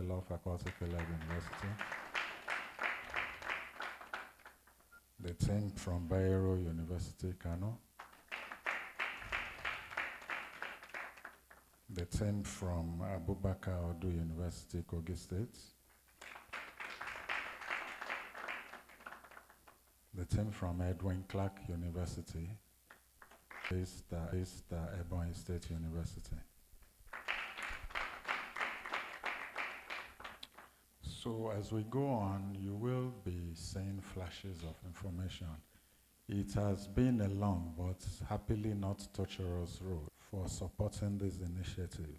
a law faculty, Caleb University. The team from Bayero University, Kano. The team from Abubakar Odu University, Kogi State. The team from Edwin Clark University, Ebonyi State University. So as we go on, you will be seeing flashes of information. It has been a long but happily not torturous road for supporting this initiative.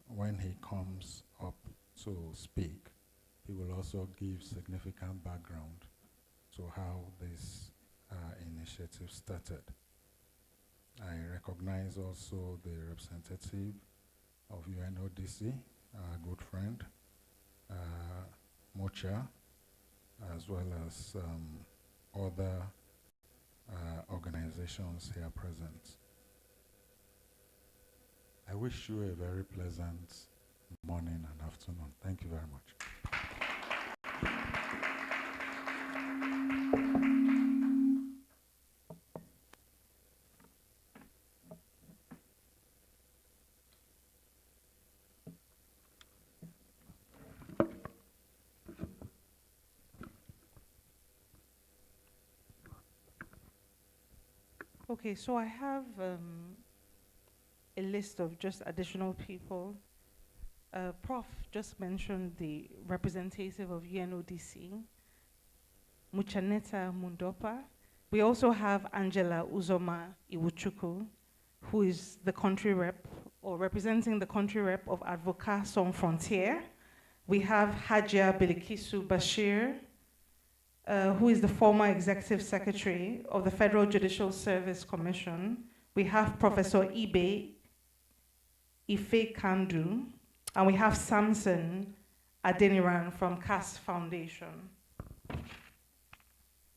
When he comes up to speak, he will also give significant background to how this initiative started. I recognize also the representative of UNODC, our good friend, Mocha, as well as other organizations here present. I wish you a very pleasant morning and afternoon. Thank you very much. Okay, so I have a list of just additional people. Prof just mentioned the representative of UNODC, Muchaneta Mundopa. We also have Angela Uzoma Iwuchuku, who is the country rep, or representing the country rep of Advocat Sans Frontières. We have Hajia Bilikisu Bashir, who is the former executive secretary of the Federal Judicial Service Commission. We have Professor Ibe Ife Kandu, and we have Samson Adeniran from CAS Foundation.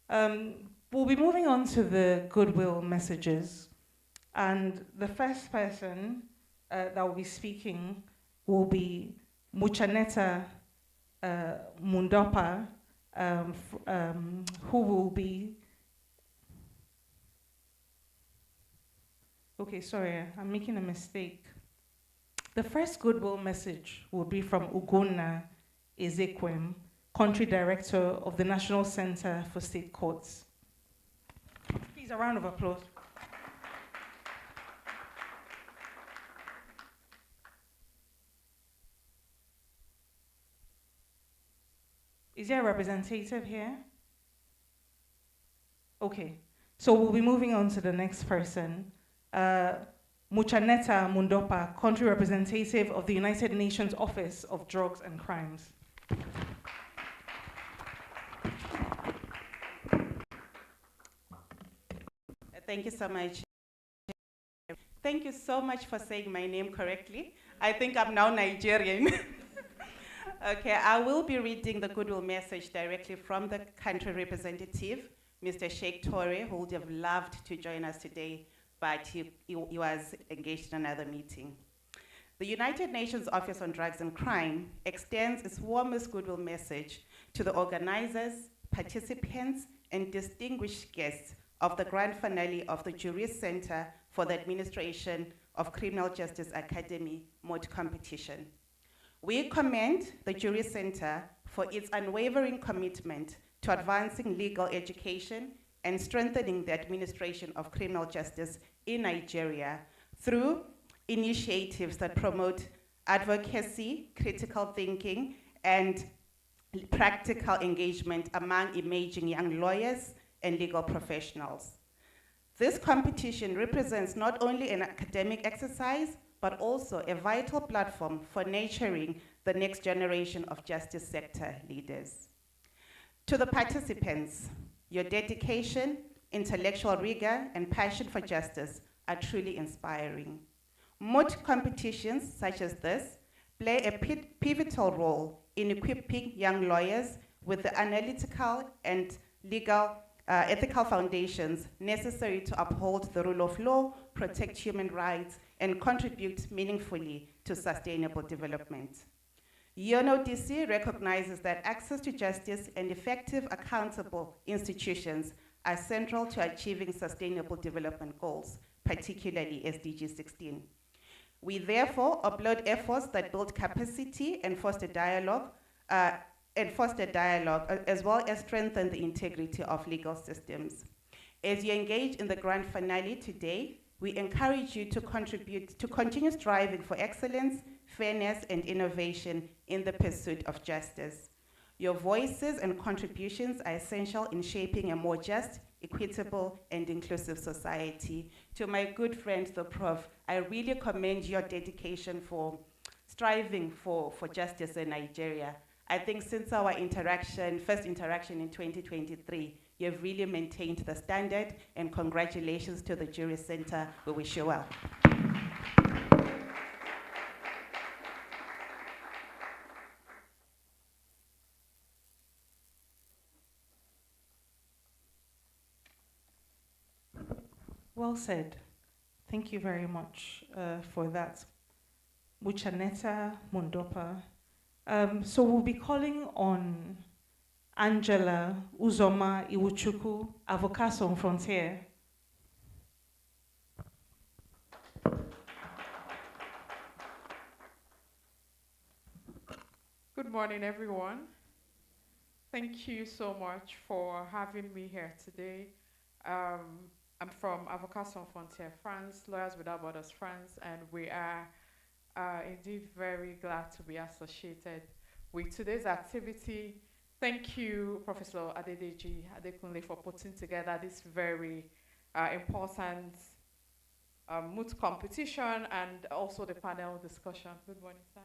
We'll be moving on to the goodwill messages, and the first person that will be speaking will be Muchaneta Mundopa, who will be, okay, sorry, I'm making a mistake. The first goodwill message will be from Ugonna Ezekwem, Country Director of the National Center for State Courts. Please, a round of applause. Is there a representative here? Okay, so we'll be moving on to the next person. Muchaneta Mundopa, Country Representative of the United Nations Office of Drugs and Crimes. Thank you so much. Thank you so much for saying my name correctly. I think I'm now Nigerian. Okay, I will be reading the goodwill message directly from the country representative, Mr. Sheikh Torre, who would have loved to join us today, but he was engaged in another meeting. The United Nations Office on Drugs and Crime extends its warmest goodwill message to the organizers, participants, and distinguished guests of the grand finale of the Juritrust Center for the Administration of Criminal Justice Academy Moot competition. We commend the Juritrust Center for its unwavering commitment to advancing legal education and strengthening the administration of criminal justice in Nigeria through initiatives that promote advocacy, critical thinking, and practical engagement among emerging young lawyers and legal professionals. This competition represents not only an academic exercise, but also a vital platform for nurturing the next generation of justice sector leaders. To the participants, your dedication, intellectual rigor, and passion for justice are truly inspiring. Moot competitions such as this play a pivotal role in equipping young lawyers with the analytical and legal ethical foundations necessary to uphold the rule of law, protect human rights, and contribute meaningfully to sustainable development. UNODC recognizes that access to justice and effective, accountable institutions are central to achieving sustainable development goals, particularly SDG 16. We therefore upload efforts that build capacity and foster dialogue, as well as strengthen the integrity of legal systems. As you engage in the grand finale today, we encourage you to contribute to continue striving for excellence, fairness, and innovation in the pursuit of justice. Your voices and contributions are essential in shaping a more just, equitable, and inclusive society. To my good friend, the Prof, I really commend your dedication for striving for justice in Nigeria. I think since our first interaction in 2023, you have really maintained the standard, and congratulations to the Jury Center. We wish you well. Well said. Thank you very much for that. Muchaneta Mundopa. So we'll be calling on Angela Uzoma Iwuchukwu, Avocat Sans Frontières. Good morning, everyone. Thank you so much for having me here today. I'm from Avocats Sans Frontières France, Lawyers Without Borders France, and we are indeed very glad to be associated with today's activity. Thank you, Professor Adedeji Adekunle, for putting together this very important Moot competition and also the panel discussion. Good morning, sir.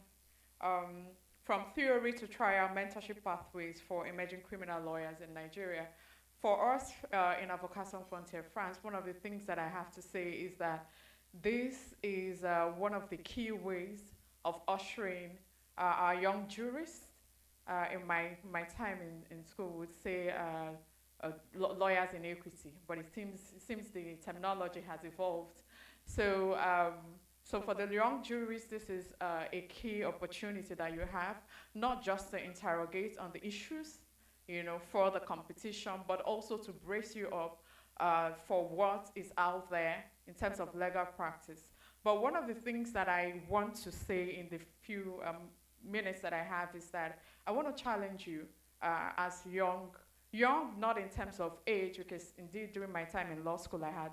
From theory to trial, mentorship pathways for emerging criminal lawyers in Nigeria. For us in Avocats Sans Frontières France, one of the things that I have to say is that this is one of the key ways of ushering our young jurists. In my time in school, would say lawyers in equity, but it seems the terminology has evolved. So, so for the young jurists, this is a key opportunity that you have, not just to interrogate on the issues, for the competition, but also to brace you up for what is out there in terms of legal practice. But one of the things that I want to say in the few minutes that I have is that I want to challenge you as young, not in terms of age, because indeed during my time in law school, I had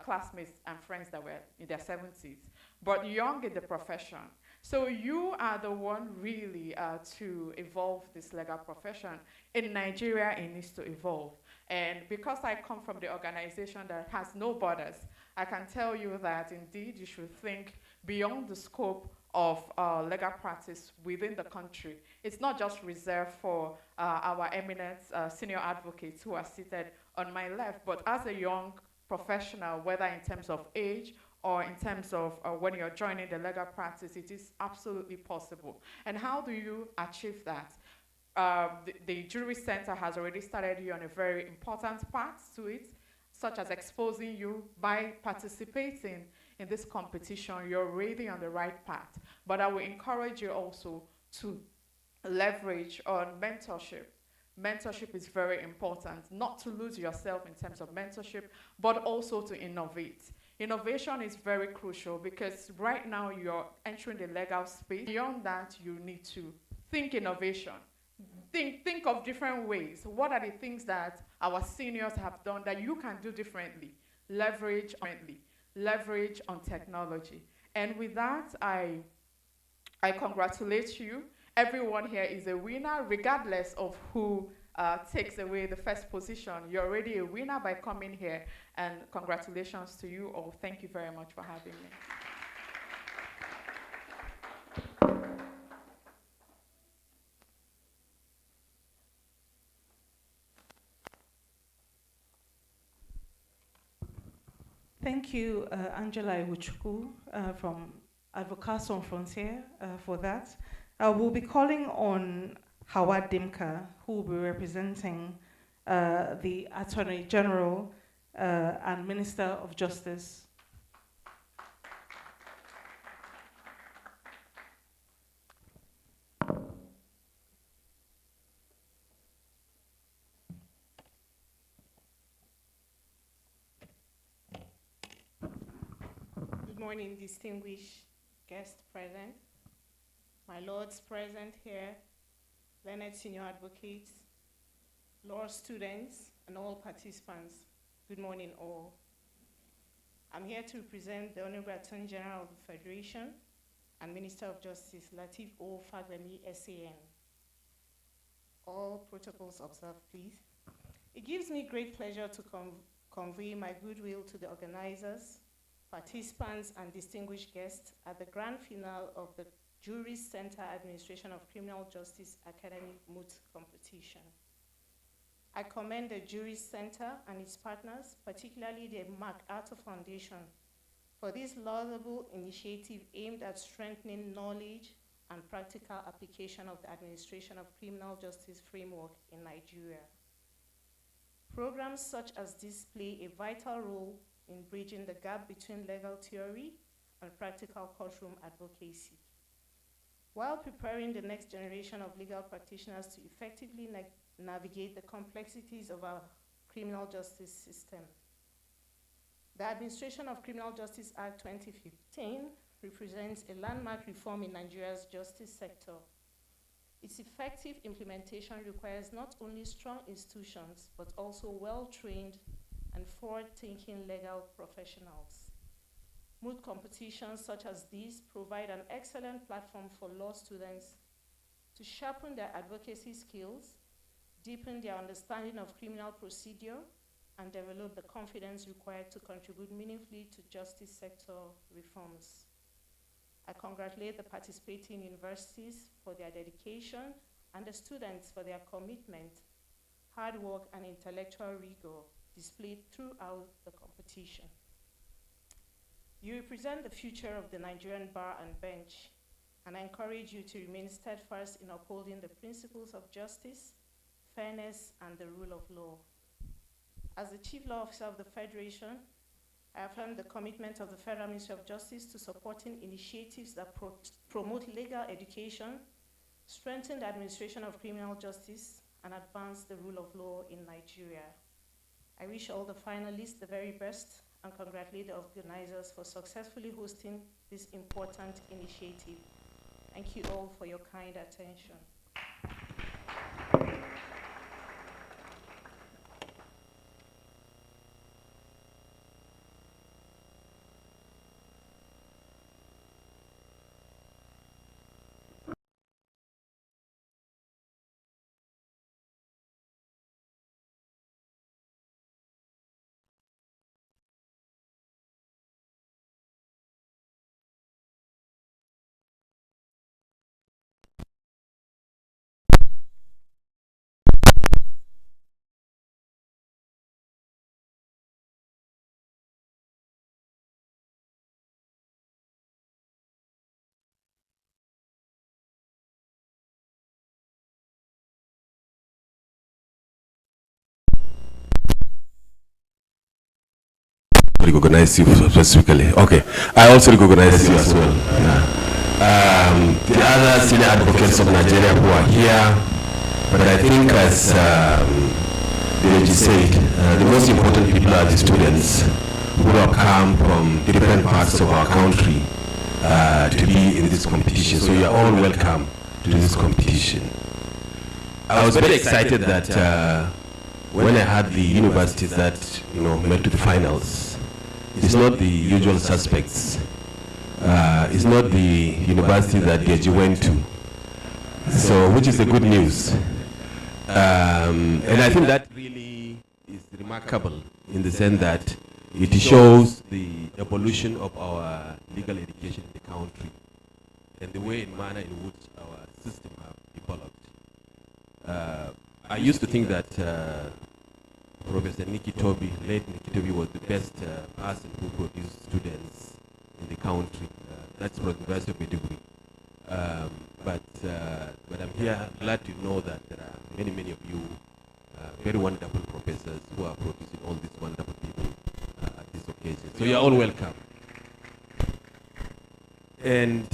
classmates and friends that were in their 70s, but young in the profession. So you are the one really to evolve this legal profession. In Nigeria, it needs to evolve. And because I come from the organization that has no borders, I can tell you that indeed you should think beyond the scope of legal practice within the country. It's not just reserved for our eminent senior advocates who are seated on my left, but as a young professional, whether in terms of age or in terms of when you're joining the legal practice, it is absolutely possible. And how do you achieve that? The Jury Center has already started you on a very important path to it, such as exposing you by participating in this competition. You're really on the right path. But I will encourage you also to leverage on mentorship. Mentorship is very important, not to lose yourself in terms of mentorship, but also to innovate. Innovation is very crucial because right now you're entering the legal space. Beyond that, you need to think innovation. Think of different ways. What are the things that our seniors have done that you can do differently? Leverage on technology. And with that, I congratulate you. Everyone here is a winner, regardless of who takes away the first position. You're already a winner by coming here, and congratulations to you all. Thank you very much for having me. Thank you, Angela Iwuchukwu from Avocats Sans Frontières for that. We'll be calling on Howard Dimka, who will be representing the Attorney General and Minister of Justice. morning, distinguished guests present, my lords present here, learned senior advocates, law students, and all participants. Good morning, all. I'm here to represent the Honorable Attorney General of the Federation and Minister of Justice, Lateef O. Fagbemi, SAN. All protocols observed, please. It gives me great pleasure to convey my goodwill to the organizers, participants, and distinguished guests at the grand finale of the Juritrust Center Administration of Criminal Justice Academy Moot competition. I commend the Juritrust Center and its partners, particularly the MacArthur Foundation, for this laudable initiative aimed at strengthening knowledge and practical application of the administration of criminal justice framework in Nigeria. Programs such as this play a vital role in bridging the gap between legal theory and practical courtroom advocacy, while preparing the next generation of legal practitioners to effectively navigate the complexities of our criminal justice system. The Administration of Criminal Justice Act 2015 represents a landmark reform in Nigeria's justice sector. Its effective implementation requires not only strong institutions, but also well-trained and forward-thinking legal professionals. Moot competitions such as these provide an excellent platform for law students to sharpen their advocacy skills, deepen their understanding of criminal procedure, and develop the confidence required to contribute meaningfully to justice sector reforms. I congratulate the participating universities for their dedication and the students for their commitment, hard work, and intellectual rigor displayed throughout the competition. You represent the future of the Nigerian bar and bench, and I encourage you to remain steadfast in upholding the principles of justice, fairness, and the rule of law. As the Chief Law Officer of the Federation, I affirm the commitment of the Federal Ministry of Justice to supporting initiatives that promote legal education, strengthen the administration of criminal justice, and advance the rule of law in Nigeria. I wish all the finalists the very best and congratulate the organizers for successfully hosting this important initiative. Thank you all for your kind attention. Recognize you specifically. Okay, I also recognize you as well. Yeah. The other senior advocates of Nigeria who are here, but I think as the lady said, the most important people are the students who have come from different parts of our country to be in this competition. So you are all welcome to this competition. I was very excited that when I had the universities that made to the finals. It's not the usual suspects. It's not the university that DG went to. So, which is the good news. And I think that really is remarkable in the sense that it shows the evolution of our legal education in the country and the way and manner in which our system have developed. I used to think that Professor Nikki Toby, late Nikki Toby, was the best person who produced students in the country. That's from the University of Maiduguri. But I'm here glad to know that there are many of you very wonderful professors who are producing all these wonderful people at this occasion. So you're all welcome. And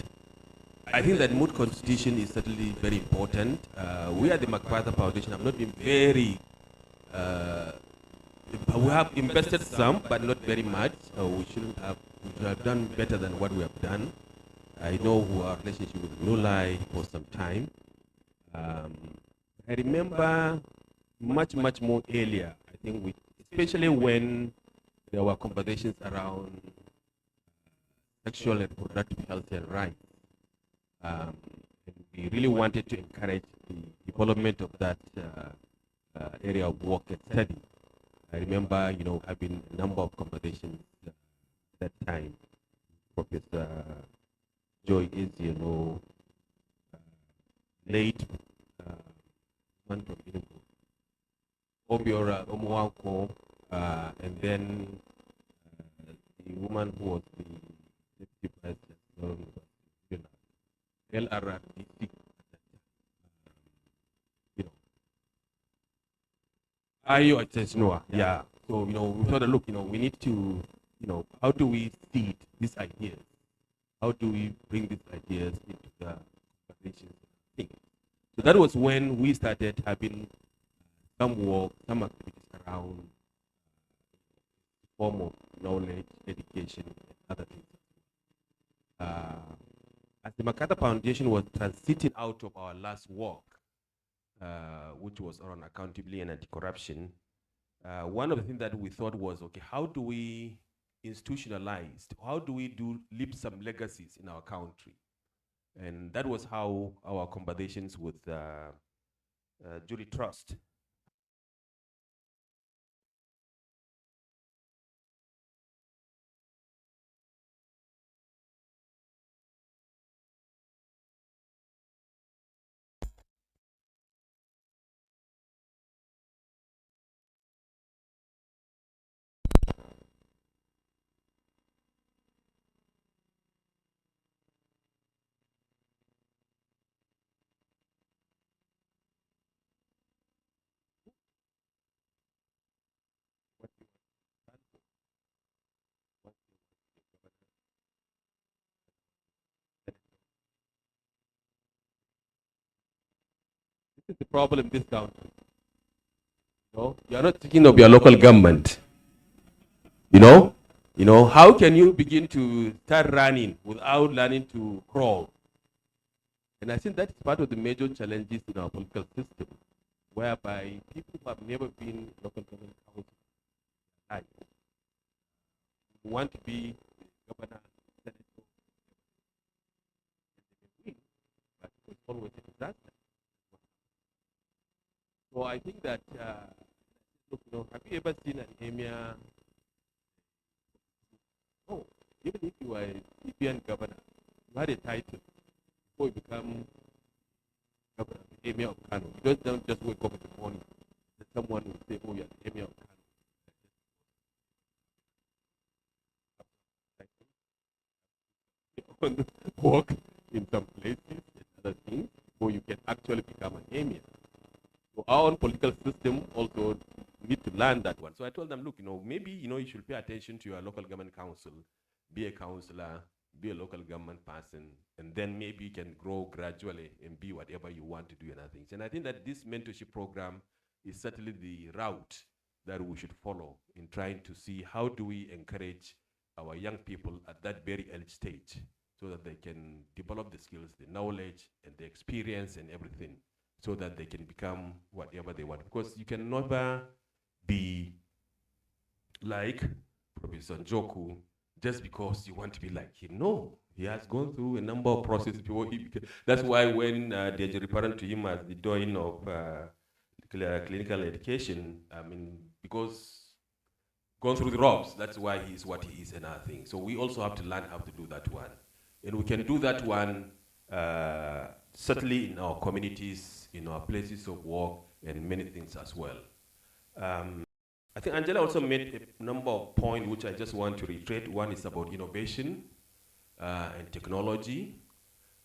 I think that Moot constitution is certainly very important. We at the MacArthur Foundation have not been very we have invested some, but not very much. We shouldn't have we have done better than what we have done. I know our relationship with Blue Light for some time. I remember much more earlier, I think, especially when there were conversations around sexual and reproductive health and rights. And we really wanted to encourage the development of that area of work and study. I remember, having a number of conversations at that time. Professor Joy is, late man from Obiora Omuwanko, and then the woman who was the deputy president, LRRDC. Ayo Atesnoa, yeah. So, we thought, look, we need to, how do we seed these ideas? How do we bring these ideas into the conversations? So that was when we started having some work, some activities around form of knowledge, education, and other things. As the MacArthur Foundation was transiting out of our last work, which was around accountability and anti-corruption, one of the things that we thought was, okay, how do we institutionalize, how do we leave some legacies in our country? And that was how our conversations with Juritrust. This is the problem in this country. You're not thinking of your local government. How can you begin to start running without learning to crawl? And I think that's part of the major challenges in our political system, whereby people who have never been local government council want to be governor, senator, but it's always a disaster. So I think that, look, have you ever seen an emir? No, even if you are a CPN governor, you had a title before you become governor, the emir of Kano. You don't just wake up in the morning and someone will say, oh, you're the emir of Kano. Work in some places and other things before you can actually become an emir. So our own political system also need to learn that one. So I told them, look, maybe, you should pay attention to your local government council, be a councillor, be a local government person, and then maybe you can grow gradually and be whatever you want to do and other things. And I think that this mentorship program is certainly the route that we should follow in trying to see how do we encourage our young people at that very early stage so that they can develop the skills, the knowledge, and the experience and everything, so that they can become whatever they want. Because you can never be like Professor Njoku just because you want to be like him. No, he has gone through a number of processes before he became. That's why when they're referring to him as the doyen of clinical education, because gone through the ropes, that's why he's what he is and other things. So we also have to learn how to do that one. And we can do that one certainly in our communities, in our places of work, and many things as well. I think Angela also made a number of points which I just want to reiterate. One is about innovation and technology.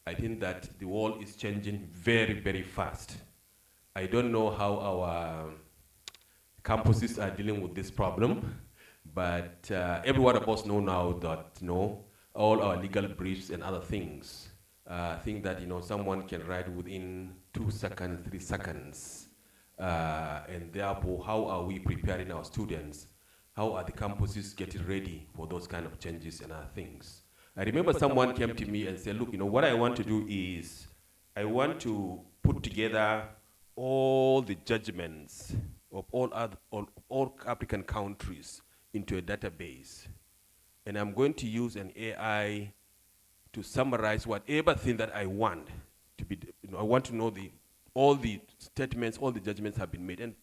I think that the world is changing very fast. I don't know how our campuses are dealing with this problem, but every one of us know now that all our legal briefs and other things think that someone can write within 2 seconds, 3 seconds, and therefore how are we preparing our students How are the campuses getting ready for those kind of changes and other things? I remember someone came to me and said, look, what I want to do is I want to put together all the judgments of all African countries into a database. And I'm going to use an AI to summarize whatever thing that I want to be, I want to know all the statements, all the judgments have been made. And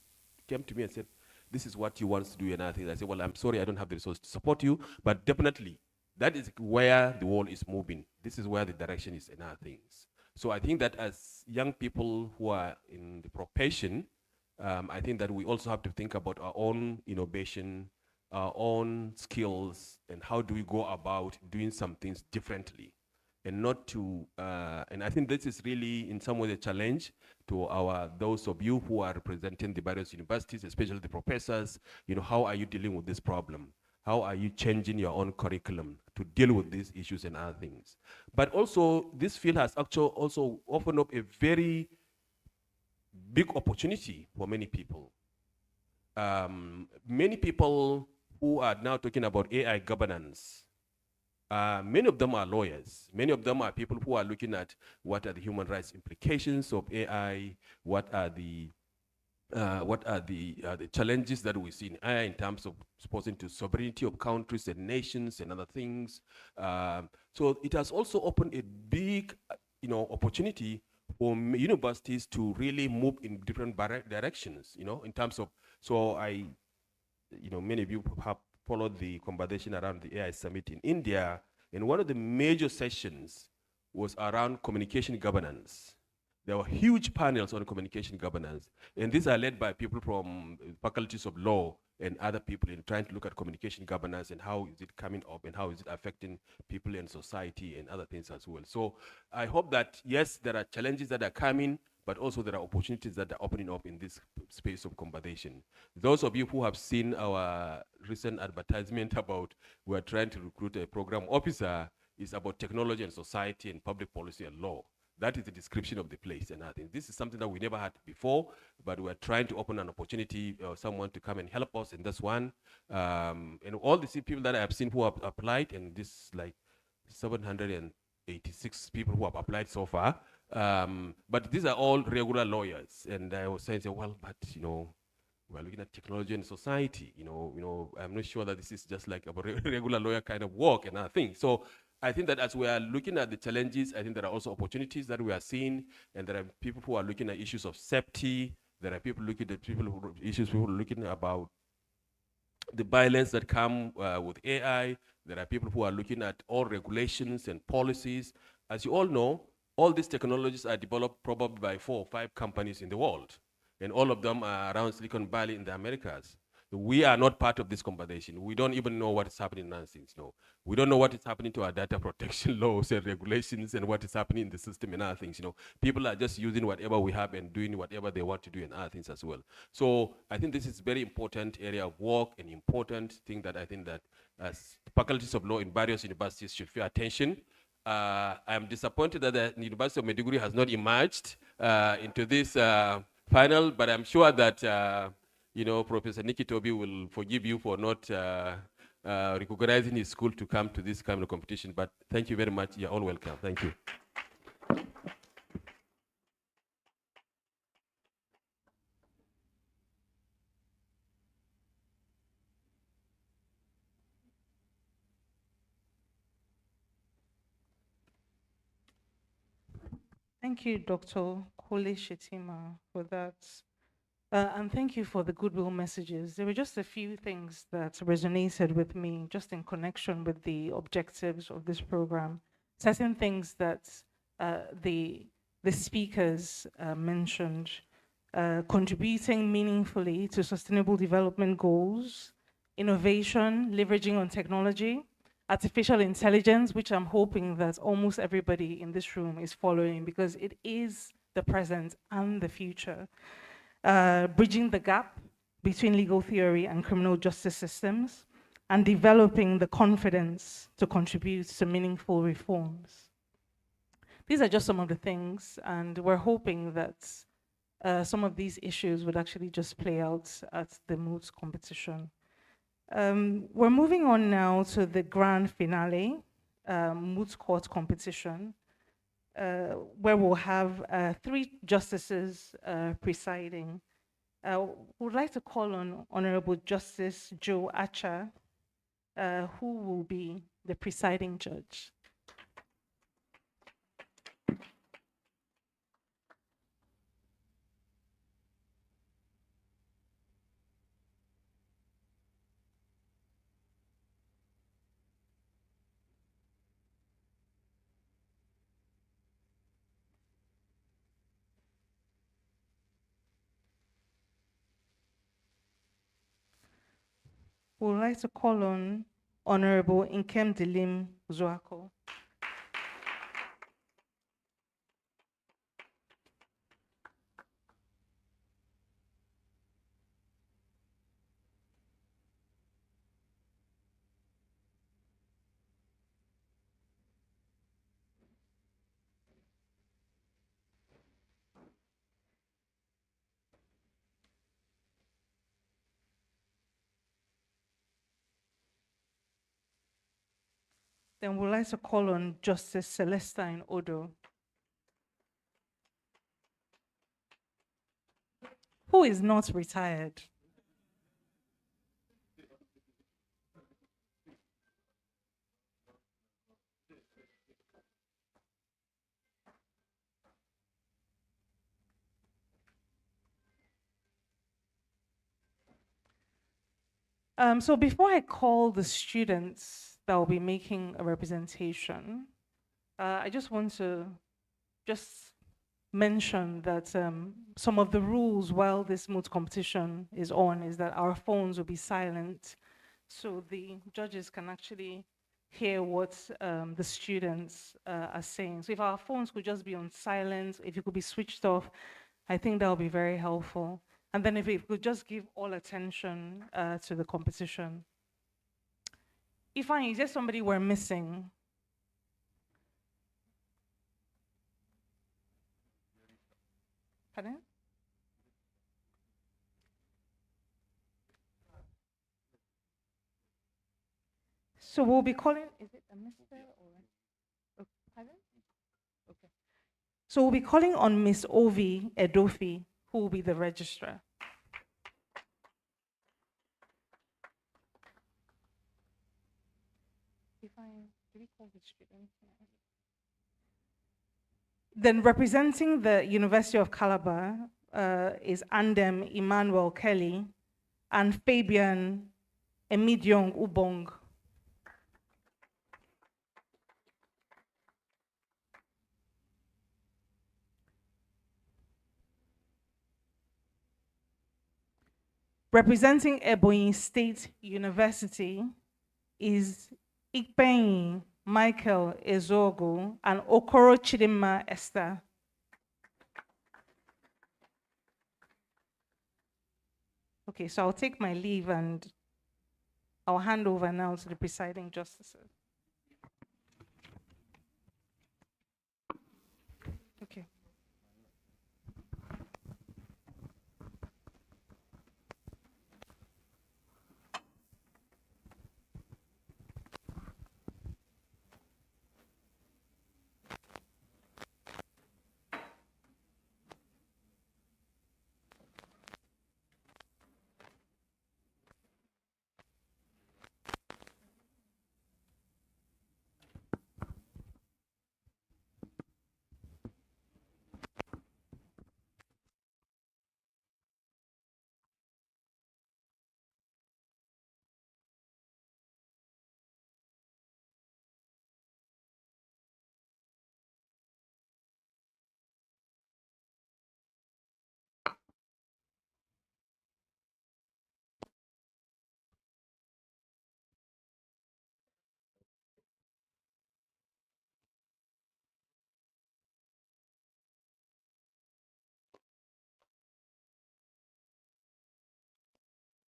came to me and said, this is what you want to do and other things. I said, well, I'm sorry, I don't have the resources to support you, but definitely that is where the world is moving. This is where the direction is and other things. So I think that as young people who are in the profession, I think that we also have to think about our own innovation, our own skills, and how do we go about doing some things differently. And not to, and I think this is really in some way a challenge to those of you who are representing the various universities, especially the professors. How are you dealing with this problem? How are you changing your own curriculum to deal with these issues and other things? But also, this field has actually also opened up a very big opportunity for many people. Many people who are now talking about AI governance, many of them are lawyers. Many of them are people who are looking at what are the human rights implications of AI, what are the challenges that we see in AI in terms of exposing to sovereignty of countries and nations and other things. So it has also opened a big opportunity for universities to really move in different directions, in terms of, so many of you have followed the conversation around the AI summit in India, and one of the major sessions was around communication governance. There were huge panels on communication governance, and these are led by people from faculties of law and other people in trying to look at communication governance and how is it coming up and how is it affecting people and society and other things as well. So I hope that, yes, there are challenges that are coming, but also there are opportunities that are opening up in this space of conversation. Those of you who have seen our recent advertisement about we're trying to recruit a program officer, is about technology and society and public policy and law. That is the description of the place, and I think this is something that we never had before, but we're trying to open an opportunity for someone to come and help us in this one. And all the people that I have seen who have applied, and this like 786 people who have applied so far, but these are all regular lawyers. And I was saying, well, but we're looking at technology and society. I'm not sure that this is just like a regular lawyer kind of work and other things. So I think that as we are looking at the challenges, I think there are also opportunities that we are seeing, and there are people who are looking at issues of safety. There are people looking at people looking about the violence that come with AI. There are people who are looking at all regulations and policies. As you all know, all these technologies are developed probably by 4 or 5 companies in the world, and all of them are around Silicon Valley in the Americas. We are not part of this conversation. We don't even know what is happening in those things. No, we don't know what is happening to our data protection laws and regulations and what is happening in the system and other things. People are just using whatever we have and doing whatever they want to do and other things as well. So I think this is a very important area of work, and important thing that I think that as faculties of law in various universities should pay attention. I am disappointed that the University of Maiduguri has not emerged into this panel, but I'm sure that Professor Nikki Toby will forgive you for not recognizing his school to come to this kind of competition. But thank you very much. You're all welcome. Thank you. Thank you, Dr. Kole Shetima, for that. And thank you for the goodwill messages. There were just a few things that resonated with me, just in connection with the objectives of this program. Certain things that the speakers mentioned, contributing meaningfully to sustainable development goals, innovation, leveraging on technology, artificial intelligence, which I'm hoping that almost everybody in this room is following, because it is the present and the future. Bridging the gap between legal theory and criminal justice systems, and developing the confidence to contribute to meaningful reforms. These are just some of the things, and we're hoping that some of these issues would actually just play out at the Moot competition. We're moving on now to the grand finale, Moot Court competition, where we'll have 3 justices presiding. We'd like to call on Honorable Justice Joe Acha, who will be the presiding judge. We would like to call on Honorable Nkem Dilim Zuako. Then we'd like to call on Justice Celestine Odo, who is not retired. So before I call the students that will be making a representation, I just want to mention that some of the rules while this moot competition is on is that our phones will be silent, so the judges can actually hear what the students are saying. So if our phones could just be on silent, if it could be switched off, I think that would be very helpful. And then if we could just give all attention to the competition. Ifeanyi, is there somebody we're missing? Pardon? So we'll be calling, is it a Mr. or, pardon? Okay. So we'll be calling on Miss Ovi Edofi, who will be the registrar. Then representing the University of Calabar is Andem Emmanuel Kelly and Fabian Emidyong Ubong. Representing Ebonyi State University is Ikpenyi Michael Ezogo and Okoro Chidimma Esther. Okay, so I'll take my leave and I'll hand over now to the presiding justices. Okay.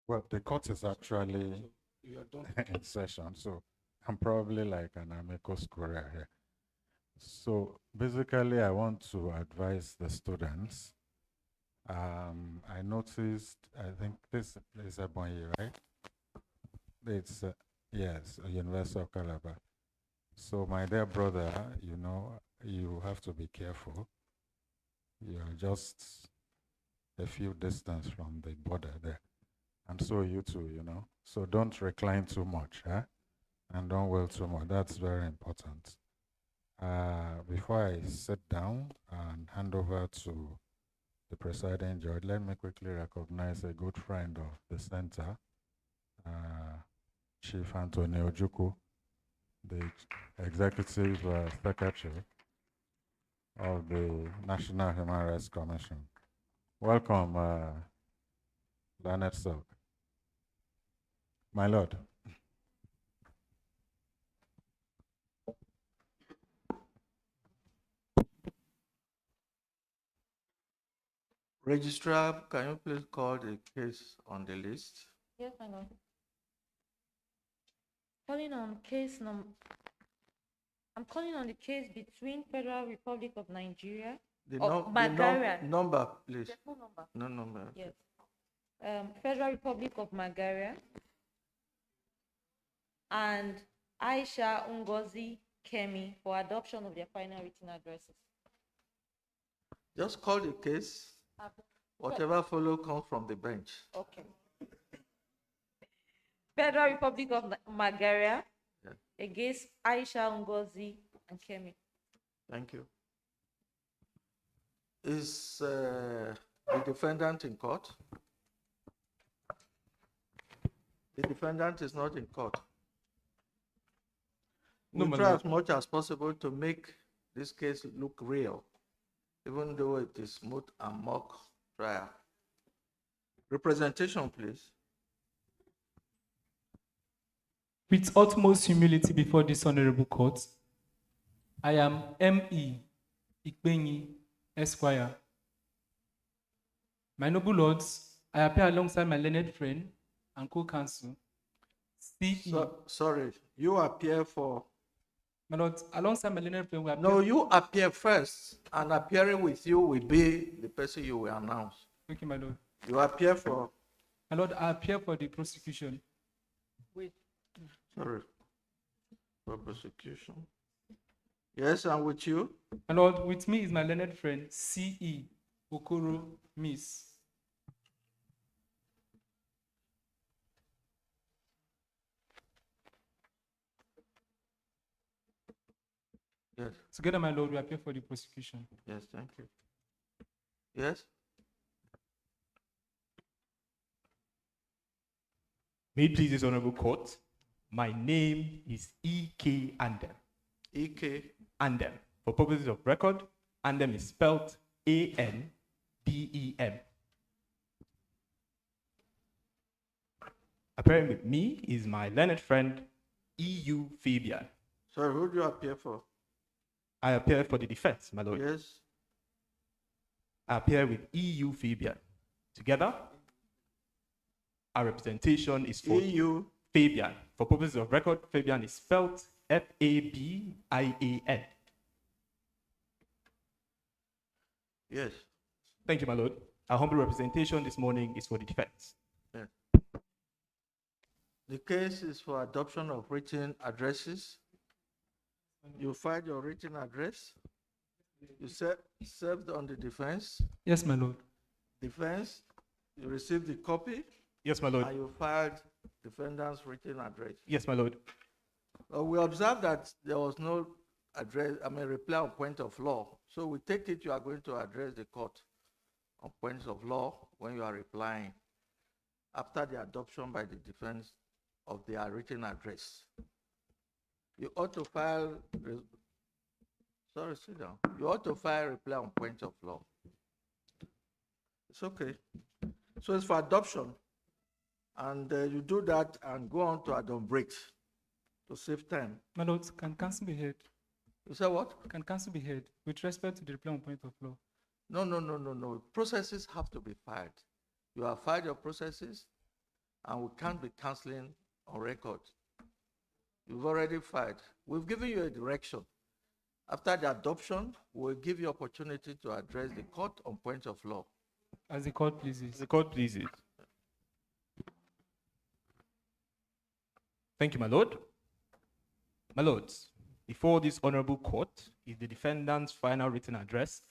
Well, the court is actually in session, so I'm probably like an amicus curiae here. So basically, I want to advise the students. I noticed, I think this is Ebonyi, right? It's, yes, University of Calabar. So my dear brother, you know, you have to be careful. You're just a few distance from the border there. And so you too, you know. So don't recline too much, and don't wail too much. That's very important. Before I sit down and hand over to the presiding judge, let me quickly recognize a good friend of the center, Chief Anthony Ojukwu, the executive secretary of the National Human Rights Commission. Welcome, Leonard Silk. My lord. Registrar, can you please call the case on the list? Yes, my lord. Calling on case number. I'm calling on the case between Federal Republic of Nigeria. The, Bulgaria. Number, please. There's no number. No number. Yes. Federal Republic of Bulgaria and Aisha Ngozi Kemi for adoption of their final written addresses. Just call the case. Whatever follow comes from the bench. Okay. Federal Republic of Bulgaria against Aisha Ngozi and Kemi. Thank you. Is the defendant in court? The defendant is not in court. No, We try as much as possible to make this case look real, even though it is moot and mock trial. Representation, please. With utmost humility before this honorable court, I am M.E. Ikbenyi, Esquire. My noble lords, I appear alongside my learned friend and co-counsel, C.E. Sorry, you appear for... My lords, alongside my learned friend, we appear... No, you appear first, and appearing with you will be the person you will announce. Okay, my lord. You appear for... My lord, I appear for the prosecution. Wait. Sorry. For prosecution. Yes, and with you? My lord, with me is my learned friend, C.E. Okoro Miss. Yes. Together, my lord, we appear for the prosecution. Yes, thank you. Yes? May it please this honorable court, my name is E.K. Andem. E.K. Andem. For purposes of record, Andem is spelled A-N-D-E-M. Appearing with me is my learned friend, E.U. Fabian. Sorry, who do you appear for? I appear for the defense, my lord. Yes. I appear with E.U. Fabian. Together, our representation is for E.U. Fabian. For purposes of record, Fabian is spelled F-A-B-I-A-N. Yes. Thank you, my lord. Our humble representation this morning is for the defense. Yes. The case is for adoption of written addresses. You filed your written address. You served on the defense. Yes, my lord. Defense, you received the copy. Yes, my lord. And you filed defendant's written address. Yes, my lord. We observed that there was no reply on point of law. So we take it you are going to address the court on points of law when you are replying after the adoption by the defense of their written address. You ought to file, sit down. You ought to file reply on point of law. It's okay. So it's for adoption. And you do that and go on to add-on breaks to save time. My lord, can counsel be heard? You say what? Can counsel be heard with respect to the reply on point of law? No. Processes have to be filed. You have filed your processes, and we can't be canceling on record. You've already filed. We've given you a direction. After the adoption, we'll give you opportunity to address the court on points of law. As the court pleases. The court pleases. Thank you, my lord. My lords, before this honorable court is the defendant's final written address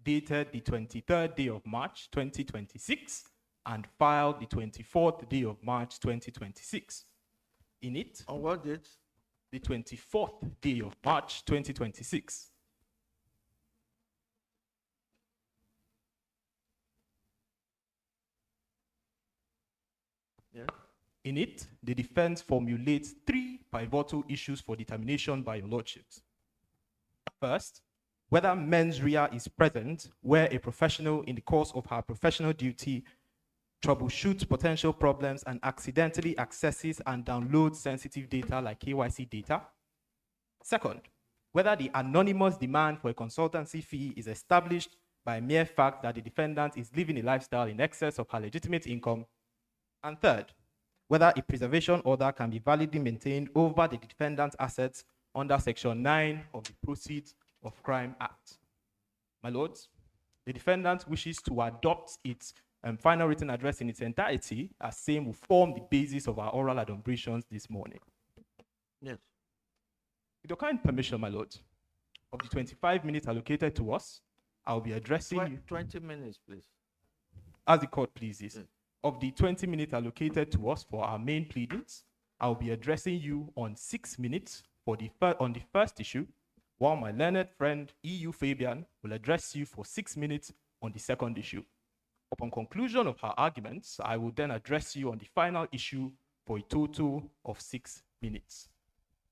dated the 23rd day of March 2026 and filed the 24th day of March 2026. In it, On what date? the 24th day of March 2026. Yeah. In it, the defense formulates 3 pivotal issues for determination by your lordships. First, whether mens rea is present where a professional in the course of her professional duty troubleshoots potential problems and accidentally accesses and downloads sensitive data like KYC data. Second, whether the anonymous demand for a consultancy fee is established by mere fact that the defendant is living a lifestyle in excess of her legitimate income. And third, whether a preservation order can be validly maintained over the defendant's assets under Section 9 of the Proceeds of Crime Act. My lords, the defendant wishes to adopt its final written address in its entirety, as same will form the basis of our oral adumbrations this morning. Yes. With your kind permission, my lords, of the 25 minutes allocated to us, I'll be addressing you 20 minutes, please. as the court pleases. Yes. Of the 20 minutes allocated to us for our main pleadings, I'll be addressing you on 6 minutes for on the first issue, while my learned friend EU Fabian will address you for 6 minutes on the second issue. Upon conclusion of her arguments, I will then address you on the final issue for a total of 6 minutes.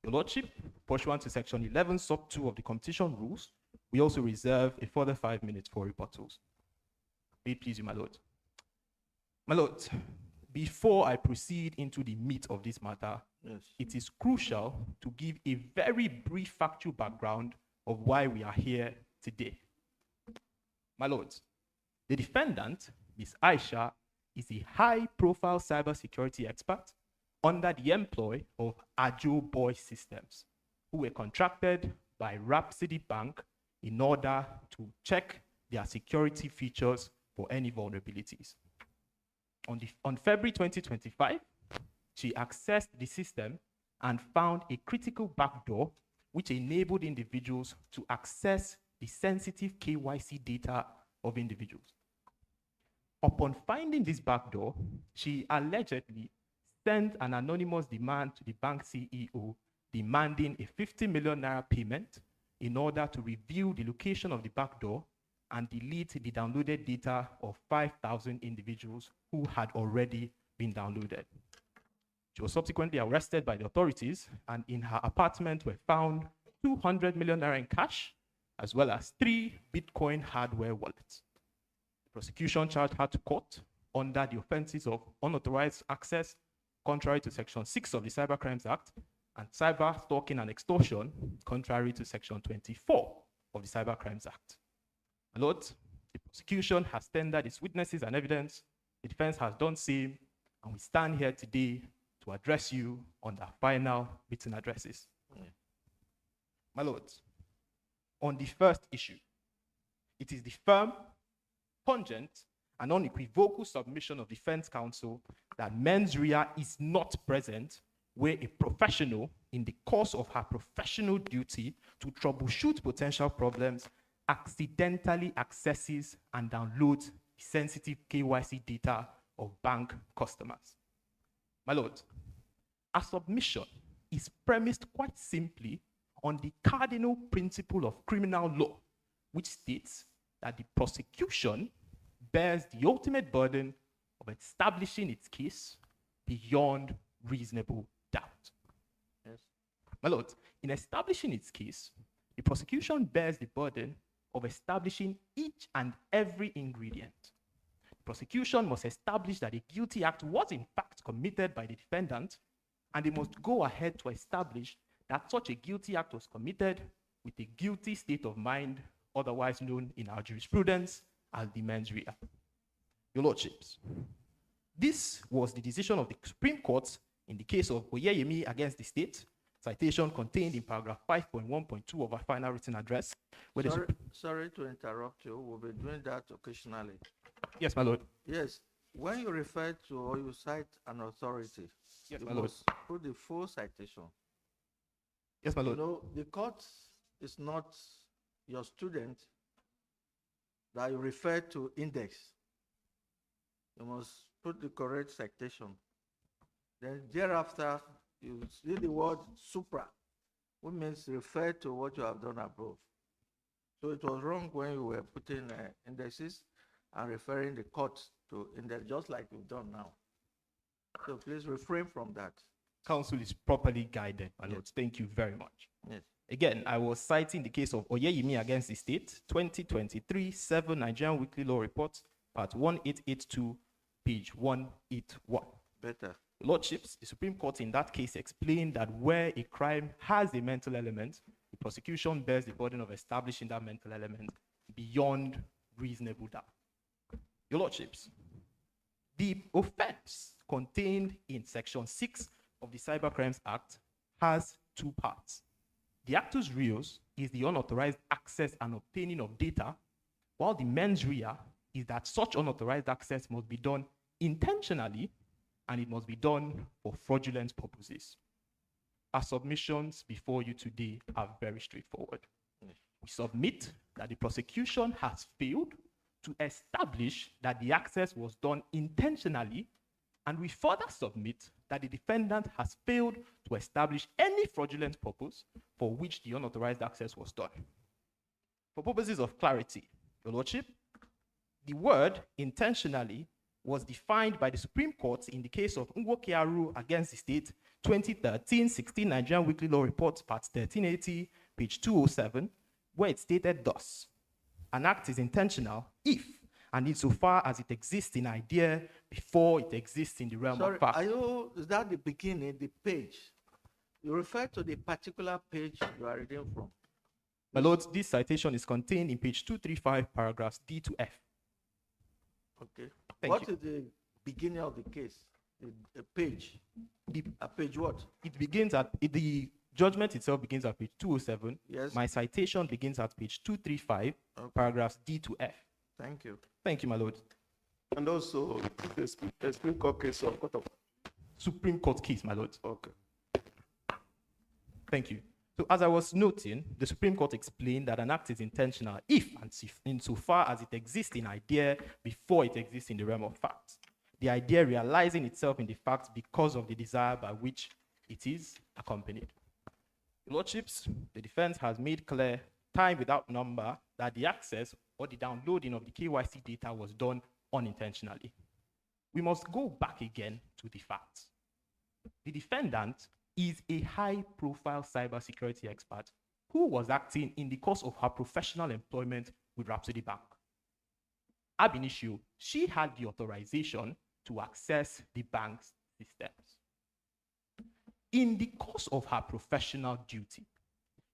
Your Lordship, pursuant to Section 11, Sub 2 of the Competition Rules, we also reserve a further 5 minutes for rebuttals. May it please you, my Lord. My Lord, before I proceed into the meat of this matter, Yes. it is crucial to give a very brief factual background of why we are here today. My lords, the defendant, Ms. Aisha, is a high-profile cybersecurity expert under the employ of Ajo Boy Systems, who were contracted by Rhapsody Bank in order to check their security features for any vulnerabilities. On February 2025, she accessed the system and found a critical backdoor which enabled individuals to access the sensitive KYC data of individuals. Upon finding this backdoor, she allegedly sent an anonymous demand to the bank CEO demanding a 50 million naira payment in order to reveal the location of the backdoor and delete the downloaded data of 5,000 individuals who had already been downloaded. She was subsequently arrested by the authorities, and in her apartment were found 200 million naira in cash, as well as 3 Bitcoin hardware wallets. The prosecution charged her to court under the offenses of unauthorized access, contrary to Section 6 of the Cybercrimes Act, and cyber stalking and extortion, contrary to Section 24 of the Cybercrimes Act. My Lord, the prosecution has tendered its witnesses and evidence, the defense has done same, and we stand here today to address you on the final written addresses. My lords, on the first issue, it is the firm, pungent, and unequivocal submission of defense counsel that mens rea is not present where a professional in the course of her professional duty to troubleshoot potential problems accidentally accesses and downloads sensitive KYC data of bank customers. My lord, our submission is premised quite simply on the cardinal principle of criminal law, which states that the prosecution bears the ultimate burden of establishing its case beyond reasonable doubt. Yes. My lord, in establishing its case, the prosecution bears the burden of establishing each and every ingredient. The prosecution must establish that a guilty act was in fact committed by the defendant, and they must go ahead to establish that such a guilty act was committed with a guilty state of mind, otherwise known in our jurisprudence as the mens rea. Your lordships, this was the decision of the Supreme Court in the case of Oyeyemi against the state, citation contained in paragraph 5.1.2 of our final written address. Sorry to interrupt you. We'll be doing that occasionally. Yes, my lord. Yes. when you refer to or you cite an authority, Yes, you my lord. must put the full citation. Yes, my You lord. know, the court is not your student that you refer to index. You must put the correct citation. Then thereafter, you see the word supra, which means refer to what you have done above. So it was wrong when you were putting indexes and referring the court to index, just like you've done now. So please refrain from that. Counsel is properly guided, my Yes. lord. Thank you very much. Yes. Again, I was citing the case of Oyeyimi against the state, 2023, 7 Nigerian Weekly Law Report, part 1882, page 181. Better. Lordships, the Supreme Court in that case explained that where a crime has a mental element, the prosecution bears the burden of establishing that mental element beyond reasonable doubt. Your Lordships, the offense contained in Section 6 of the Cybercrimes Act has two parts. The actus reus is the unauthorized access and obtaining of data, while the mens rea is that such unauthorized access must be done intentionally and it must be done for fraudulent purposes. Our submissions before you today are very straightforward. We submit that the prosecution has failed to establish that the access was done intentionally, and we further submit that the defendant has failed to establish any fraudulent purpose for which the unauthorized access was done. For purposes of clarity, Your Lordship, the word intentionally was defined by the Supreme Court in the case of Nwokearu against the state, 2013, 16 Nigerian Weekly Law Report, part 1380, page 207, where it stated thus: an act is intentional if and insofar as it exists in idea before it exists in the realm Sorry, of fact. is that the beginning, the page? You refer to the particular page you are reading from. My lord, this citation is contained in page 235, paragraphs D to F. Okay. Thank What you. is the beginning of the case? A page. A page what? It begins at, the judgment itself begins at page 207. Yes. My citation begins at page 235, Okay. paragraphs D to F. Thank you. Thank you, my lord. And also, the Supreme Court case of Court of. Supreme Court case, my lord. Okay. Thank you. So as I was noting, the Supreme Court explained that an act is intentional if and insofar as it exists in idea before it exists in the realm of fact. The idea realizing itself in the fact because of the desire by which it is accompanied. Your Lordships, the defense has made clear, time without number, that the access or the downloading of the KYC data was done unintentionally. We must go back again to the facts. The defendant is a high-profile cybersecurity expert who was acting in the course of her professional employment with Rhapsody Bank. Ab initio, she had the authorization to access the bank's systems. In the course of her professional duty,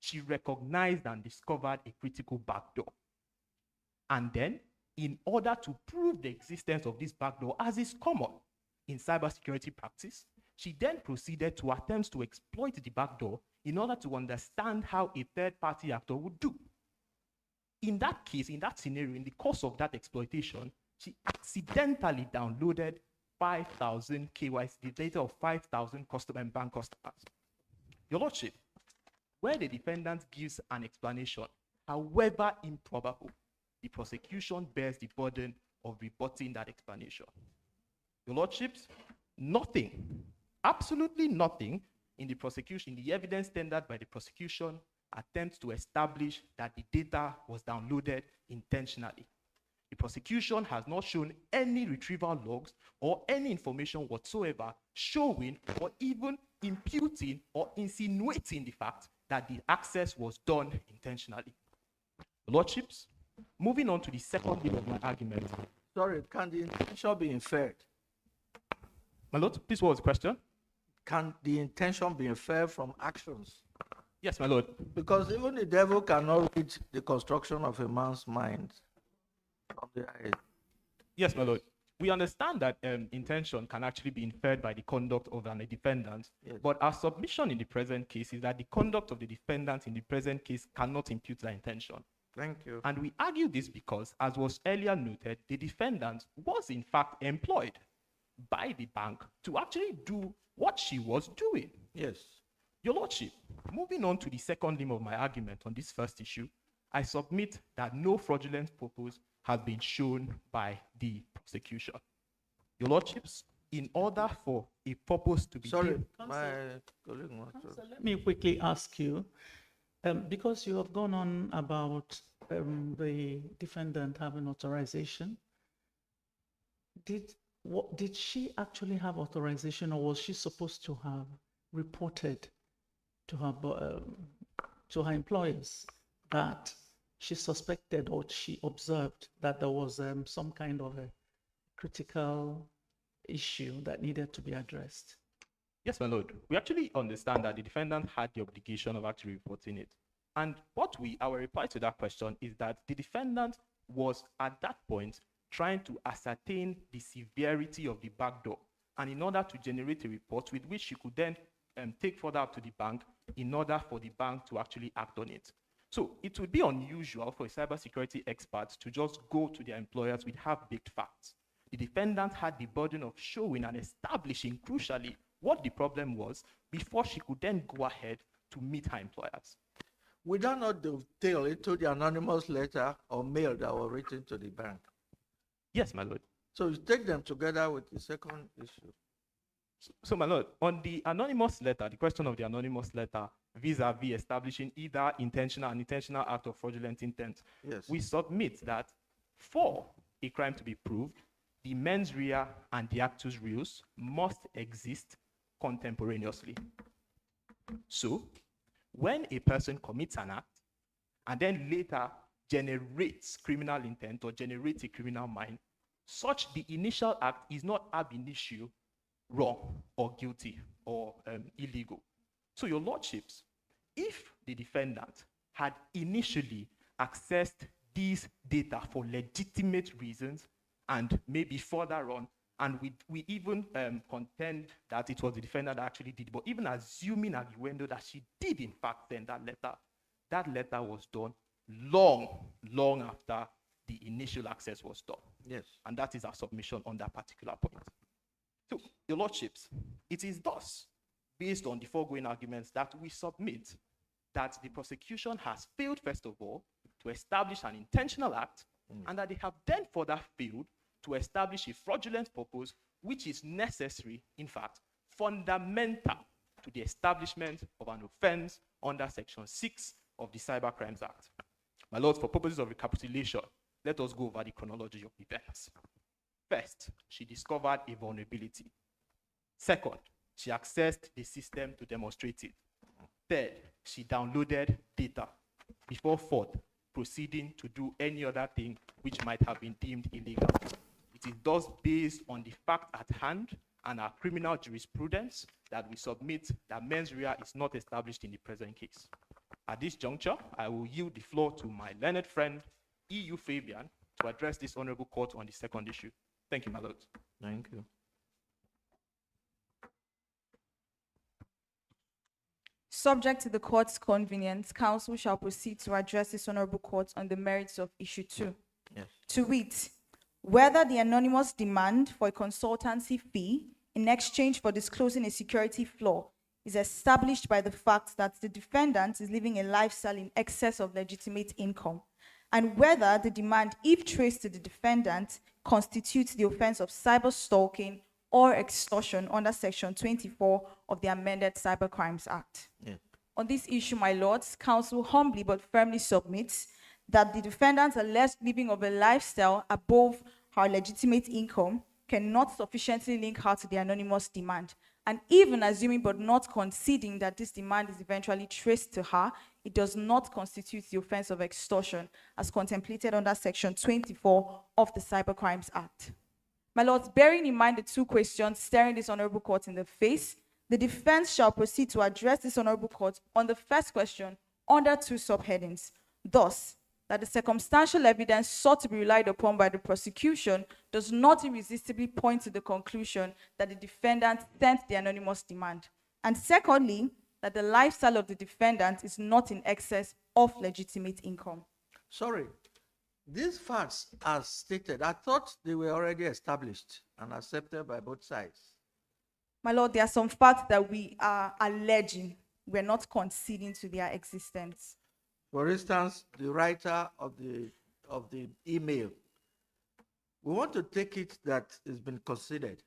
she recognized and discovered a critical backdoor. And then, in order to prove the existence of this backdoor, as is common in cybersecurity practice, she then proceeded to attempt to exploit the backdoor in order to understand how a third-party actor would do. In that case, in that scenario, in the course of that exploitation, she accidentally downloaded 5,000 KYC, the data of 5,000 customer and bank customers. Your Lordship, where the defendant gives an explanation, however improbable, the prosecution bears the burden of rebutting that explanation. Your Lordships, nothing, absolutely nothing in the prosecution, the evidence tendered by the prosecution attempts to establish that the data was downloaded intentionally. The prosecution has not shown any retrieval logs or any information whatsoever showing or even imputing or insinuating the fact that the access was done intentionally. Lordships, moving on to the second bit of my argument. Sorry, can the intention be inferred? My lord, please, what was the question? Can the intention be inferred from actions? Yes, my lord. Because even the devil cannot read the construction of a man's mind from the eyes. Yes, my lord. We understand that intention can actually be inferred by the conduct of a defendant, Yes. but our submission in the present case is that the conduct of the defendant in the present case cannot impute that intention. Thank you. And we argue this because, as was earlier noted, the defendant was in fact employed by the bank to actually do what she was doing. Yes. Your Lordship, moving on to the second limb of my argument on this first issue, I submit that no fraudulent purpose has been shown by the prosecution. Your Lordships, in order for a purpose to be Sorry, given- my colleague wants to. So let me quickly ask you, because you have gone on about the defendant having authorization, did she actually have authorization, or was she supposed to have reported to her employers that she suspected or she observed that there was some kind of a critical issue that needed to be addressed? Yes, my lord. We actually understand that the defendant had the obligation of actually reporting it. And our reply to that question is that the defendant was at that point trying to ascertain the severity of the backdoor. And in order to generate a report with which she could then take further up to the bank in order for the bank to actually act on it. So it would be unusual for a cybersecurity expert to just go to their employers with half-baked facts. The defendant had the burden of showing and establishing, crucially, what the problem was before she could then go ahead to meet her employers. We don't know the detail into the anonymous letter or mail that were written to the bank. Yes, my lord. So you take them together with the second issue. So, my lord, on the anonymous letter, the question of the anonymous letter vis-a-vis establishing either intentional and unintentional act of fraudulent intent, Yes. we submit that for a crime to be proved, the mens rea and the actus reus must exist contemporaneously. So, when a person commits an act and then later generates criminal intent or generates a criminal mind, such the initial act is not ab initio wrong or guilty or illegal. So, your lordships, if the defendant had initially accessed these data for legitimate reasons and maybe further on, and we even contend that it was the defendant that actually did, but even assuming at the window that she did in fact send that letter was done long after the initial access was done. Yes. And that is our submission on that particular point. So, your lordships, it is thus, based on the foregoing arguments, that we submit that the prosecution has failed, first of all, to establish an intentional act, and that they have then further failed to establish a fraudulent purpose, which is necessary, in fact, fundamental to the establishment of an offense under Section 6 of the Cybercrimes Act. My lords, for purposes of recapitulation, let us go over the chronology of events. First, she discovered a vulnerability. Second, she accessed the system to demonstrate it. Third, she downloaded data. Before fourth, proceeding to do any other thing which might have been deemed illegal. It is thus based on the fact at hand and our criminal jurisprudence that we submit that mens rea is not established in the present case. At this juncture, I will yield the floor to my learned friend, EU Fabian, to address this honorable court on the second issue. Thank you, my lords. Thank you. Subject to the court's convenience, counsel shall proceed to address this honorable court on the merits of issue 2. Yes. To wit, whether the anonymous demand for a consultancy fee in exchange for disclosing a security flaw is established by the fact that the defendant is living a lifestyle in excess of legitimate income, and whether the demand, if traced to the defendant, constitutes the offense of cyber stalking or extortion under Section 24 of the amended Cybercrimes Act. Yeah. On this issue, my lords, counsel humbly but firmly submits that the defendant's alleged living of a lifestyle above her legitimate income cannot sufficiently link her to the anonymous demand. And even assuming but not conceding that this demand is eventually traced to her, it does not constitute the offense of extortion as contemplated under Section 24 of the Cybercrimes Act. My lords, bearing in mind the two questions staring this honorable court in the face, the defense shall proceed to address this honorable court on the first question under two subheadings. Thus, that the circumstantial evidence sought to be relied upon by the prosecution does not irresistibly point to the conclusion that the defendant sent the anonymous demand. And secondly, that the lifestyle of the defendant is not in excess of legitimate income. Sorry, these facts as stated, I thought they were already established and accepted by both sides. My Lord, there are some facts that we are alleging. We're not conceding to their existence. For instance, the writer of the email, we want to take it that it's been considered.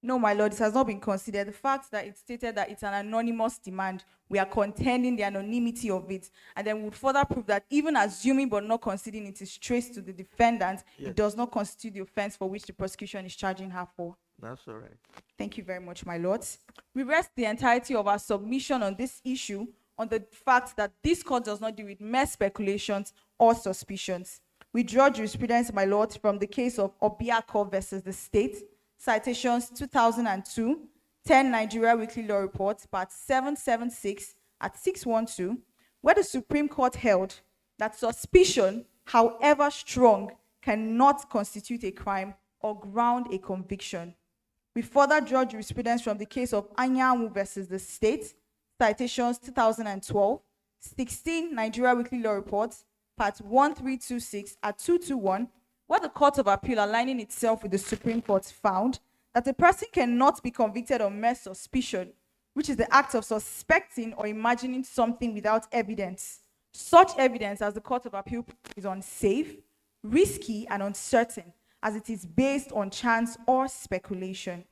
No, my Lord, it has not been considered. The fact that it stated that it's an anonymous demand, we are contending the anonymity of it. And then we would further prove that even assuming but not conceding it is traced to the defendant, Yes. it does not constitute the offense for which the prosecution is charging her for. That's all right. Thank you very much, my lords. We rest the entirety of our submission on this issue on the fact that this court does not deal with mere speculations or suspicions. We draw jurisprudence, my lords, from the case of Obiako versus the state, citations 2002, 10 Nigeria Weekly Law Report, part 776 at 612, where the Supreme Court held that suspicion, however strong, cannot constitute a crime or ground a conviction. We further draw jurisprudence from the case of Anyanwu versus the state, citations 2012, 16 Nigeria Weekly Law Report, part 1326 at 221, where the Court of Appeal, aligning itself with the Supreme Court, found that a person cannot be convicted on mere suspicion, which is the act of suspecting or imagining something without evidence. Such evidence, as the Court of Appeal, is unsafe, risky, and uncertain, as it is based on chance or speculation.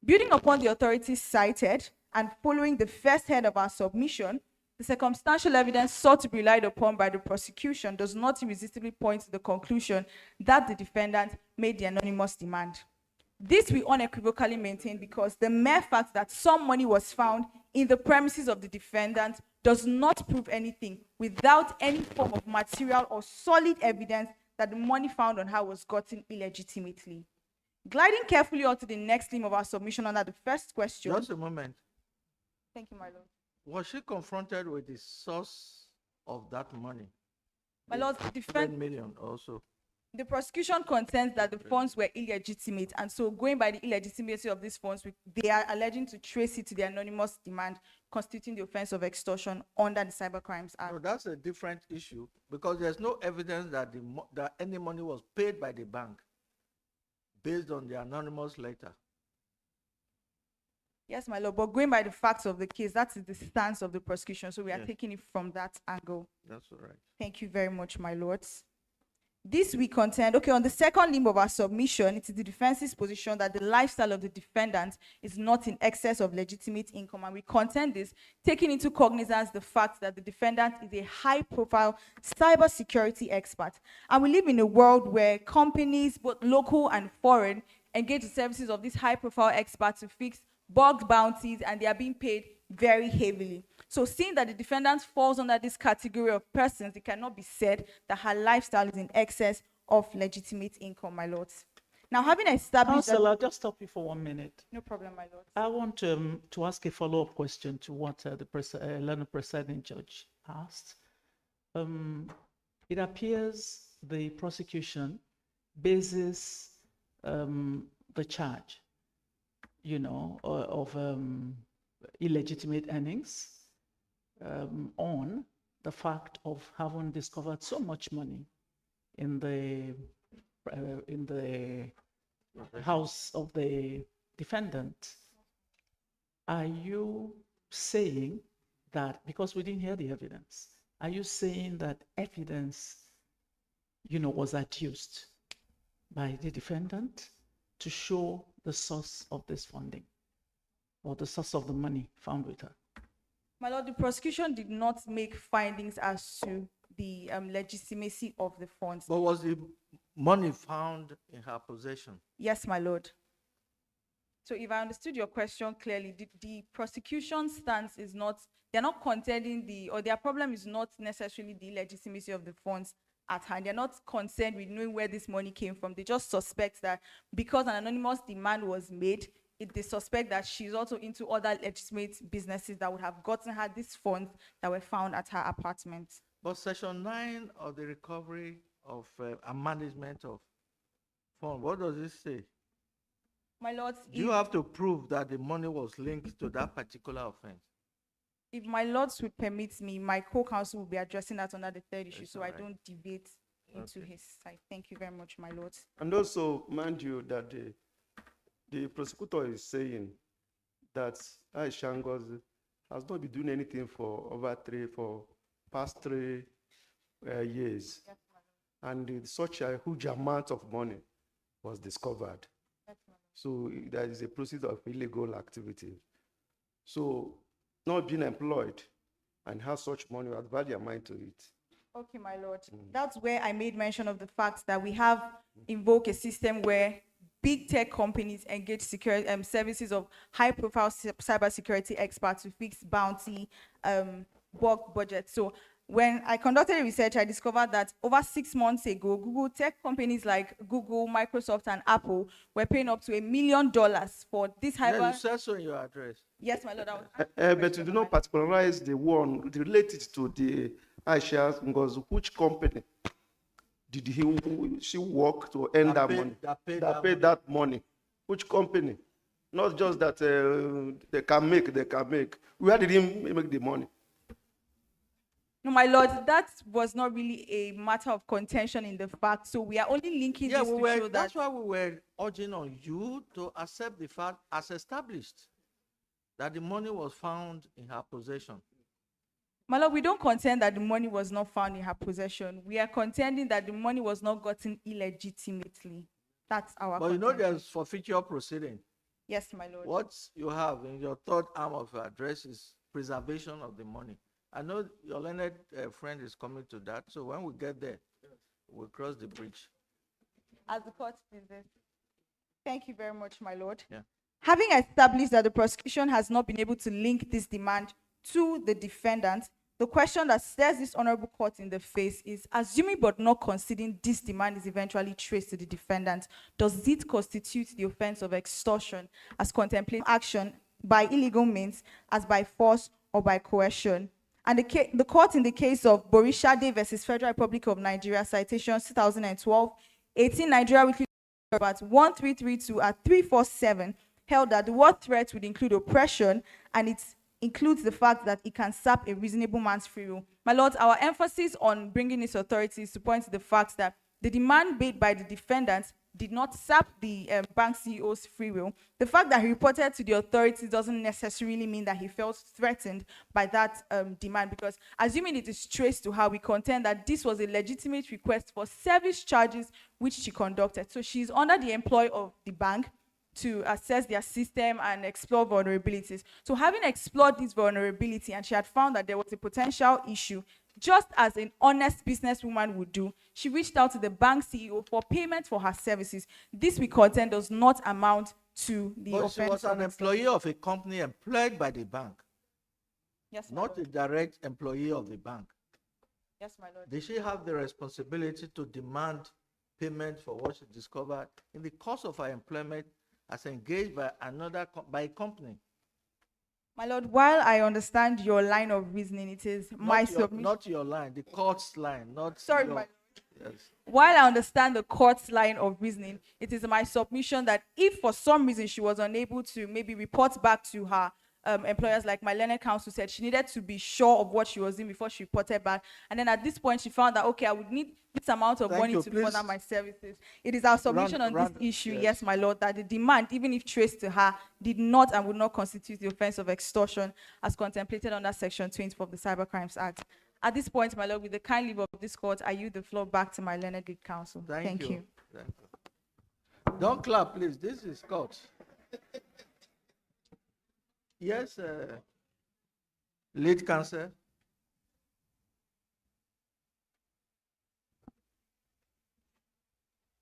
Building upon the authorities cited and following the first head of our submission, the circumstantial evidence sought to be relied upon by the prosecution does not irresistibly point to the conclusion that the defendant made the anonymous demand. This we unequivocally maintain because the mere fact that some money was found in the premises of the defendant does not prove anything without any form of material or solid evidence that the money found on her was gotten illegitimately. Gliding carefully on to the next limb of our submission under the first question. Just a moment. Thank you, my lord. Was she confronted with the source of that money? My lord, the 10 million also. The prosecution contends that the funds were illegitimate, and so going by the illegitimacy of these funds, they are alleging to trace it to the anonymous demand constituting the offense of extortion under the Cybercrimes Act. No, that's a different issue because there's no evidence that that any money was paid by the bank based on the anonymous letter. Yes, my lord, but going by the facts of the case, that is the stance of the prosecution, so we are Yes. taking it from that angle. That's all right. Thank you very much, my lords. This we contend, okay, on the second limb of our submission, it is the defense's position that the lifestyle of the defendant is not in excess of legitimate income, and we contend this, taking into cognizance the fact that the defendant is a high-profile cybersecurity expert, and we live in a world where companies, both local and foreign, engage the services of these high-profile experts to fix bug bounties, and they are being paid very heavily. So seeing that the defendant falls under this category of persons, it cannot be said that her lifestyle is in excess of legitimate income, my lords. Now, having established Counsel, I'll just stop you for 1 minute. No problem, my lord. I want to ask a follow-up question to what the learned presiding judge asked. It appears the prosecution bases the charge, of illegitimate earnings on the fact of having discovered so much money in the house of the defendant. Are you saying that, because we didn't hear the evidence, are you saying that evidence, was adduced by the defendant to show the source of this funding or the source of the money found with her? My lord, the prosecution did not make findings as to the legitimacy of the funds. But was the money found in her possession? Yes, my lord. So if I understood your question clearly, the prosecution stance is not, they're not contending or their problem is not necessarily the legitimacy of the funds at hand. They're not concerned with knowing where this money came from. They just suspect that because an anonymous demand was made, they suspect that she's also into other legitimate businesses that would have gotten her these funds that were found at her apartment. But Section 9 of the recovery of and management of funds, what does it say? My lord, You have to prove that the money was linked to that particular offense. If my lords would permit me, my co-counsel will be addressing that under the third issue, so I don't deviate into his side. Thank you very much, my lords. And also, mind you, that the prosecutor is saying that Aisha Ngozi has not been doing anything for past three years. Yes, And such a huge amount of money was discovered. So there is a process of illegal activity. So not being employed and have such money, advise your mind to it. Okay, my lord. That's where I made mention of the fact that we have invoked a system where big tech companies engage security services of high-profile cybersecurity experts to fix bounty work budget. So when I conducted research, I discovered that over 6 months ago, Google tech companies like Google, Microsoft, and Apple were paying up to $1 million for this Yeah, you said so in your address. Yes, my lord. But you do not particularize the one related to the Aisha Ngozi. Which company did she work to earn that money? That paid that money. Which company? Not just that they can make. Where did he make the money? No, my lord, that was not really a matter of contention in the fact. So we are only linking this to show that. That's why we were urging on you to accept the fact as established that the money was found in her possession. My lord, we don't contend that the money was not found in her possession. We are contending that the money was not gotten illegitimately. That's our But contention. you know there's forfeiture proceeding. Yes, my lord. What you have in your third arm of your address is preservation of the money. I know your learned friend is coming to that, so when we get there, we'll cross the bridge. As the court presents. Thank you very much, my lord. Yeah. Having established that the prosecution has not been able to link this demand to the defendant, the question that stares this honorable court in the face is, assuming but not conceding this demand is eventually traced to the defendant, does it constitute the offense of extortion as contemplated action by illegal means, as by force or by coercion? And the court in the case of Borishade versus Federal Republic of Nigeria, citation 2012, 18 Nigeria Weekly about 1332 and 347, held that the word threat would include oppression, and it includes the fact that it can sap a reasonable man's free will. My lords, our emphasis on bringing these authorities to point to the fact that the demand made by the defendant did not sap the bank CEO's free will. The fact that he reported to the authorities doesn't necessarily mean that he felt threatened by that demand, because assuming it is traced to her, we contend that this was a legitimate request for service charges which she conducted. So she's under the employ of the bank to assess their system and explore vulnerabilities. So having explored this vulnerability and she had found that there was a potential issue, just as an honest businesswoman would do, she reached out to the bank CEO for payment for her services. This, we contend, does not amount to the offense. She was an employee of a company employed by the bank. Yes, not a direct employee of the bank. Yes, my lord. Did she have the responsibility to demand payment for what she discovered in the course of her employment as engaged by by a company? My lord, while I understand your line of reasoning, it is my submission. Not your line, the court's line, not Sorry, your, my lord. Yes. While I understand the court's line of reasoning, it is my submission that if for some reason she was unable to maybe report back to her employers, like my learned counsel said, she needed to be sure of what she was doing before she reported back. And then at this point, she found that, okay, I would need this amount of money to further my services. It is our submission on this issue, yes, my lord, that the demand, even if traced to her, did not and would not constitute the offense of extortion as contemplated under Section 24 of the Cybercrimes Act. At this point, my lord, with the kind leave of this court, I yield the floor back to my learned lead counsel. Thank you. Thank you. Don't clap, please. This is court. Yes, lead counsel.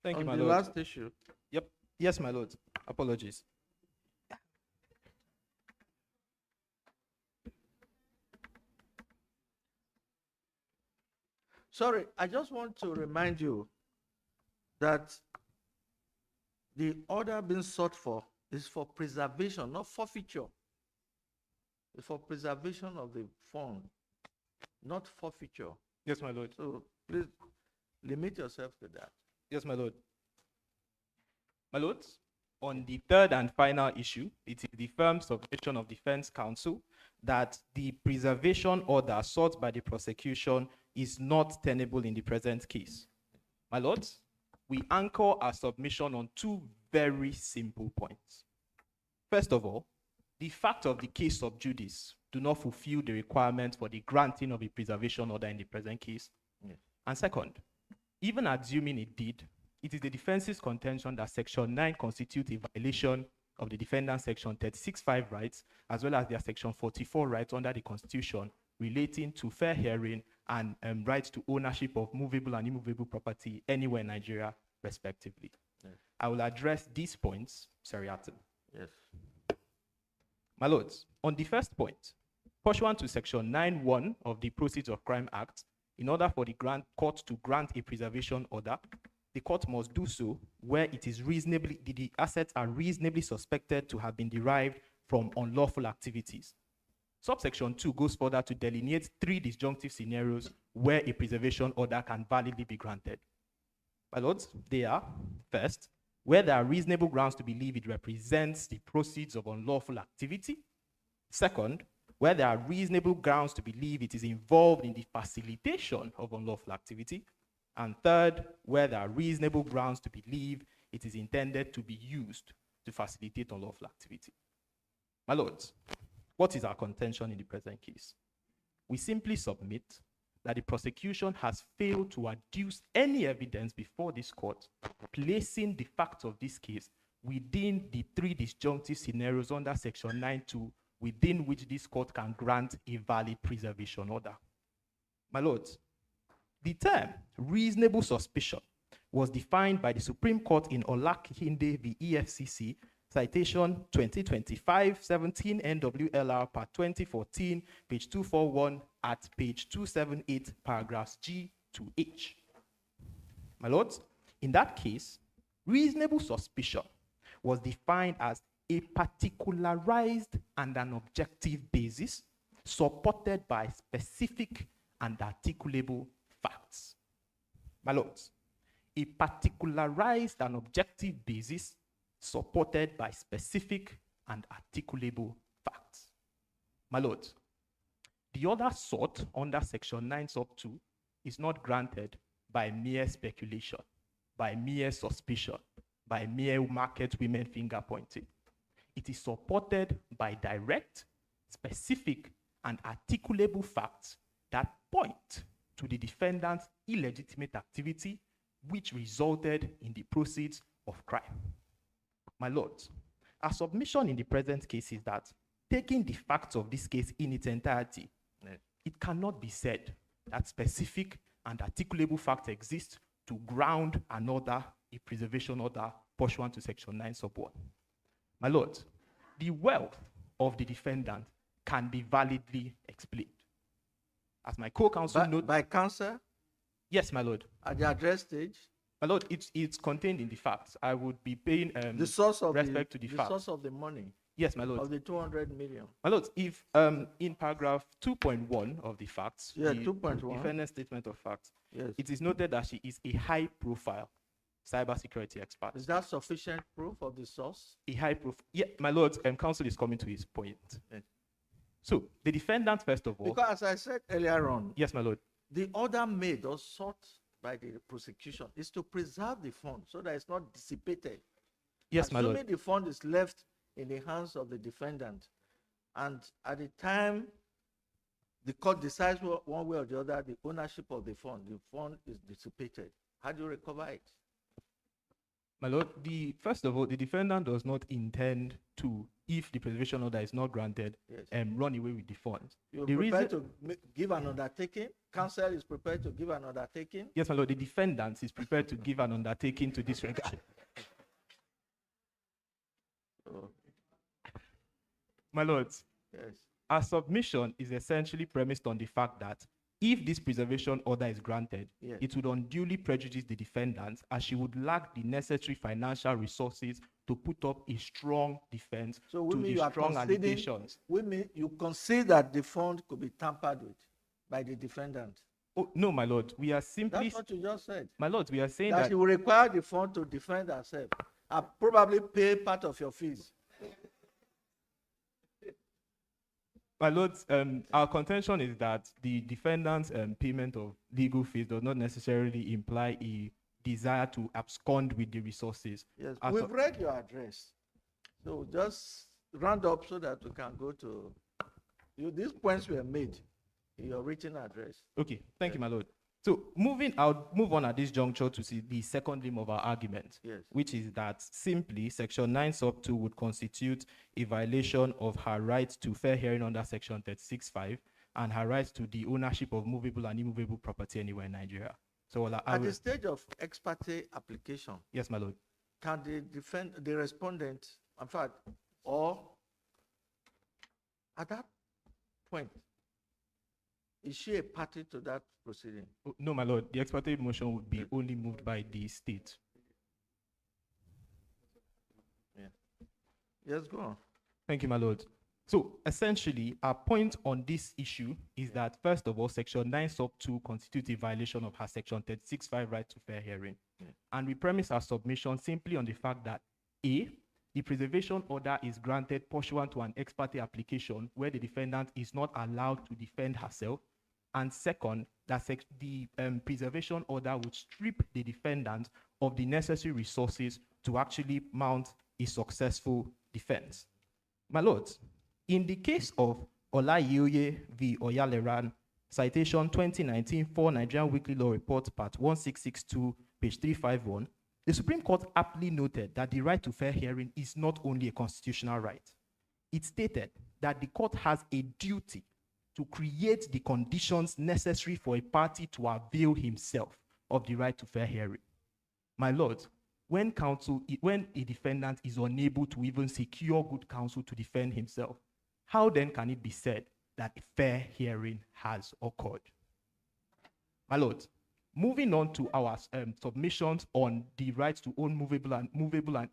Thank you, my On lord. the last issue. Yep. Yes, my lord. Apologies. Sorry, I just want to remind you that the order being sought for is for preservation, not forfeiture. It's for preservation of the fund, not forfeiture. Yes, my lord. So please limit yourself to that. Yes, my lord. My lords, on the third and final issue, it is the firm submission of defense counsel that the preservation order sought by the prosecution is not tenable in the present case. My lords, we anchor our submission on two very simple points. First of all, the fact of the case sub judice do not fulfill the requirements for the granting of a preservation order in the present case. Yes. And second, even assuming it did, it is the defense's contention that Section 9 constitutes a violation of the defendant's Section 36(5) rights, as well as their Section 44 rights under the Constitution relating to fair hearing and rights to ownership of movable and immovable property anywhere in Nigeria, respectively. Yes. I will address these points seriatim. Yes. My lords, on the first point, pursuant to Section 9(1) of the Proceeds of Crime Act, in order for the court to grant a preservation order, the court must do so where it is the assets are reasonably suspected to have been derived from unlawful activities. Subsection 2 goes further to delineate 3 disjunctive scenarios where a preservation order can validly be granted. My lords, they are, first, where there are reasonable grounds to believe it represents the proceeds of unlawful activity. Second, where there are reasonable grounds to believe it is involved in the facilitation of unlawful activity. And third, where there are reasonable grounds to believe it is intended to be used to facilitate unlawful activity. My lords, what is our contention in the present case? We simply submit that the prosecution has failed to adduce any evidence before this court placing the facts of this case within the 3 disjunctive scenarios under Section 9(2), within which this court can grant a valid preservation order. My lords, the term reasonable suspicion was defined by the Supreme Court in Olakinde v. EFCC, citation 2025-17 NWLR part 2014, page 241 at page 278, paragraphs G to H. My lords, in that case, reasonable suspicion was defined as a particularized and an objective basis supported by specific and articulable facts. My lords, a particularized and objective basis supported by specific and articulable facts. My lords, the order sought under Section 9 sub 2 is not granted by mere speculation, by mere suspicion, by mere market women finger pointing. It is supported by direct, specific, and articulable facts that point to the defendant's illegitimate activity which resulted in the proceeds of crime. My lords, our submission in the present case is that, taking the facts of this case in its entirety, it cannot be said that specific and articulable facts exist to ground an order, a preservation order, pursuant to Section 9 sub 1. My lords, the wealth of the defendant can be validly explained. As my co-counsel noted... By counsel? Yes, my lord. At the address stage? My lord, it's contained in the facts. I would be paying the source of respect to the facts. The source of the money? Yes, my lord. Of the 200 million? My lord, if in paragraph 2.1 of the facts, yeah, the 2.1. defendant's statement of facts, yes, it is noted that she is a high-profile cybersecurity expert. Is that sufficient proof of the source? A high-profile... Yeah, my lord, counsel is coming to his point. Yes. So, the defendant, first of all... Because as I said earlier on... Yes, my lord. The order made or sought by the prosecution is to preserve the fund so that it's not dissipated. Yes, my lord. Assuming the fund is left in the hands of the defendant, and at the time the court decides one way or the other the ownership of the fund is dissipated, how do you recover it? My lord, first of all, the defendant does not intend to, if the preservation order is not granted, yes, run away with the funds. You're prepared to give an undertaking? Counsel is prepared to give an undertaking? Yes, my lord, the defendant is prepared to give an undertaking to this regard. My lords, yes, our submission is essentially premised on the fact that if this preservation order is granted, yes, it would unduly prejudice the defendant, as she would lack the necessary financial resources to put up a strong defense to the strong allegations. We mean you concede that the fund could be tampered with by the defendant? Oh, no, my lord. We are simply... That's what you just said. My lord, we are saying that... she will require the fund to defend herself. I'll probably pay part of your fees. My lords, our contention is that the defendant's payment of legal fees does not necessarily imply a desire to abscond with the resources. Yes, As we've of- read your address. So just round up so that we can go to, these points were made in your written address. Okay, thank you, my lord. So I'll move on at this juncture to see the second limb of our argument, Yes. which is that simply Section 9 sub 2 would constitute a violation of her right to fair hearing under Section 36(5) and her right to the ownership of movable and immovable property anywhere in Nigeria. So At the stage of ex parte application, yes, my lord. can the respondent, in fact, or at that point, is she a party to that proceeding? Oh, no, my lord. The ex parte motion would be only moved by the state. Yeah. Yes, go on. Thank you, my lord. So essentially, our point on this issue is that, first of all, Section 9 sub 2 constitutes a violation of her Section 36(5) right to fair hearing. Yeah. And we premise our submission simply on the fact that A, the preservation order is granted pursuant to an ex parte application where the defendant is not allowed to defend herself. And second, that the preservation order would strip the defendant of the necessary resources to actually mount a successful defense. My lords, in the case of Olayiye v. Oyaleran, citation 2019 for Nigerian Weekly Law Report, part 1662, page 351, the Supreme Court aptly noted that the right to fair hearing is not only a constitutional right. It stated that the court has a duty to create the conditions necessary for a party to avail himself of the right to fair hearing. My lord, when a defendant is unable to even secure good counsel to defend himself, how then can it be said that a fair hearing has occurred? My lord, moving on to our submissions on the right to own movable and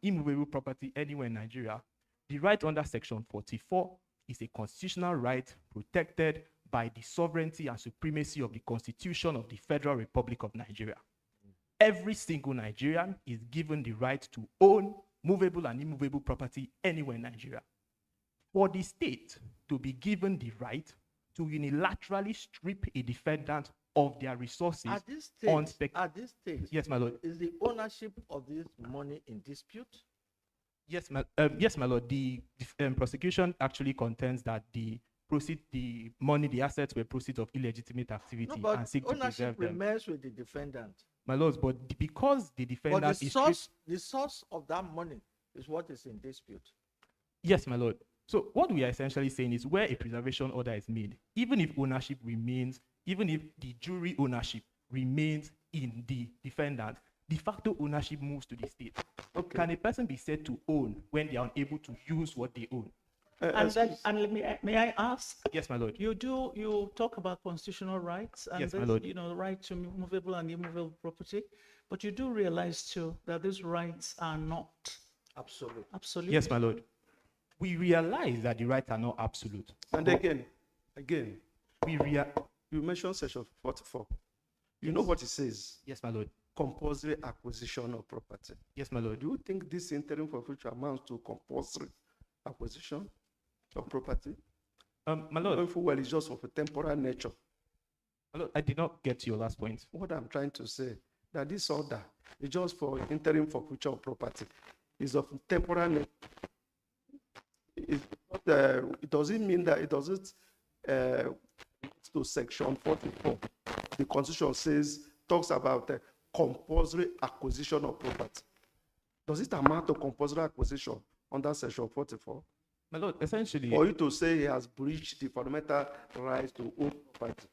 immovable property anywhere in Nigeria, the right under Section 44 is a constitutional right protected by the sovereignty and supremacy of the Constitution of the Federal Republic of Nigeria. Every single Nigerian is given the right to own movable and immovable property anywhere in Nigeria. For the state to be given the right to unilaterally strip a defendant of their resources At this stage, yes, my lord. Is the ownership of this money in dispute? Yes, my lord. The prosecution actually contends that the money, the assets were proceeds of illegitimate activity No, but and seek to preserve ownership them. remains with the defendant. My lords, but because the defendant But the is the source of that money is what is in dispute. yes, my lord. So what we are essentially saying is where a preservation order is made, even if ownership remains, even if the jury ownership remains in the defendant, de facto ownership moves to the state. Okay. Can a person be said to own when they are unable to use what they own? May I ask? Yes, my lord. You talk about constitutional rights and Yes, my this, lord. the right to movable and immovable property, but you do realize too that these rights are not absolute. Absolute. Yes, my lord. We realize that the rights are not absolute. And again, you mentioned Section 44. You know what it says? Yes, my lord. Compulsory acquisition of property. Yes, my lord. Do you think this interim forfeiture amounts to compulsory acquisition of property? My lord. Knowing full well it's just of a temporal nature. My lord, I did not get to your last point. What I'm trying to say, that this order is just for interim forfeiture of property. Is of temporal nature. It doesn't mean that it doesn't to Section 44. The Constitution talks about compulsory acquisition of property. Does it amount to compulsory acquisition under Section 44? My lord, essentially, for you to say he has breached the fundamental right to own property.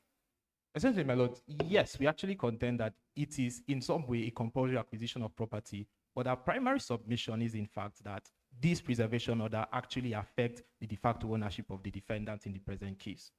Essentially, my lord, yes, we actually contend that it is in some way a compulsory acquisition of property, but our primary submission is in fact that this preservation order actually affects the de facto ownership of the defendant in the present case.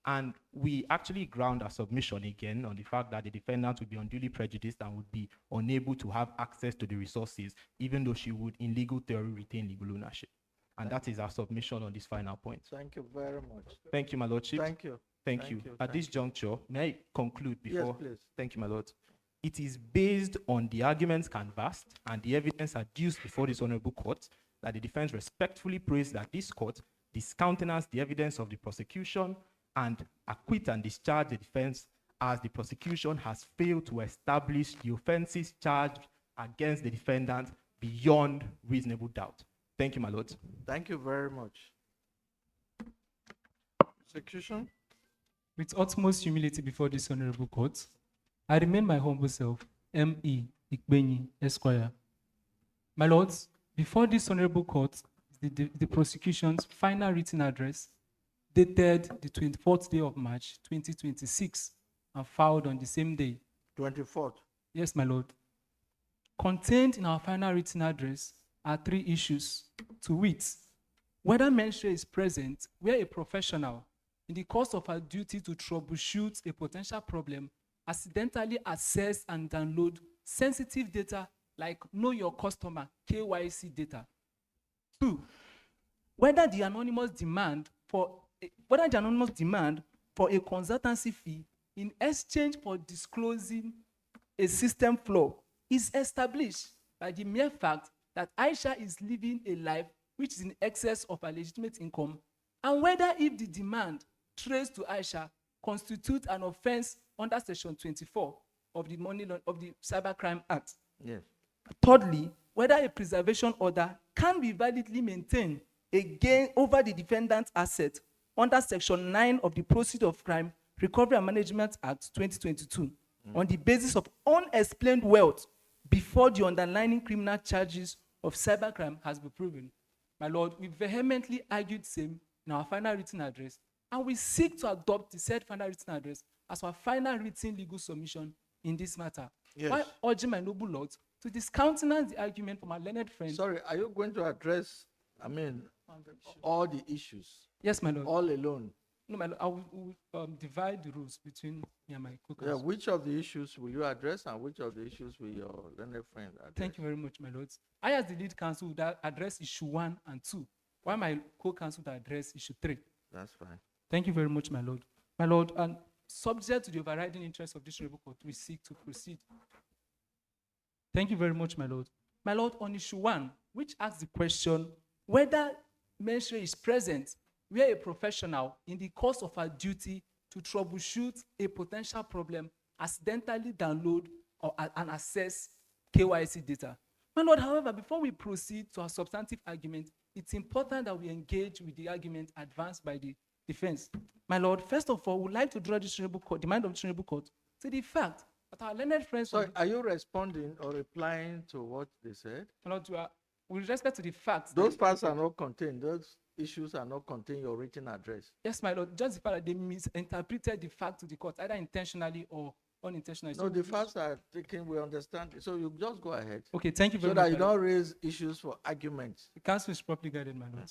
And we actually ground our submission again on the fact that the defendant would be unduly prejudiced and would be unable to have access to the resources, even though she would in legal theory retain legal ownership. And that is our submission on this final point. Thank you very much. Thank you, my lordship. Thank you. Thank you. At this juncture, may I conclude before? Yes, please. Thank you, my lord. It is based on the arguments canvassed and the evidence adduced before this honorable court that the defense respectfully prays that this court discountenance the evidence of the prosecution, and acquit and discharge the defense as the prosecution has failed to establish the offenses charged against the defendant beyond reasonable doubt. Thank you, my lords. Thank you very much. Prosecution? With utmost humility before this honorable court, I remain my humble self, M.E. Ikbenyi, Esquire. My lords, before this honorable court, the prosecution's final written address, dated the 24th day of March, 2026, and filed on the same day. 24th? Yes, my lord. Contained in our final written address are 3 issues, to wit, whether menstruation is present where a professional, in the course of her duty to troubleshoot a potential problem, accidentally access and download sensitive data like know your customer, KYC data. 2, whether the anonymous demand for a consultancy fee in exchange for disclosing a system flaw is established by the mere fact that Aisha is living a life which is in excess of her legitimate income, and whether if the demand traced to Aisha constitutes an offense under Section 24 of the Cybercrime Act. Yes. Thirdly, whether a preservation order can be validly maintained again over the defendant's asset under Section 9 of the Proceeds of Crime Recovery and Management Act 2022 on the basis of unexplained wealth before the underlying criminal charges of cybercrime has been proven. My lord, we vehemently argued same in our final written address, and we seek to adopt the said final written address as our final written legal submission in this matter. Yes. While urging my noble lords to discountenance the argument from our learned friend. Sorry, are you going to address, all the issues? Yes, my lord. All alone? No, my lord, I will divide the rules between me and my co-counsel. Yeah, which of the issues will you address and which of the issues will your learned friend address? Thank you very much, my lords. I, as the lead counsel, would address issue 1 and 2, while my co-counsel would address issue 3. That's fine. Thank you very much, my lord. My lord, and subject to the overriding interest of this honorable court, we seek to proceed. Thank you very much, my lord. My lord, on issue 1, which asks the question whether menstruation is present where a professional, in the course of her duty to troubleshoot a potential problem, accidentally download and access KYC data. My lord, however, before we proceed to our substantive argument, it's important that we engage with the argument advanced by the defense. My lord, first of all, we would like to draw this honorable court, the mind of this honorable court, to the fact that our learned friends... So are you responding or replying to what they said? My lord, with respect to the facts... Those facts are not contained. Those issues are not contained in your written address. Yes, my lord. Just the fact that they misinterpreted the fact to the court, either intentionally or unintentionally. No, the facts are taken, we understand. So you just go ahead. Okay, thank you very much. So that you don't raise issues for arguments. The counsel is properly guided, my lord.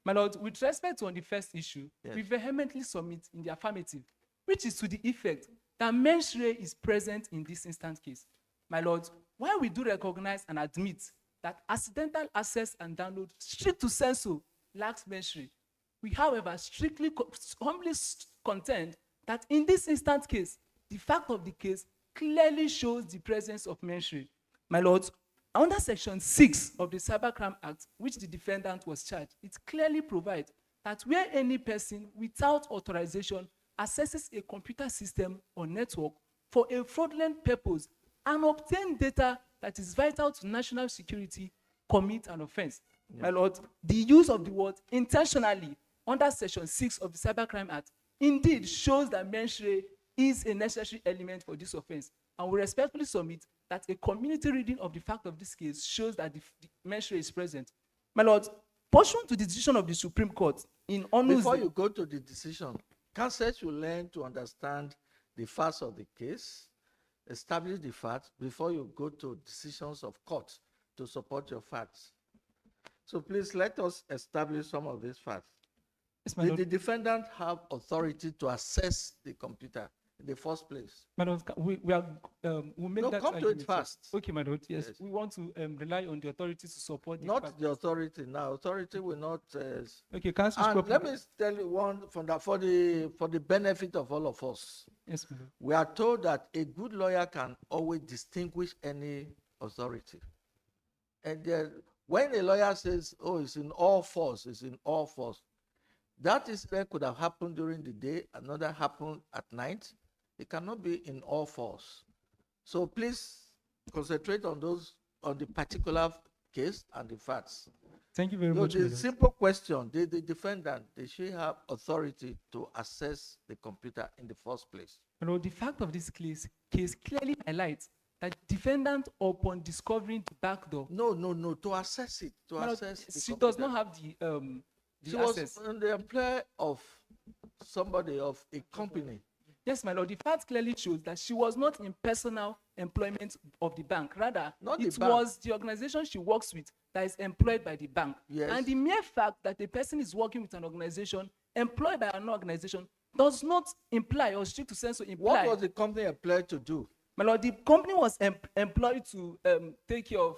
My lord, with respect to on the first issue, yes, we vehemently submit in the affirmative, which is to the effect that menstruation is present in this instant case. My lord, while we do recognize and admit that accidental access and download strict to censor lacks menstruation, we, however, strictly humbly contend that in this instant case, the fact of the case clearly shows the presence of menstruation. My lords, under Section 6 of the Cybercrime Act, which the defendant was charged, it clearly provides that where any person without authorization accesses a computer system or network for a fraudulent purpose and obtains data that is vital to national security, commit an offense. Yeah. My lord, the use of the word intentionally under Section 6 of the Cybercrime Act indeed shows that menstruation is a necessary element for this offense. And we respectfully submit that a community reading of the fact of this case shows that the menstruation is present. My lord, pursuant to the decision of the Supreme Court in Onus... Before you go to the decision, counsel should learn to understand the facts of the case, establish the facts before you go to decisions of court to support your facts. So please let us establish some of these facts. Yes, did the defendant have authority to access the computer in the first place? My lord, we'll make no, that come to it fast. Okay, my lord, yes. We want to rely on the authority to support the not fact. The authority now. Authority will not... okay, counsel. And let me tell you one from that for the benefit of all of us. Yes, my lord. We are told that a good lawyer can always distinguish any authority. And when a lawyer says, oh, it's in all force, it's in all force, That incident could have happened during the day, another happened at night. It cannot be in all fours. So please concentrate on the particular case and the facts. Thank you very So much. the simple question, did the defendant, did she have authority to access the computer in the first place? The fact of this case clearly highlights that defendant, upon discovering the back door. No, to access it, She does not have the she access. was the employer of somebody, of a company. Yes, my lord. The fact clearly shows that she was not in personal employment of the bank. Rather, it was the organization she works with that is employed by the bank. Yes. And the mere fact that the person is working with an organization employed by an organization does not imply, or strict to sense imply. What was the company employed to do? My lord, the company was employed to take care of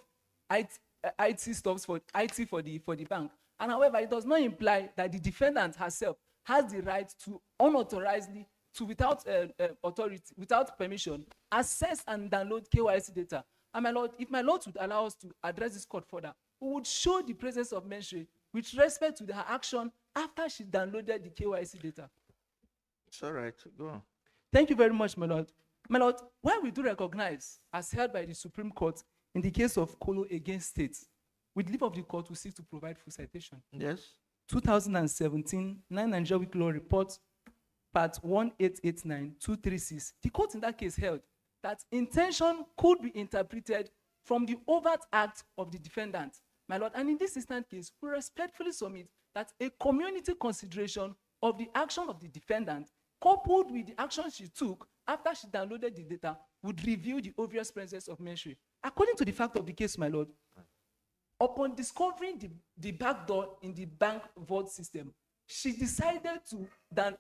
IT stuff for the bank. And however, it does not imply that the defendant herself has the right to unauthorizedly, without authority, without permission, access and download KYC data. And my lord, if my lord would allow us to address this court further, we would show the presence of Menstrie with respect to her action after she downloaded the KYC data. It's all right, go on. Thank you very much, my lord. My lord, while we do recognize, as held by the Supreme Court in the case of Kolo against States, with leave of the court, we seek to provide full citation. Yes. 2017, 9 Nigeria Week Law Report, Part 1889236. The court in that case held that intention could be interpreted from the overt act of the defendant. My lord, and in this instant case, we respectfully submit that a community consideration of the action of the defendant, coupled with the action she took after she downloaded the data, would reveal the obvious presence of Menstrie. According to the fact of the case, my lord, upon discovering the back door in the bank vault system, she decided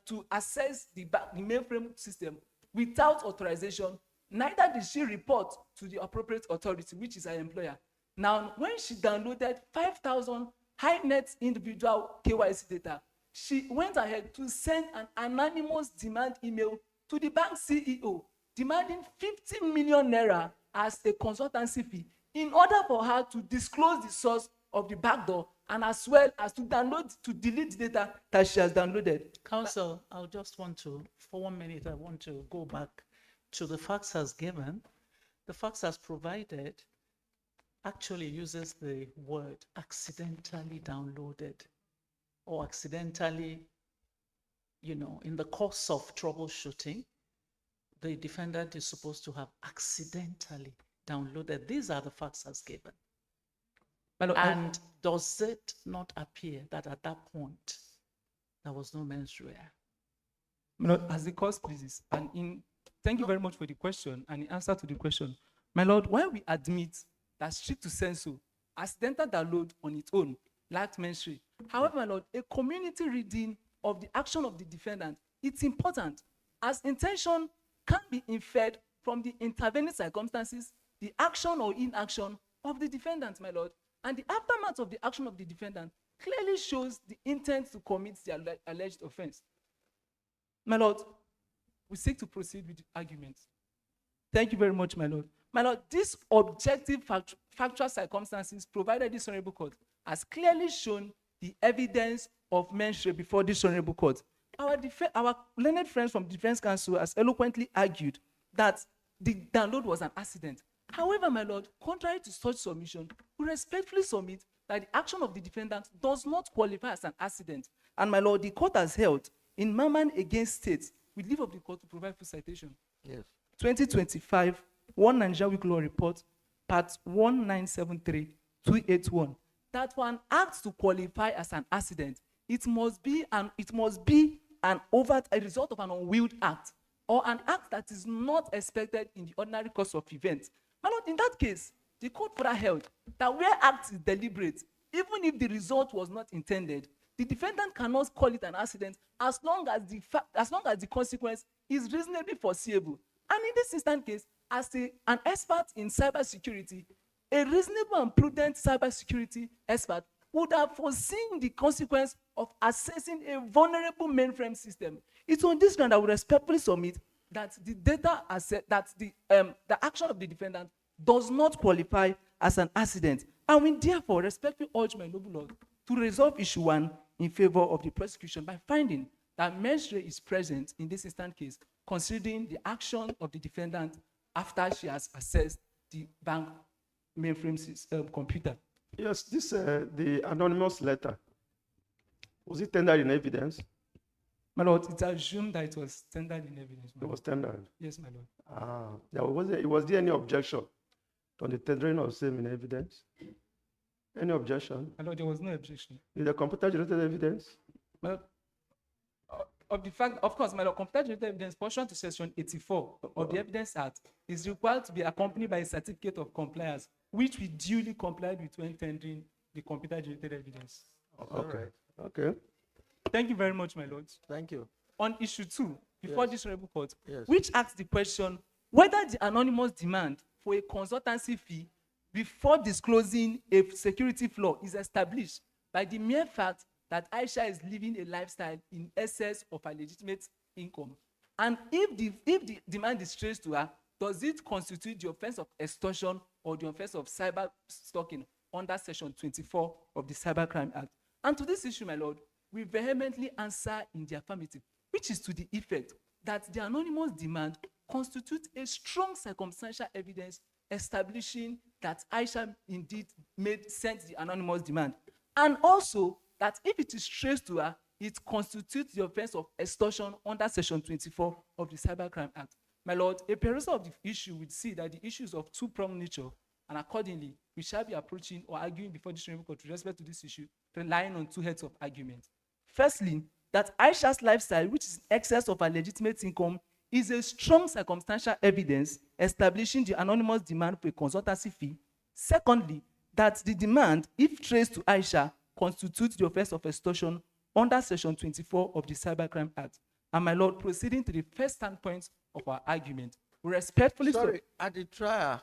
to access the mainframe system without authorization. Neither did she report to the appropriate authority, which is her employer. Now, when she downloaded 5,000 high net individual KYC data, she went ahead to send an anonymous demand email to the bank CEO, demanding 50 million naira as a consultancy fee in order for her to disclose the source of the backdoor and as well as to delete the data that she has downloaded. Counsel, I just want to, for 1 minute, I want to go back to the facts as given. The facts as provided actually uses the word accidentally downloaded or accidentally, in the course of troubleshooting, the defendant is supposed to have accidentally downloaded. These are the facts as given. And does it not appear that at that point, there was no Menstrie? As the court pleases, thank you very much for the question and the answer to the question. My lord, while we admit that strict to sensu, accidental download on its own lacked Menstrie, however, my lord, a community reading of the action of the defendant, it's important, as intention can be inferred from the intervening circumstances, the action or inaction of the defendant, my lord. And the aftermath of the action of the defendant clearly shows the intent to commit the alleged offense. My lord, we seek to proceed with the argument. Thank you very much, my lord. My lord, these objective factual circumstances provided this honorable court has clearly shown the evidence of Menstrie before this honorable court. Our learned friends from defense counsel has eloquently argued that the download was an accident. However, my lord, contrary to such submission, we respectfully submit that the action of the defendant does not qualify as an accident. And my lord, the court has held in Maman against States, with leave of the court to provide full citation. Yes. 2025, 1 Nigeria Week Law Report, Part 1973281, that for an act to qualify as an accident, it must be a result of an unwilled act, or an act that is not expected in the ordinary course of events. My lord, in that case, the court further held that where act is deliberate, even if the result was not intended, the defendant cannot call it an accident as long as the consequence is reasonably foreseeable. And in this instant case, as an expert in cybersecurity, a reasonable and prudent cybersecurity expert would have foreseen the consequence of accessing a vulnerable mainframe system. It's on this ground that we respectfully submit that the data asset, that the action of the defendant does not qualify as an accident. And we therefore respectfully urge my noble lord to resolve issue 1 in favor of the prosecution by finding that mens rea is present in this instant case, considering the action of the defendant after she has accessed the bank mainframe computer. Yes, this the anonymous letter. Was it tendered in evidence? My lord, it's assumed that it was tendered in evidence. It was tendered. Yes, my lord. Was there any objection on the tendering of same in evidence? Any objection? My lord, there was no objection. Is the computer generated evidence? My lord, of the fact, of course, my lord, computer generated evidence pursuant to section 84 of the Evidence Act is required to be accompanied by a certificate of compliance, which we duly complied with when tendering the computer generated evidence. Okay. Okay. Thank you very much, my lord. Thank you. On issue 2, before this honorable court, Yes. which asks the question whether the anonymous demand for a consultancy fee before disclosing a security flaw is established by the mere fact that Aisha is living a lifestyle in excess of her legitimate income. And if the demand is traced to her, does it constitute the offense of extortion or the offense of cyber stalking under section 24 of the Cybercrime Act? And to this issue, my lord, we vehemently answer in the affirmative, which is to the effect that the anonymous demand constitutes a strong circumstantial evidence establishing that Aisha indeed sent the anonymous demand. And also that if it is traced to her, it constitutes the offense of extortion under section 24 of the Cybercrime Act. My lord, a perusal of the issue would see that the issue is of two-pronged nature, and accordingly, we shall be approaching or arguing before the Supreme Court with respect to this issue, relying on two heads of argument. Firstly, that Aisha's lifestyle, which is in excess of her legitimate income, is a strong circumstantial evidence establishing the anonymous demand for a consultancy fee. Secondly, that the demand, if traced to Aisha, constitutes the offense of extortion under section 24 of the Cybercrime Act. And my lord, proceeding to the first standpoint of our argument, we respectfully... Sorry, at the trial,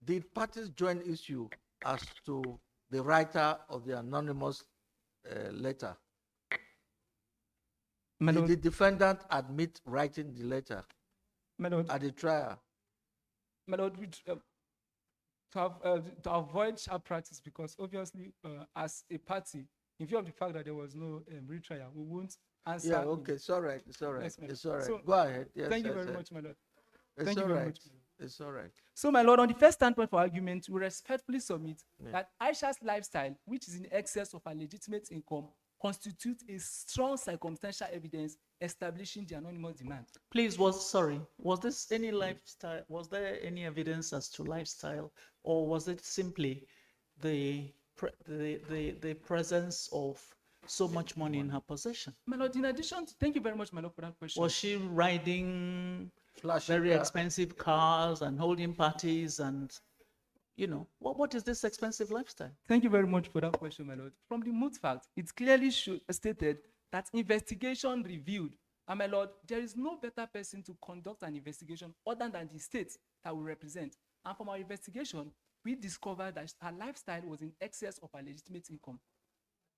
did parties join issue as to the writer of the anonymous letter? Did the defendant admit writing the letter at the trial? My lord, to avoid sharp practice, because obviously, as a party, in view of the fact that there was no retrial, we won't answer. Yeah, okay, it's all right, it's all right, Yes, it's all right. So, go ahead. Yes, thank you yes, very yes. much, my lord. It's Thank all you very right. much. It's all right. So, my lord, on the first standpoint for argument, we respectfully submit that Aisha's lifestyle, which is in excess of her legitimate income, constitutes a strong circumstantial evidence establishing the anonymous demand. Please, was this any lifestyle? Was there any evidence as to lifestyle, or was it simply the presence of so much money in her possession? My lord, in addition, thank you very much, my lord, for that question. Was she riding Flashy very car. expensive cars and holding parties and, you know, what is this expensive lifestyle? Thank you very much for that question, my lord. From the Moot fact, it clearly stated that investigation revealed, and my lord, there is no better person to conduct an investigation other than the state that we represent. And from our investigation, we discovered that her lifestyle was in excess of her legitimate income.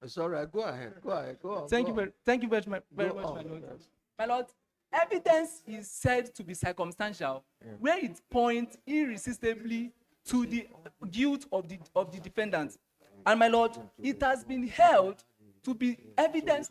It's all right. Go ahead. Go ahead. Go on. Thank go you on. very much, my Go on, lord. yes. My lord, evidence is said to be circumstantial, where it points irresistibly to the guilt of the defendant. And my lord, it has been held to be evidence.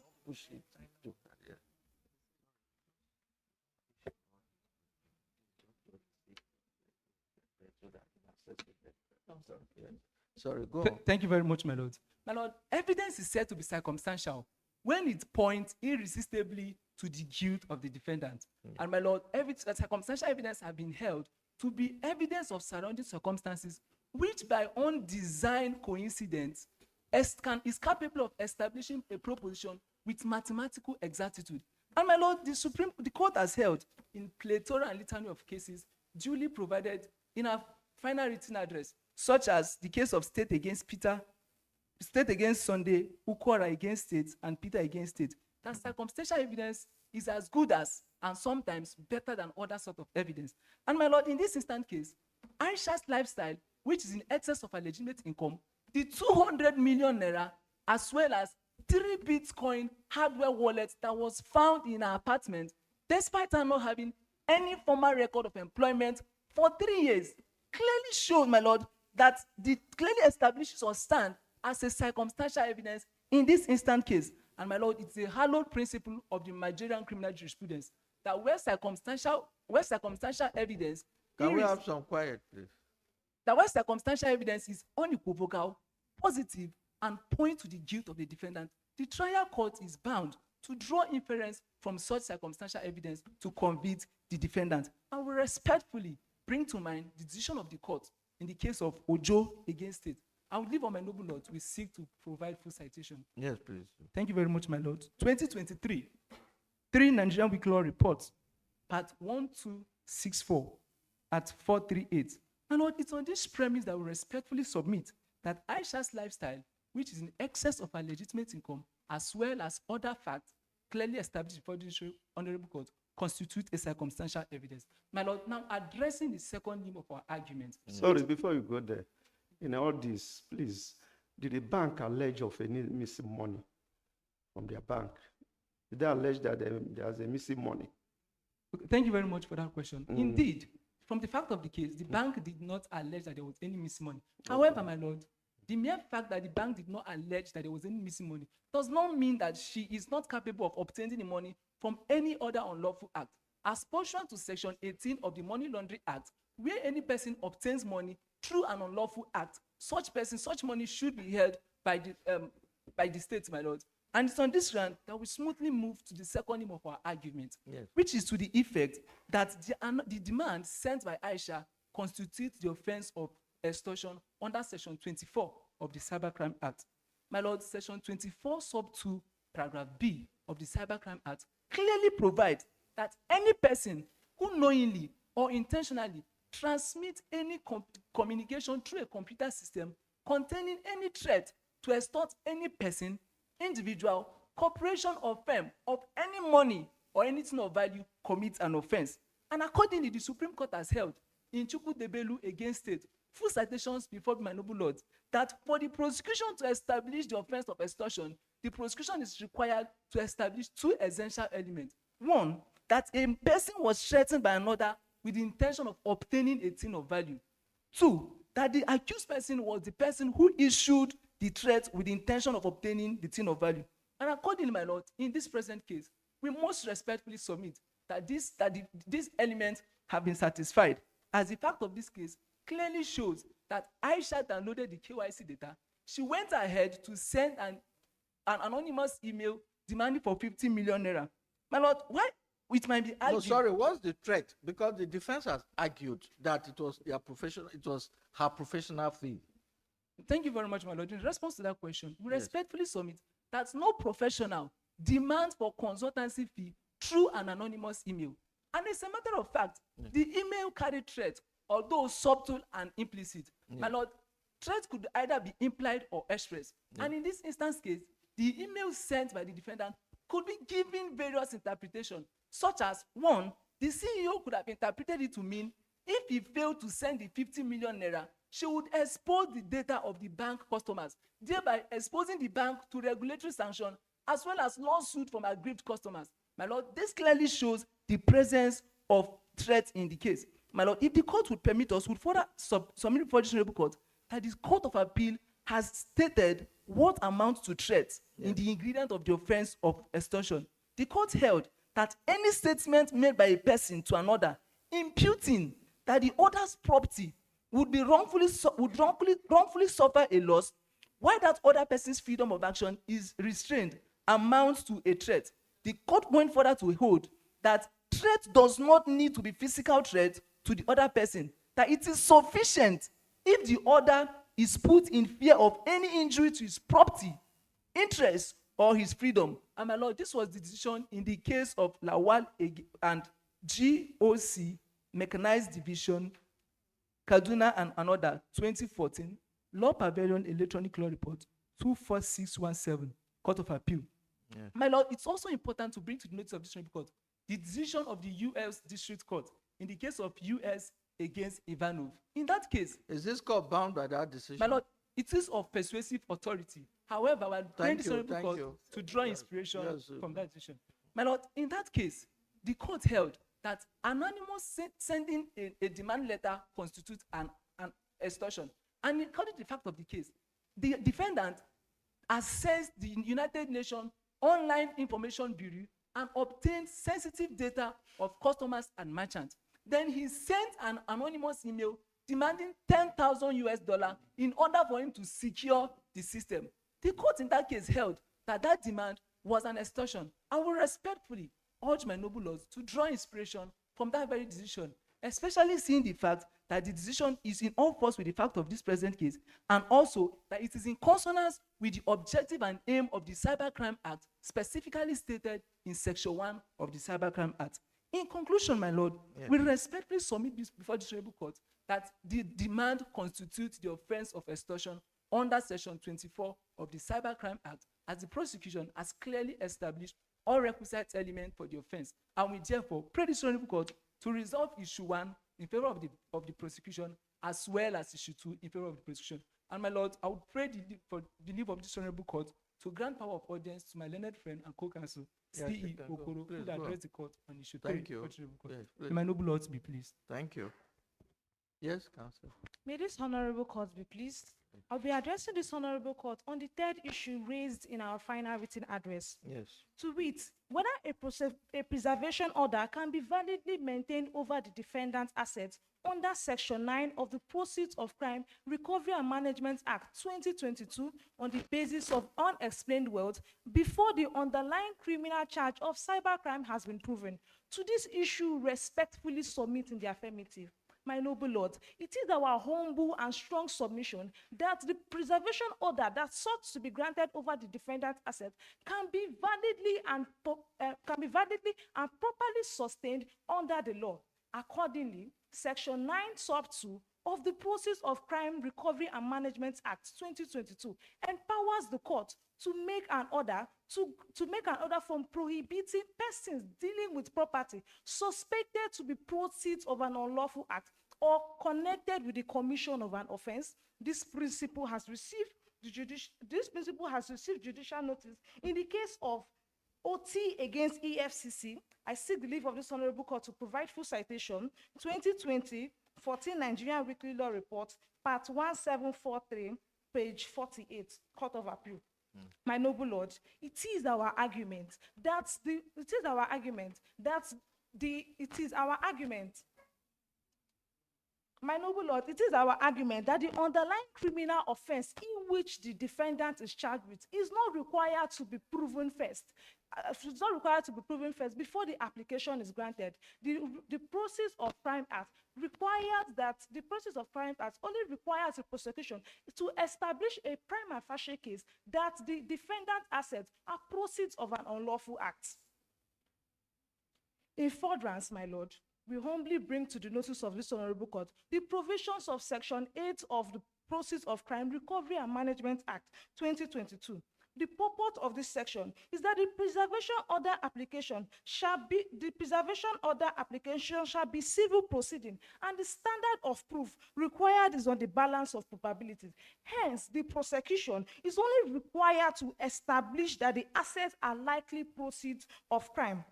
Sorry, go on. Thank you very much, my lord. My lord, evidence is said to be circumstantial when it points irresistibly to the guilt of the defendant. And my lord, circumstantial evidence have been held to be evidence of surrounding circumstances which by undesigned coincidence is capable of establishing a proposition with mathematical exactitude. And my lord, the court has held in plethora and litany of cases duly provided in a final written address, such as the case of State against Peter, State against Sunday, Ukwara against State, and Peter against State, that circumstantial evidence is as good as, and sometimes better than other sort of evidence. And my lord, in this instant case, Aisha's lifestyle, which is in excess of her legitimate income, the 200 million naira, as well as 3 Bitcoin hardware wallets that was found in her apartment, despite her not having any formal record of employment for 3 years, clearly shows, my lord, that clearly establishes or stand as a circumstantial evidence In this instant case, and my Lord, it's a hallowed principle of the Nigerian criminal jurisprudence that where circumstantial evidence Can we have some quiet, please? that where circumstantial evidence is unequivocal, positive, and point to the guilt of the defendant, the trial court is bound to draw inference from such circumstantial evidence to convict the defendant. And we respectfully bring to mind the decision of the court in the case of Ojo against State. I would leave on my noble lord, we seek to provide full citation. Yes, please. Thank you very much, my lord. 2023, 3 Nigerian Weekly Law Reports, part 1264 at 438. My lord, it's on this premise that we respectfully submit that Aisha's lifestyle, which is in excess of her legitimate income, as well as other facts clearly established before the Honorable Court, constitute a circumstantial evidence. My lord, now addressing the second limb of our argument. Sorry, before you go there, in all this, please, did the bank allege of any missing money from their bank? Did they allege that there's a missing money? Okay, thank you very much for that question. Indeed, from the fact of the case, the bank did not allege that there was any missing money. However, my lord, the mere fact that the bank did not allege that there was any missing money does not mean that she is not capable of obtaining the money from any other unlawful act. As pursuant to Section 18 of the Money Laundering Act, where any person obtains money through an unlawful act, such money should be held by the state, my lord. And it's on this ground that we smoothly move to the second limb of our argument, which is to the effect that the demand sent by Aisha constitutes the offense of extortion under Section 24 of the Cybercrime Act. My lord, Section 24 sub 2, paragraph B of the Cybercrime Act clearly provides that any person who knowingly or intentionally transmits any communication through a computer system containing any threat to extort any person, individual, corporation, or firm of any money or anything of value commits an offense. And accordingly, the Supreme Court has held in Chukwudebelu against State, full citations before my noble lords, that for the prosecution to establish the offense of extortion, the prosecution is required to establish 2 essential elements. 1, that a person was threatened by another with the intention of obtaining a thing of value. 2, that the accused person was the person who issued the threat with the intention of obtaining the thing of value. And accordingly, my lord, in this present case, we must respectfully submit that these elements have been satisfied, as the fact of this case clearly shows that Aisha downloaded the KYC data. She went ahead to send an anonymous email demanding for 50 million naira. My lord, why it might be argued? No, sorry, what's the threat? Because the defense has argued that it was her professional fee. Thank you very much, my lord. In response to that question, we respectfully submit that no professional demands for consultancy fee through an anonymous email. And as a matter of fact, the email carried threat, although subtle and implicit. My lord, threat could either be implied or expressed. And in this instance case, the email sent by the defendant could be given various interpretations, such as 1, the CEO could have interpreted it to mean if he failed to send the 50 million naira, she would expose the data of the bank customers, thereby exposing the bank to regulatory sanction as well as lawsuit from aggrieved customers. My lord, this clearly shows the presence of threat in the case. My lord, if the court would permit us, would further submit before the Honorable Court that the Court of Appeal has stated what amounts to threat in the ingredient of the offense of extortion. The court held that any statement made by a person to another imputing that the other's property would wrongfully suffer a loss, while that other person's freedom of action is restrained, amounts to a threat. The court went further to hold that threat does not need to be physical threat to the other person, that it is sufficient if the other is put in fear of any injury to his property, interest, or his freedom. And my lord, this was the decision in the case of Lawal and GOC, Mechanized Division, Kaduna and another, 2014, Law Pavilion Electronic Law Report, 24617, Court of Appeal. My lord, it's also important to bring to the notice of this court the decision of the U.S. District Court in the case of U.S. against Ivanov. In that case, is this court bound by that decision? My lord, it is of persuasive authority. However, we are bringing this court to draw inspiration from that decision. My lord, in that case, the court held that anonymous sending a demand letter constitutes an extortion. And according to the fact of the case, the defendant accessed the United Nations Online Information Bureau and obtained sensitive data of customers and merchants. Then he sent an anonymous email demanding $10,000 in order for him to secure the system. The court in that case held that that demand was an extortion. I will respectfully urge my noble lords to draw inspiration from that very decision, especially seeing the fact that the decision is in all force with the fact of this present case, and also that it is in consonance with the objective and aim of the Cybercrime Act, specifically stated in Section 1 of the Cybercrime Act. In conclusion, my lord, we respectfully submit this before the Honorable Court that the demand constitutes the offense of extortion under Section 24 of the Cybercrime Act, as the prosecution has clearly established all requisite elements for the offense, and we therefore pray the Honorable Court to resolve issue 1 in favor of the prosecution, as well as issue 2 in favor of the prosecution. And my lord, I would pray for the leave of this Honorable Court to grant power of audience to my learned friend and co-counsel, C.E. Okoro, who will address the court on issue 3. Thank you. May my noble lords be pleased. Thank you. Yes, counsel. May this honorable court be pleased. I'll be addressing this honorable court on the third issue raised in our final written address. Yes. To wit, whether a preservation order can be validly maintained over the defendant's assets under Section 9 of the Proceeds of Crime Recovery and Management Act 2022 on the basis of unexplained wealth before the underlying criminal charge of cybercrime has been proven. To this issue, respectfully submit in the affirmative. My noble lord, it is our humble and strong submission that the preservation order that sought to be granted over the defendant's asset can be validly and properly sustained under the law. Accordingly, Section 9 sub 2 of the Proceeds of Crime Recovery and Management Act 2022 empowers the court to make an order from prohibiting persons dealing with property suspected to be proceeds of an unlawful act or connected with the commission of an offense. This principle has received judicial notice in the case of OT against EFCC. I seek the leave of this honorable court to provide full citation. 2020 14 Nigerian Weekly Law Report, Part 1743, page 48, Court of Appeal. My noble lord, it is our argument that the underlying criminal offense in which the defendant is charged with is not required to be proven first. It's not required to be proven first before the application is granted. The Proceeds of Crime Act only requires a prosecution to establish a prima facie case that the defendant's assets are proceeds of an unlawful act. In furtherance, my lord, we humbly bring to the notice of this honorable court the provisions of Section 8 of the Proceeds of Crime Recovery and Management Act 2022. The purport of this section is that the preservation order application shall be civil proceeding, and the standard of proof required is on the balance of probabilities. Hence, the prosecution is only required to establish that the assets are likely proceeds of crime.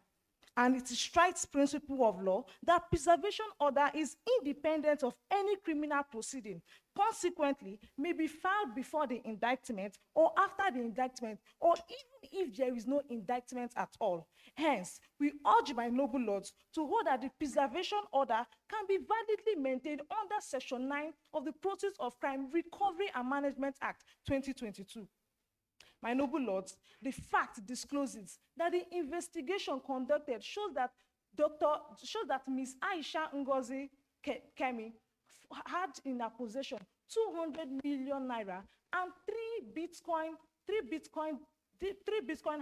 And it strikes principle of law that preservation order is independent of any criminal proceeding. Consequently, may be filed before the indictment or after the indictment, or even if there is no indictment at all. Hence, we urge my noble lords to hold that the preservation order can be validly maintained under Section 9 of the Proceeds of Crime Recovery and Management Act 2022. My noble lords, the fact discloses that the investigation conducted shows that Ms. Aisha Ngozi Kemi had in her possession 200 million naira and three Bitcoin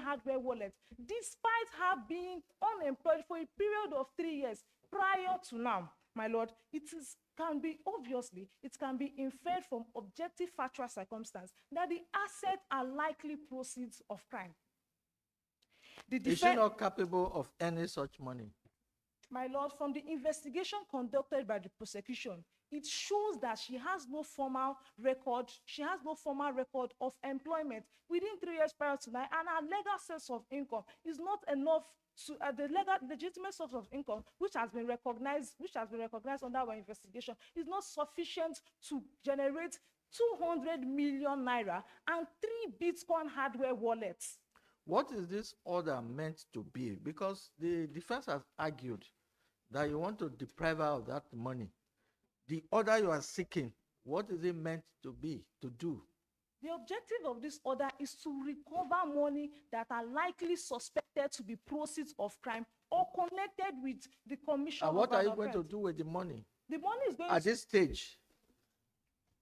hardware wallets, despite her being unemployed for a period of 3 years prior to now. My lord, it can be inferred from objective factual circumstance that the assets are likely proceeds of crime. Is she not capable of any such money? My lord, from the investigation conducted by the prosecution, it shows that she has no formal record. She has no formal record of employment within 3 years prior to now, and her legal source of income is not enough to the legitimate source of income, which has been recognized under our investigation, is not sufficient to generate 200 million naira, and 3 Bitcoin hardware wallets. What is this order meant to be? Because the defense has argued that you want to deprive her of that money. The order you are seeking, what is it meant to be, to do? The objective of this order is to recover money that are likely suspected to be proceeds of crime or connected with the commission And what of are an you going to offense. do with the money The money is going at to, this stage?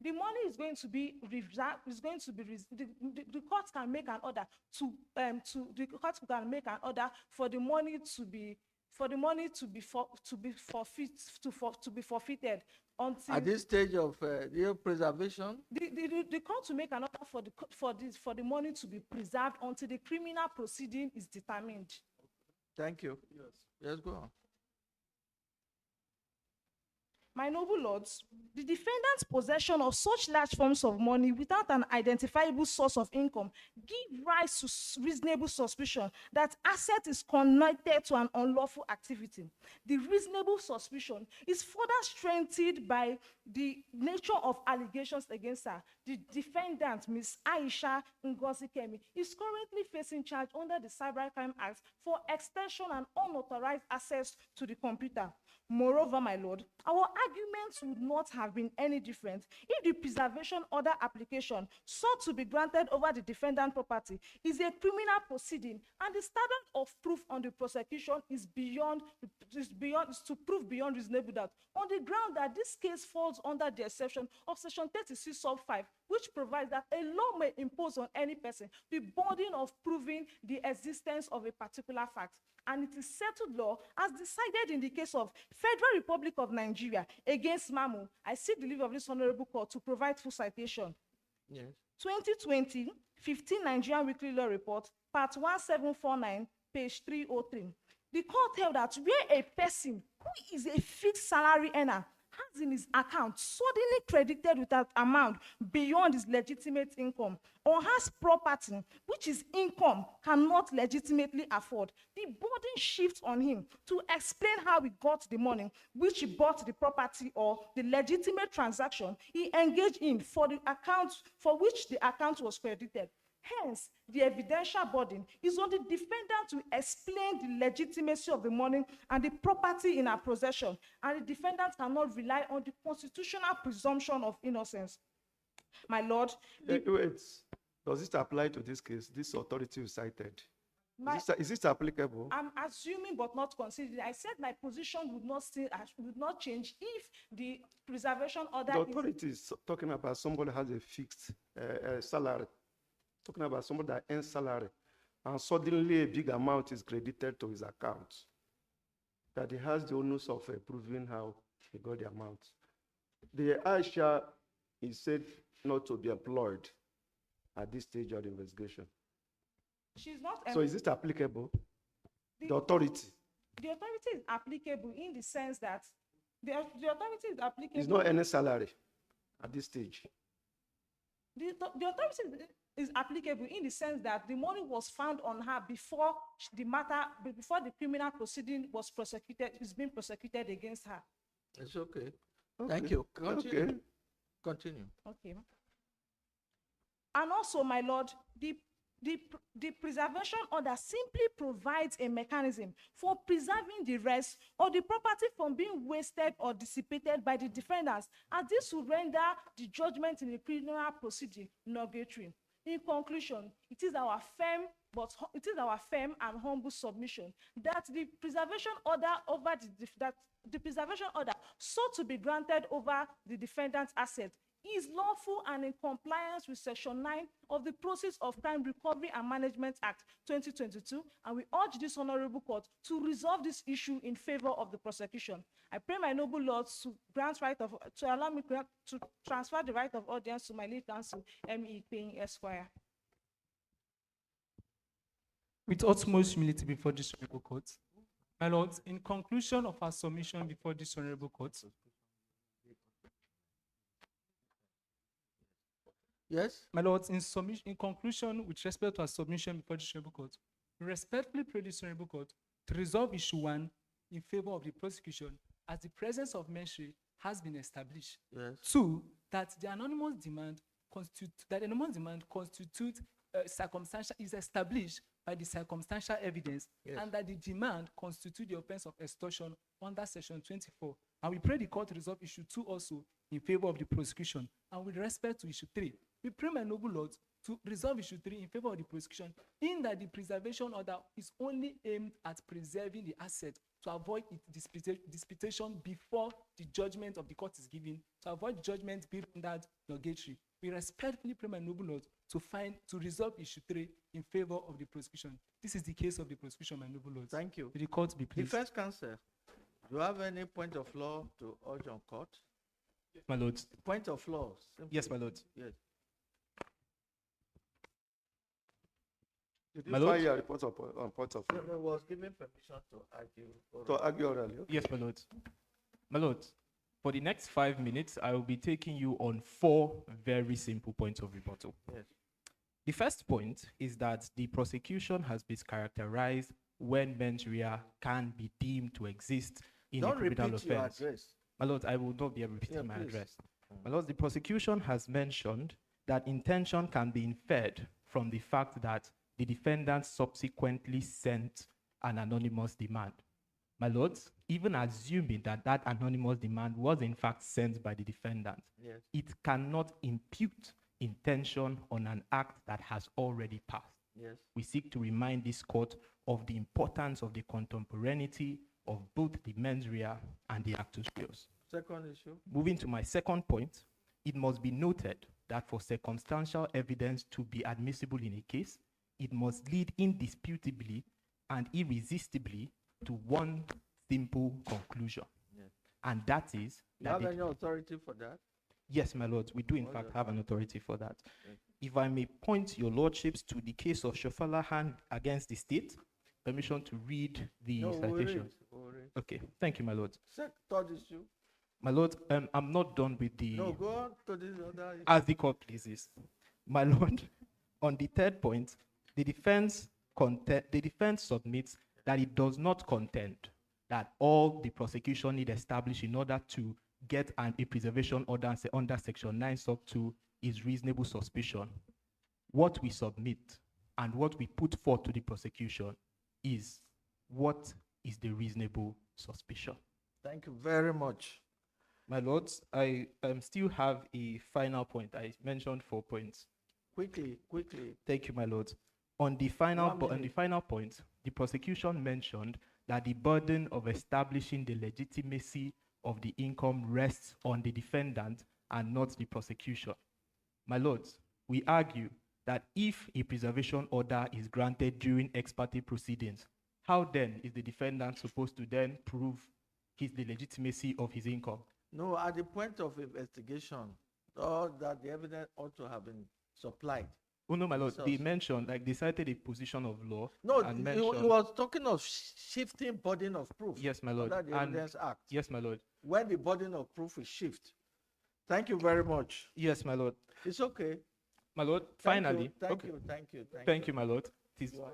the money is going to be reserved, is going to be the court can make an order the court can make an order for the money to be forfeited until At this stage of the preservation? the court will make an order for the money to be preserved until the criminal proceeding is determined. Thank you. Yes, go on. My noble lords, the defendant's possession of such large sums of money without an identifiable source of income give rise to reasonable suspicion that asset is connected to an unlawful activity. The reasonable suspicion is further strengthened by the nature of allegations against her. The defendant, Ms. Aisha Ngozi Kemi, is currently facing charge under the Cybercrime Act for extension and unauthorized access to the computer. Moreover, my lord, our arguments would not have been any different if the preservation order application sought to be granted over the defendant property is a criminal proceeding, and the standard of proof on the prosecution is to prove beyond reasonable doubt, on the ground that this case falls under the exception of section 36 sub 5, which provides that a law may impose on any person the burden of proving the existence of a particular fact. And it is settled law as decided in the case of Federal Republic of Nigeria against Mamu. I seek the leave of this honorable court to provide full citation. Yes. 2020, 15 Nigerian Weekly Law Report, part 1749, page 303. The court held that where a person who is a fixed salary earner has in his account suddenly credited with an amount beyond his legitimate income, or has property which his income cannot legitimately afford, the burden shifts on him to explain how he got the money which he bought the property or the legitimate transaction he engaged in for the account for which the account was credited. Hence, the evidential burden is on the defendant to explain the legitimacy of the money and the property in her possession, and the defendant cannot rely on the constitutional presumption of innocence. My lord, Wait, does it apply to this case, this authority you cited? Is this applicable? I'm assuming but not considering. I said my position would not change if the preservation order The authority is talking about somebody has a fixed salary. Talking about somebody that earns salary, and suddenly a big amount is credited to his account, that he has the onus of proving how he got the amount. The Aisha is said not to be employed at this stage of the investigation. She's not. So is it applicable? The authority. The authority is applicable in the sense that the authority is applicable. It's not any salary at this stage. The authority is applicable in the sense that the money was found on her before the criminal proceeding was prosecuted, is being prosecuted against her. It's okay. Thank you. Continue. Okay. Continue. Okay. And also, my lord, the preservation order simply provides a mechanism for preserving the rest or the property from being wasted or dissipated by the defendants, and this will render the judgment in the criminal proceeding nugatory. In conclusion, it is our firm and humble submission that the preservation order sought to be granted over the defendant's asset is lawful and in compliance with Section 9 of the Proceeds of Crime Recovery and Management Act 2022, and we urge this honorable court to resolve this issue in favor of the prosecution. I pray my noble lords to allow me to transfer the right of audience to my lead counsel, M.E. Payne Esquire. With utmost humility before this honorable court, my lords, in conclusion of our submission before this honorable court, yes, my lords, in conclusion with respect to our submission before this honorable court, we respectfully pray this honorable court to resolve issue 1 in favor of the prosecution, as the presence of menstruation has been established. yes. 2, that that the anonymous demand constitutes circumstantial, is established by the circumstantial evidence, Yes. and that the demand constitutes the offense of extortion under section 24. And we pray the court resolve issue 2 also in favor of the prosecution. And with respect to issue 3, we pray, my noble lords, to resolve issue 3 in favor of the prosecution, in that the preservation order is only aimed at preserving the asset to avoid its disputation before the judgment of the court is given, to avoid judgment being rendered nugatory. We respectfully pray, my noble lords, to resolve issue 3 in favor of the prosecution. This is the case of the prosecution, my noble lords. Thank you. Will the court be pleased? Defense counsel, do you have any point of law to urge on court? My lords. Point of law. Simply. Yes, my lords. Yes. Did My you lord? file your report on point of law? I was given permission to argue. To argue orally? Okay. Yes, my lords. My lords, for the next 5 minutes, I will be taking you on 4 very simple points of rebuttal. Yes. The first point is that the prosecution has been characterized when mens rea can be deemed to exist in a Don't criminal repeat your offense. address. My lords, I will not be repeating Yeah, my please. address. My lords, the prosecution has mentioned that intention can be inferred from the fact that the defendant subsequently sent an anonymous demand. My lords, even assuming that that anonymous demand was in fact sent by the defendant, Yes. it cannot impute intention on an act that has already passed. Yes. We seek to remind this court of the importance of the contemporaneity of both the mens rea and the actus reus. Second issue. Moving to my second point, it must be noted that for circumstantial evidence to be admissible in a case, it must lead indisputably and irresistibly to one simple conclusion. Yes. And that is You that have the- any authority for that? Yes, my lords, we do in What's fact that? have an authority for that. Okay. If I may point your lordships to the case of Shofalahan against the state, permission to read the No, we'll read, citations. we'll read. Okay, thank you, my lords. Third issue. My lords, I'm not done with the... No, go on to this other issue. As the court pleases. My lord, on the third point, the defense submits that it does not contend that all the prosecution need establish in order to get a preservation order under section 9 sub 2 is reasonable suspicion. What we submit and what we put forth to the prosecution is what is the reasonable suspicion. Thank you very much. My lords, I still have a final point. I mentioned 4 points. Quickly. Thank you, my lords. On the final point, the prosecution mentioned that the burden of establishing the legitimacy of the income rests on the defendant and not the prosecution. My lords, we argue that if a preservation order is granted during ex parte proceedings, how then is the defendant supposed to then prove the legitimacy of his income? No, at the point of investigation, or that the evidence ought to have been supplied. Oh no, my lord, they Source. mentioned, like they cited a position of law. No, and he mentioned, was talking of shifting burden of proof. yes, my lord. Under the And Evidence Act. yes, my lord. When the burden of proof is shift. Thank you very much. Yes, my lord. It's okay. My lord, Thank finally. you, thank okay. you, thank you. Thank you, my lord. It is, You are-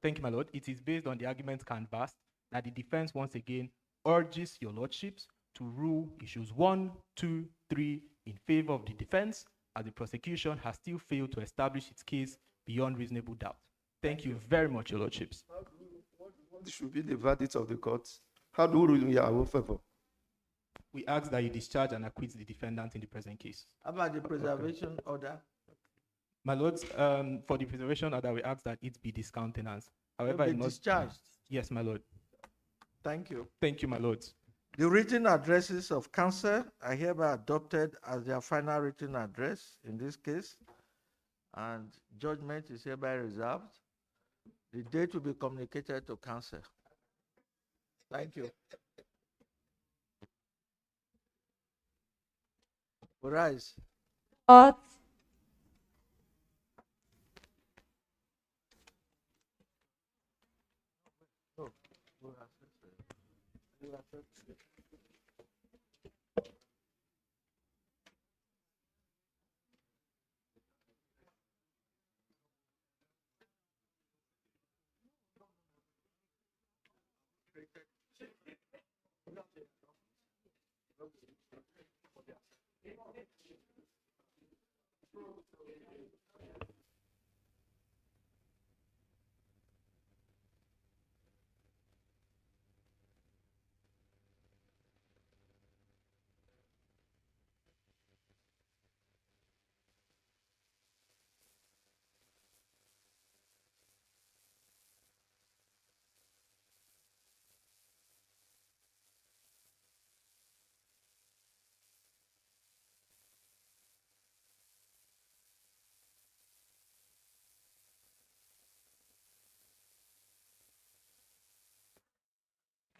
thank you, my lord. It is based on the argument canvassed that the defense once again urges your lordships to rule issues 1, 2, 3 in favor of the defense, as the prosecution has still failed to establish its case beyond reasonable doubt. Thank you very much, your lordships. What should be the verdict of the court? How do we rule in your favor? We ask that you discharge and acquit the defendant in the present case. How about the preservation order? My lords, for the preservation order, we ask that it be discountenanced. However, Be it must... discharged. Yes, my lord. Thank you. Thank you, my lords. The written addresses of counsel are hereby adopted as their final written address in this case, and judgment is hereby reserved. The date will be communicated to counsel. Thank you. We rise. Court.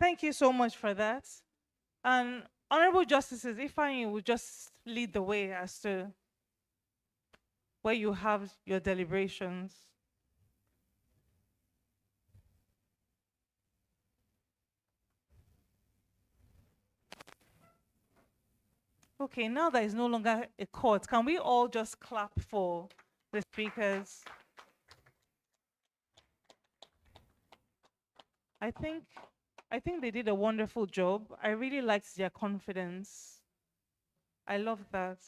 Thank you so much for that. And Honorable Justices, if I would just lead the way as to where you have your deliberations. Okay, now that it's no longer a court, can we all just clap for the speakers? I think they did a wonderful job. I really liked their confidence. I love that.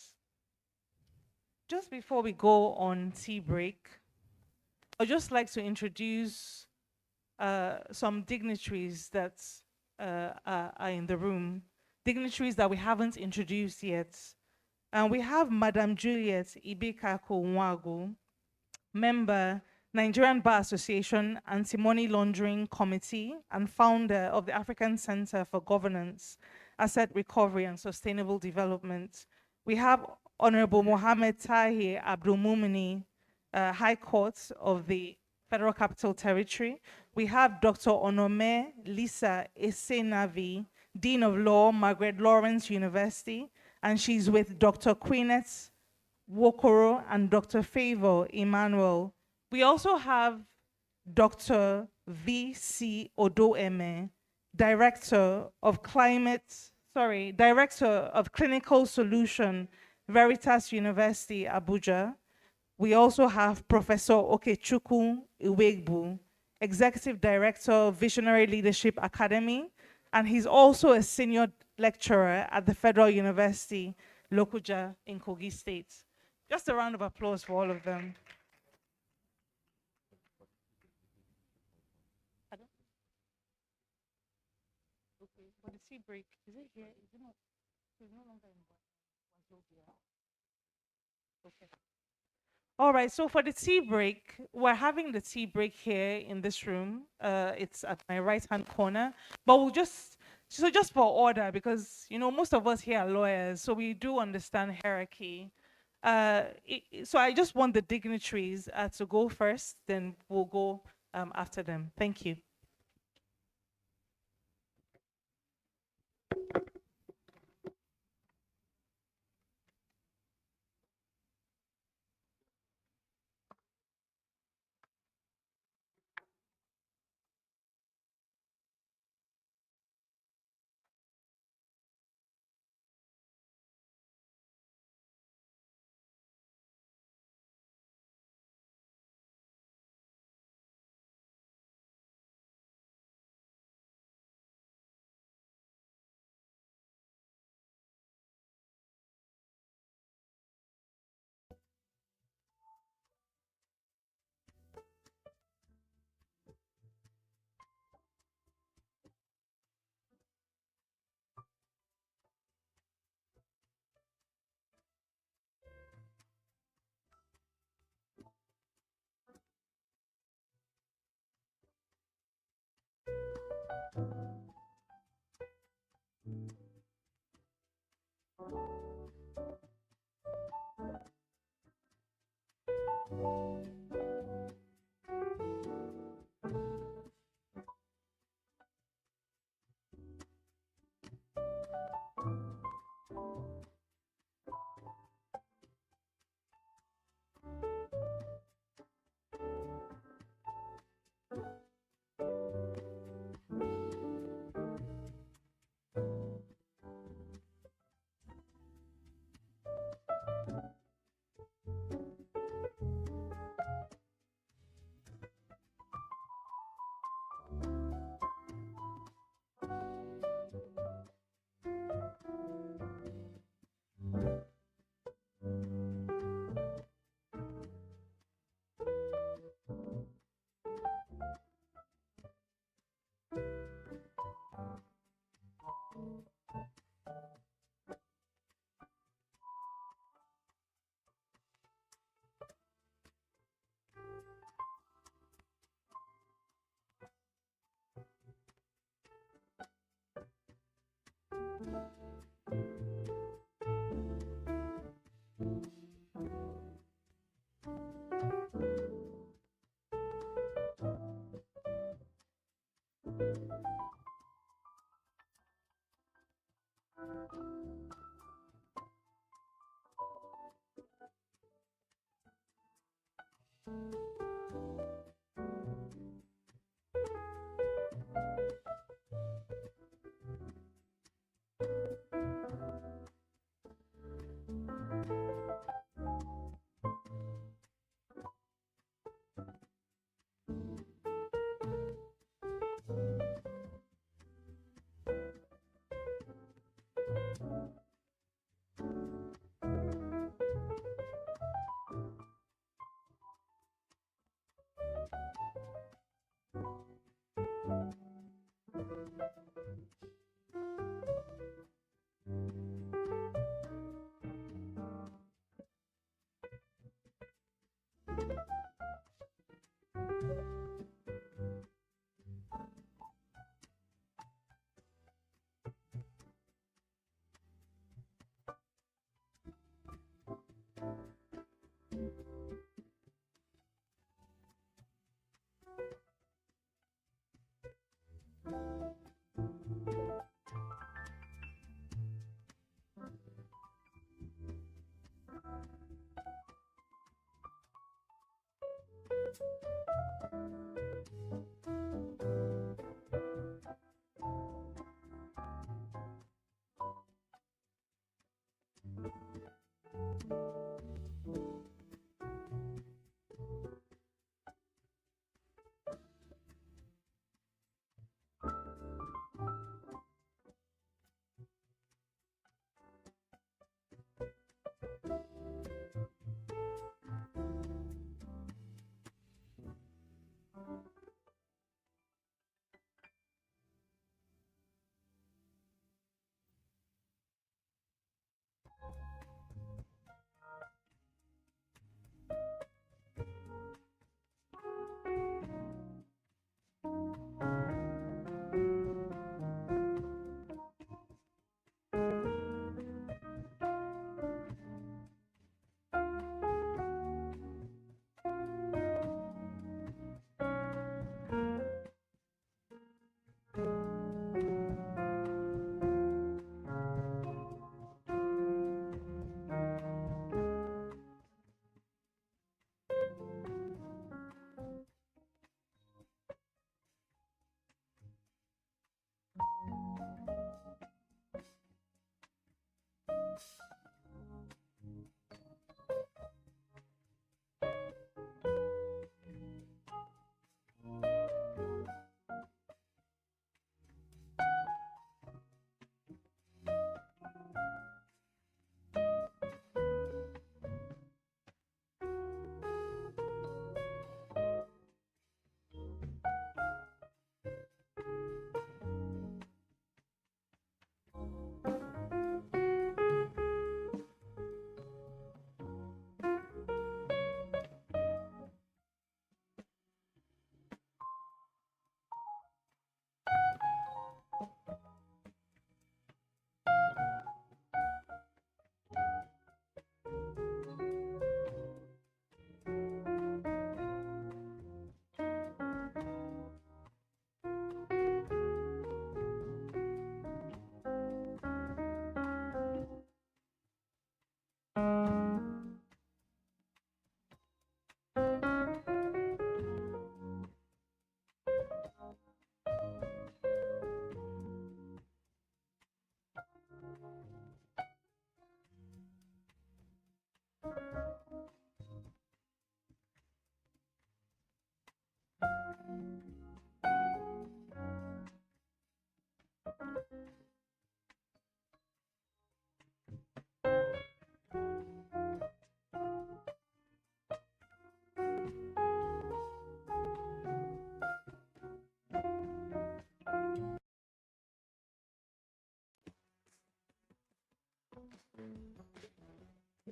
Just before we go on tea break, I'd just like to introduce some dignitaries that are in the room, dignitaries that we haven't introduced yet. And we have Madam Juliet Ibekako Nwagu, member, Nigerian Bar Association Anti-Money Laundering Committee and founder of the African Center for Governance, Asset Recovery and Sustainable Development. We have Honorable Mohammed Tahir Abdulmumini, High Court of the Federal Capital Territory. We have Dr. Onome Lisa Esenavi, Dean of Law, Margaret Lawrence University, and she's with Dr. Queenet Wokoro and Dr. Favor Emmanuel. We also have Dr. V.C. Odoeme, Director of Clinical Solution, Veritas University, Abuja. We also have Professor Okechukwu Iwegbu, Executive Director, Visionary Leadership Academy, and he's also a senior lecturer at the Federal University, Lokoja in Kogi State. Just a round of applause for all of them. Okay, for the tea break, is it here? Is it not? It's no longer in Wazobia. Okay. All right, so for the tea break, we're having the tea break here in this room. It's at my right-hand corner, but we'll just for order, because most of us here are lawyers, so we do understand hierarchy. So I just want the dignitaries to go first, then we'll go after them. Thank you.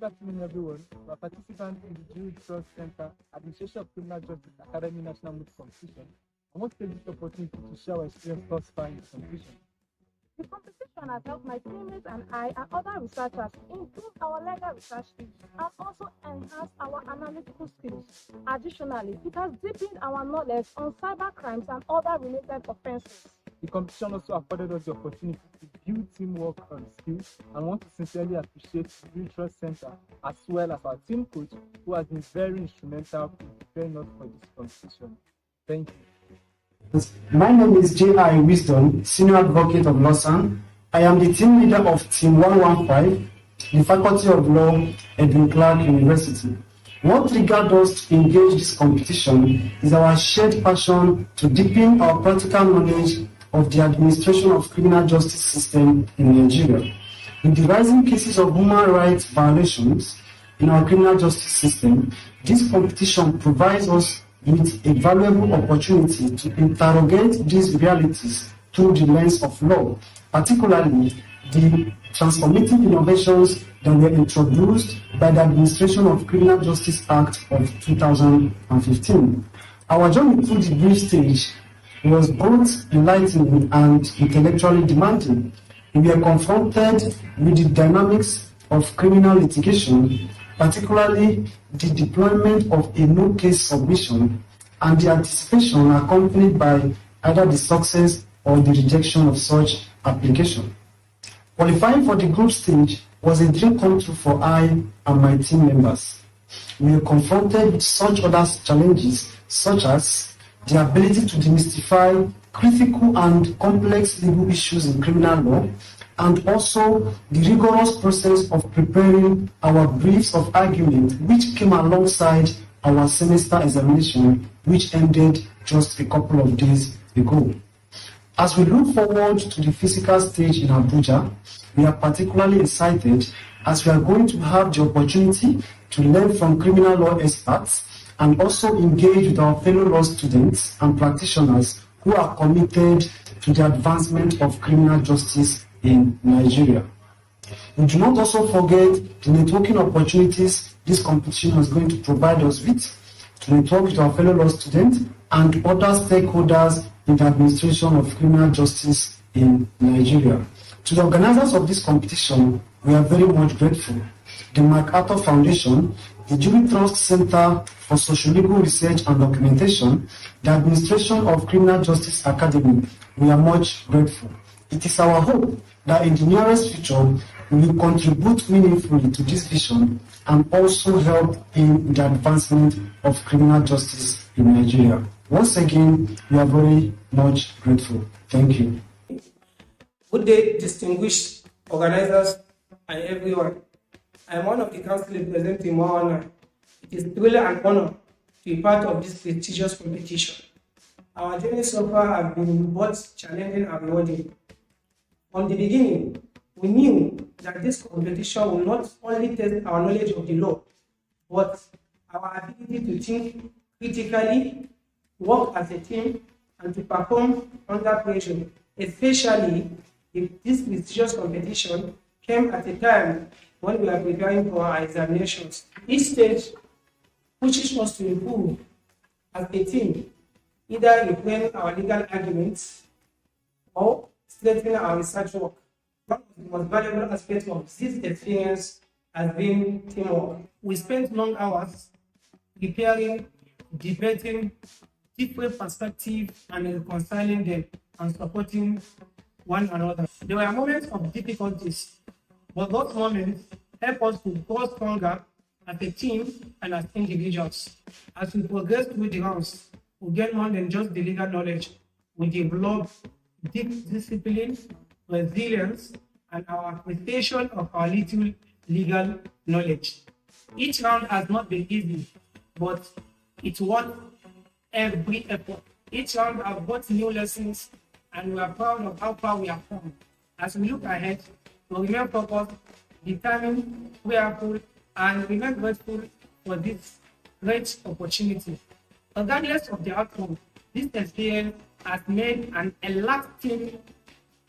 Good afternoon, everyone. We are participants in the Juritrust Center Administration of Criminal Justice Academy National Moot Competition. I want to take this opportunity to share our experience thus far in the competition. The competition has helped my teammates and I and other researchers improve our legal research skills and also enhance our analytical skills. Additionally, it has deepened our knowledge on cyber crimes and other related offenses. The competition also afforded us the opportunity to build teamwork skills, and want to sincerely appreciate the Juritrust Center as well as our team coach, who has been very instrumental in join us for this competition. Thank you. My name is J.I. Wisdom, Senior Advocate of Lausanne. I am the team leader of Team 115, the Faculty of Law, Edwin Clark University. What triggered us to engage this competition is our shared passion to deepen our practical knowledge of the administration of criminal justice system in Nigeria. With the rising cases of human rights violations in our criminal justice system, this competition provides us with a valuable opportunity to interrogate these realities through the lens of law, particularly the transformative innovations that were introduced by the Administration of Criminal Justice Act of 2015. Our journey through the brief stage was both enlightening and intellectually demanding. We were confronted with the dynamics of criminal litigation, particularly the deployment of a no case submission and the anticipation accompanied by either the success or the rejection of such application. Qualifying for the group stage was a dream come true for I and my team members. We were confronted with such other challenges, such as the ability to demystify critical and complex legal issues in criminal law, and also the rigorous process of preparing our briefs of argument, which came alongside our semester examination, which ended just a couple of days ago. As we look forward to the physical stage in Abuja, we are particularly excited as we are going to have the opportunity to learn from criminal law experts and also engage with our fellow law students and practitioners who are committed to the advancement of criminal justice in Nigeria. We do not also forget the networking opportunities this competition is going to provide us with to network with our fellow law students and other stakeholders in the administration of criminal justice in Nigeria. To the organizers of this competition, we are very much grateful. The MacArthur Foundation, the Juritrust Center for Sociolegal Research and Documentation, the Administration of Criminal Justice Academy, we are much grateful. It is our hope that in the nearest future, we will contribute meaningfully to this vision and also help in the advancement of criminal justice in Nigeria. Once again, we are very much grateful. Thank you. Good day, distinguished organizers and everyone. I am one of the council representing Moana. It is truly an honor to be part of this prestigious competition. Our journey so far has been both challenging and rewarding. From the beginning, we knew that this competition will not only test our knowledge of the law, but our ability to think critically, work as a team, and to perform under pressure, especially if this prestigious competition came at a time when we are preparing for our examinations. Each stage pushes us to improve as a team, either improving our legal arguments or strengthening our research work. One of the most valuable aspects of this experience has been teamwork. We spent long hours preparing, debating different perspectives and reconciling them and supporting one another. There were moments of difficulties, but those moments help us to grow stronger as a team and as individuals. As we progress through the rounds, we get more than just the legal knowledge. We develop deep discipline, resilience, and our appreciation of our little legal knowledge. Each round has not been easy, but it's worth every effort. Each round has brought new lessons, and we are proud of how far we have come. As we look ahead, we remain focused, determined, prayerful, and remain grateful for this great opportunity. Regardless of the outcome, this experience has made an lasting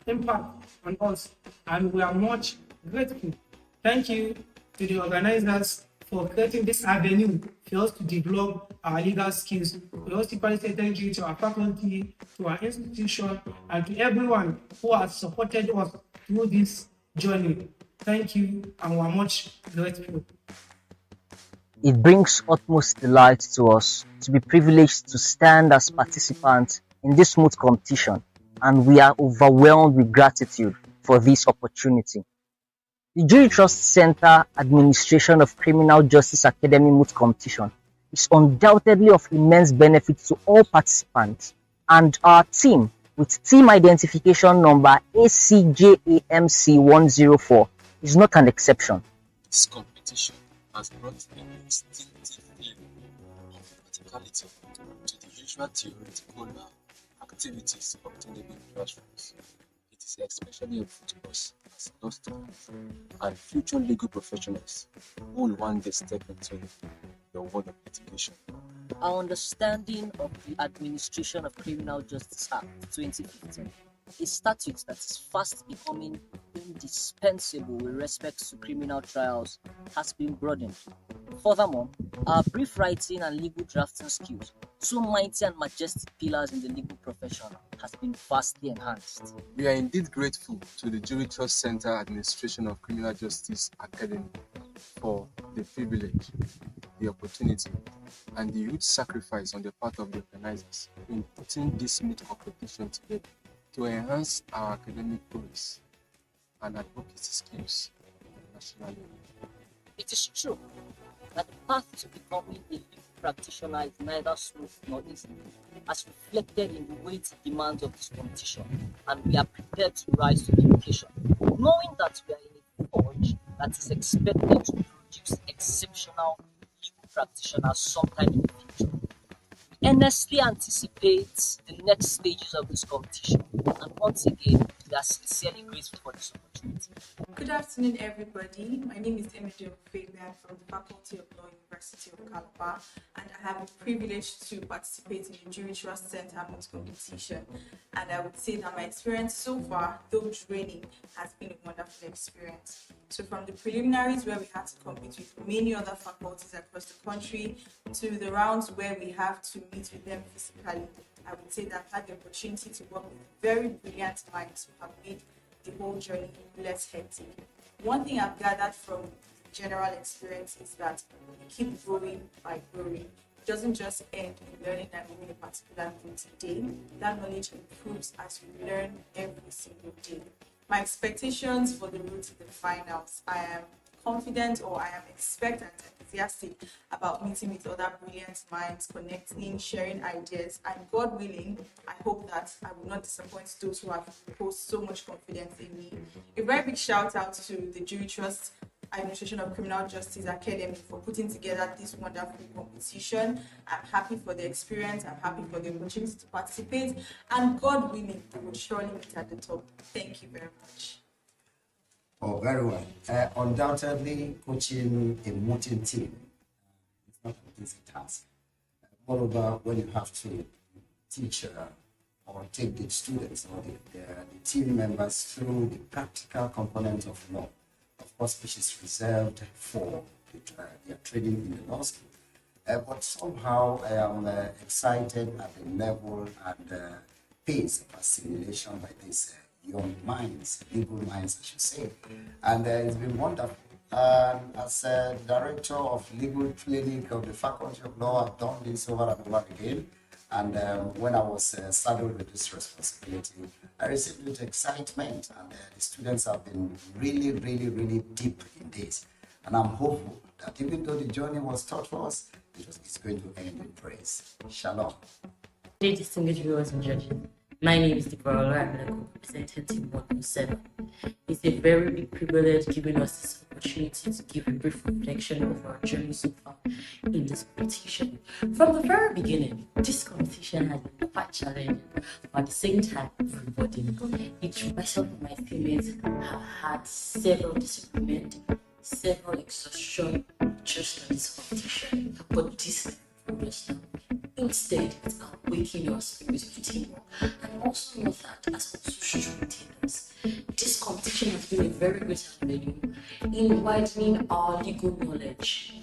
impact on us, and we are much grateful. Thank you to the organizers for creating this avenue for us to develop our legal skills. We also say thank you to our faculty, to our institution, and to everyone who has supported us through this journey. Thank you, and we are much grateful. It brings utmost delight to us to be privileged to stand as participants in this Moot competition, and we are overwhelmed with gratitude for this opportunity. The Juritrust Center Administration of Criminal Justice Academy Moot competition is undoubtedly of immense benefit to all participants, and our team, with team identification number ACJAMC104, is not an exception. This competition has brought an instinctive feeling of practicality to the usual theoretical activities obtainable in classrooms. It is especially helpful to us as law students and future legal professionals who will one day step into the world of litigation. Our understanding of the Administration of Criminal Justice Act 2015, a statute that is fast becoming indispensable with respect to criminal trials, has been broadened. Furthermore, our brief writing and legal drafting skills, two mighty and majestic pillars in the legal profession, has been vastly enhanced. We are indeed grateful to the Juritrust Center Administration of Criminal Justice Academy for the privilege, the opportunity, and the huge sacrifice on the part of the organizers in putting this Moot competition together to enhance our academic prowess and advocacy skills nationally. It is true that the path to becoming a legal practitioner is neither smooth nor easy, as reflected in the weighty demands of this competition, and we are prepared to rise to the occasion, knowing that we are in a forge that is expected to produce exceptional legal practitioners sometime in the future. We earnestly anticipate the next stages of this competition, and once again, we are sincerely grateful for this opportunity. Good afternoon, everybody. My name is Emily Fabian from the Faculty of Law, University of Calabar, and I have the privilege to participate in the Juritrust Center Moot competition. And I would say that my experience so far, though draining, has been a wonderful experience. So from the preliminaries where we had to compete with many other faculties across the country to the rounds where we have to meet with them physically, I would say that I've had the opportunity to work with very brilliant minds who have made the whole journey less hectic. One thing I've gathered from general experience is that you keep growing by growing. It doesn't just end in learning and knowing a particular thing today. That knowledge improves as you learn every single day. My expectations for the road to the finals, I am confident, or I am expectant, enthusiastic about meeting with other brilliant minds, connecting, sharing ideas, and God willing, I hope that I will not disappoint those who have reposed so much confidence in me. A very big shout out to the Juritrust Administration of Criminal Justice Academy for putting together this wonderful competition. I'm happy for the experience, I'm happy for the opportunity to participate, and God willing, we will surely meet at the top. Thank you very much. Oh, very well. Undoubtedly, coaching a mooting team is not an easy task. Moreover, when you have to teach or take the students or the team members through the practical component of law, of course, which is reserved for their training in the law school. But somehow I am excited at the level and pace of assimilation by these young minds, legal minds, I should say. And it's been wonderful. As a director of legal clinic of the Faculty of Law, I've done this over and over again. And when I was saddled with this responsibility, I received it with excitement. And the students have been really, really, really deep in this. And I'm hopeful that even though the journey was tough for us, it's going to end in praise. Shalom. Dear distinguished viewers and judges, my name is Deborah. I'm the representing 107. It's a very big privilege giving us this opportunity to give a brief reflection of our journey so far in this competition. From the very beginning, this competition has been quite challenging, but at the same time, rewarding. Myself and my teammates have had several disagreements, several exhaustion just on this competition, but this is instead, it's awakening our spirit of teamwork, and also know that as also strengthening us. This competition has been a very great avenue in widening our legal knowledge.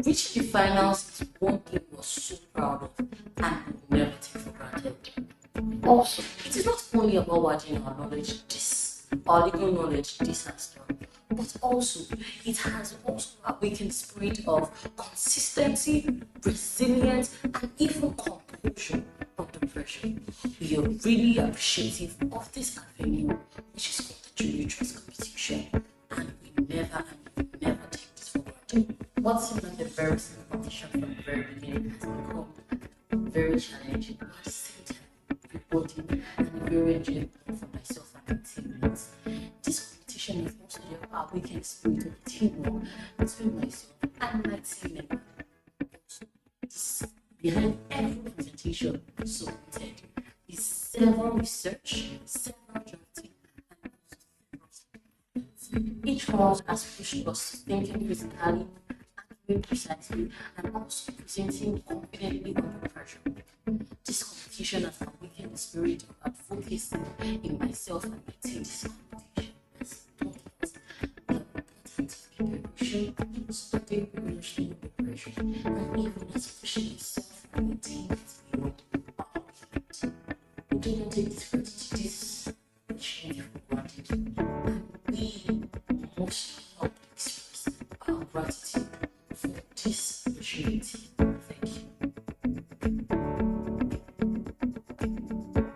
Reaching the finals is one thing we're so proud of and we never take for granted. Also, it is not only about widening our knowledge, our legal knowledge this has done, but also it has also awakened the spirit of consistency, resilience, and even composure under pressure. We are really appreciative of this avenue, which is called the Juritrust competition, and we never take this for granted. What's in the very simple competition from the very beginning very challenging, but at the same time, rewarding and very enjoyable for myself and my teammates. This competition is also the awakened spirit of teamwork between myself and my team members. Behind every presentation submitted is several research, several drafting, and each one has pushed us thinking critically, acting precisely, and also presenting confidently under pressure. This competition has awakened the spirit of advocacy in myself and my team. This competition has taught us the importance of preparation, studying preparation, and even as pushing myself and my team beyond our limits. We do not take this this opportunity for granted, and we must help express our gratitude for this opportunity. Thank you.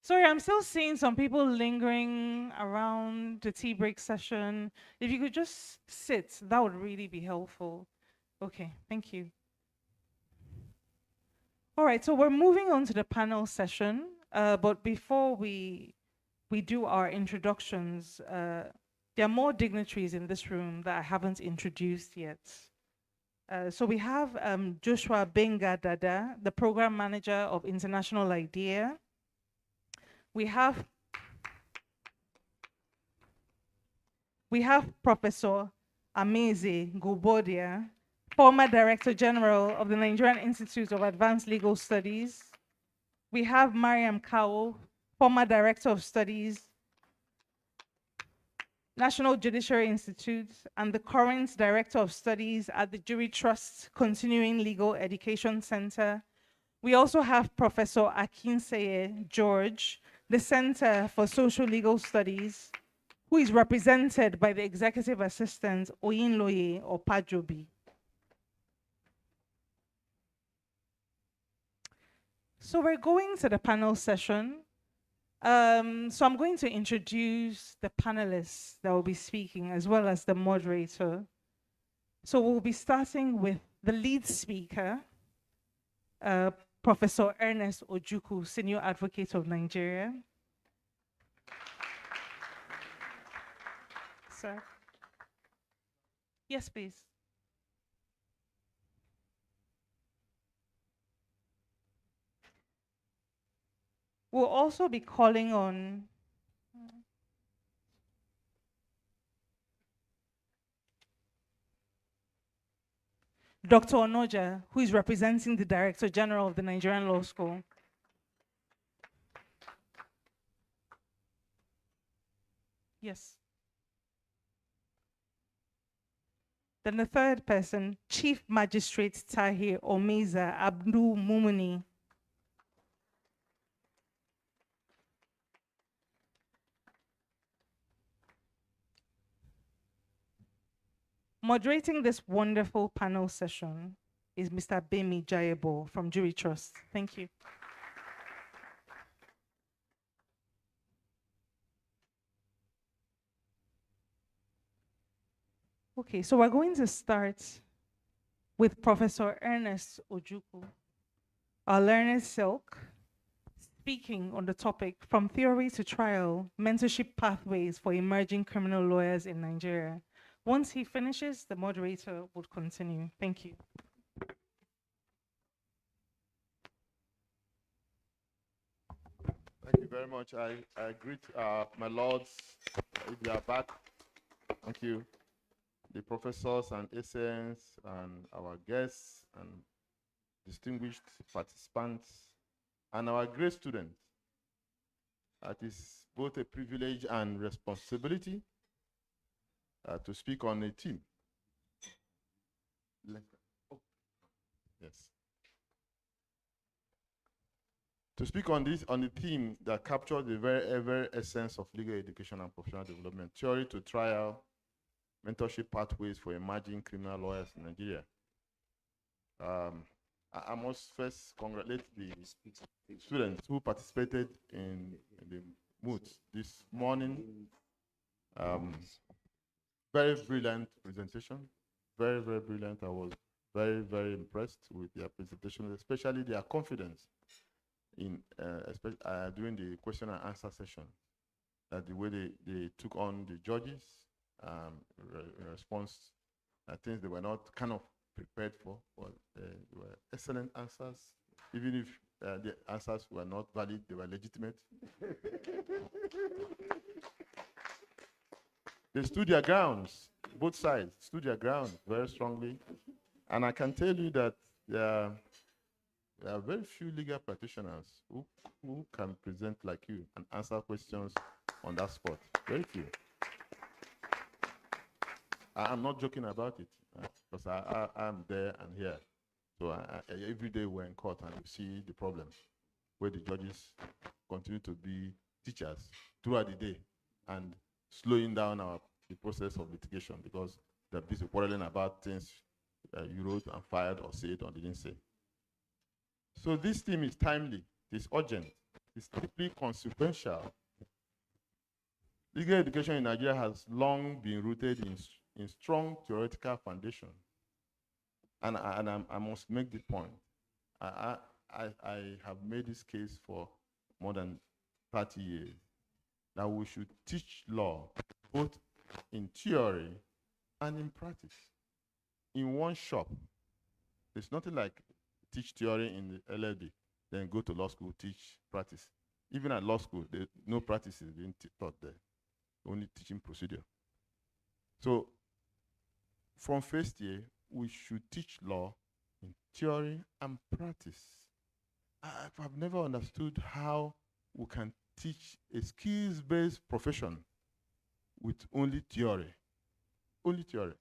Sorry, I'm still seeing some people lingering around the tea break session. If you could just sit, that would really be helpful. Okay, thank you. All right, so we're moving on to the panel session. But before we do our introductions, there are more dignitaries in this room that I haven't introduced yet. So we have Joshua Benga Dada, the program manager of International IDEA. We have Professor Ameze Gobodia, former Director General of the Nigerian Institute of Advanced Legal Studies. We have Mariam Kao, former Director of Studies, National Judiciary Institute, and the current Director of Studies at the Juritrust Continuing Legal Education Center. We also have Professor Akinseye George, the Center for Social Legal Studies, who is represented by the Executive Assistant Oyinloye Opajobi. So we're going to the panel session. So I'm going to introduce the panelists that will be speaking, as well as the moderator. So we'll be starting with the lead speaker, Professor Ernest Ojukwu, Senior Advocate of Nigeria. Sir. Yes, please. We'll also be calling on Dr. Onoja, who is representing the Director General of the Nigerian Law School. Yes. Then the third person, Chief Magistrate Tahir Omeza Abdul Mumuni. Moderating this wonderful panel session is Mr. Bemi Jayebo from Juritrust. Thank you. Okay, so we're going to start with Professor Ernest Ojukwu, our learned silk, speaking on the topic From Theory to Trial, Mentorship Pathways for Emerging Criminal Lawyers in Nigeria. Once he finishes, the moderator would continue. Thank you. Thank you very much. I greet my lords, if you are back. Thank you. The professors and ASNs and our guests and distinguished participants and our great students. It is both a privilege and responsibility to speak on a team. Yes. To speak on the theme that captures the very essence of legal education and professional development, theory to trial, mentorship pathways for emerging criminal lawyers in Nigeria. I must first congratulate the students who participated in the Moot this morning. Very brilliant presentation, very brilliant. I was very impressed with their presentation, especially their confidence in during the question and answer session, that the way they took on the judges in response things they were not kind of prepared for, but they were excellent answers. Even if the answers were not valid, they were legitimate. They stood their grounds, both sides stood their ground very strongly. And I can tell you that there are very few legal practitioners who can present like you and answer questions on that spot. Very few. I'm not joking about it, because I'm there and here. So every day we're in court and you see the problems where the judges continue to be teachers throughout the day and slowing down the process of litigation because they're busy quarreling about things you wrote and filed or said or didn't say. So this theme is timely, it's urgent, it's deeply consequential. Legal education in Nigeria has long been rooted in strong theoretical foundation. And I must make the point. I have made this case for more than 30 years that we should teach law both in theory and in practice. In one shop, there's nothing like teach theory in the LLB, then go to law school, teach practice. Even at law school, no practice is being taught there, only teaching procedure. So from first year, we should teach law in theory and practice. I've never understood how we can teach a skills-based profession with only theory. Only theory.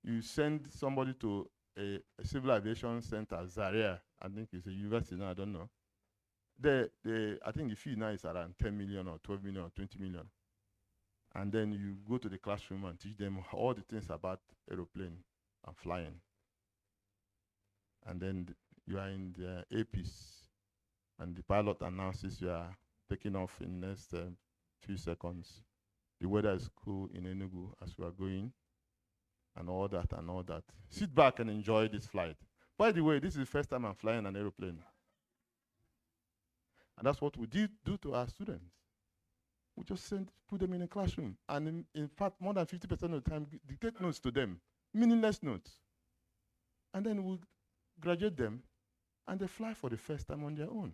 You send somebody to a civil aviation center, Zaria, I think it's a university now, I don't know. I think the fee now is around 10 million or 12 million or 20 million. And then you go to the classroom and teach them all the things about aeroplane and flying. And then you are in the APs, and the pilot announces you are taking off in the next few seconds. The weather is cool in Enugu as we are going, and all that and all that. Sit back and enjoy this flight. By the way, this is the first time I'm flying an aeroplane. And that's what we do to our students. We just put them in a classroom. And in fact, more than 50% of the time, dictate notes to them, meaningless notes. And then we graduate them, and they fly for the first time on their own.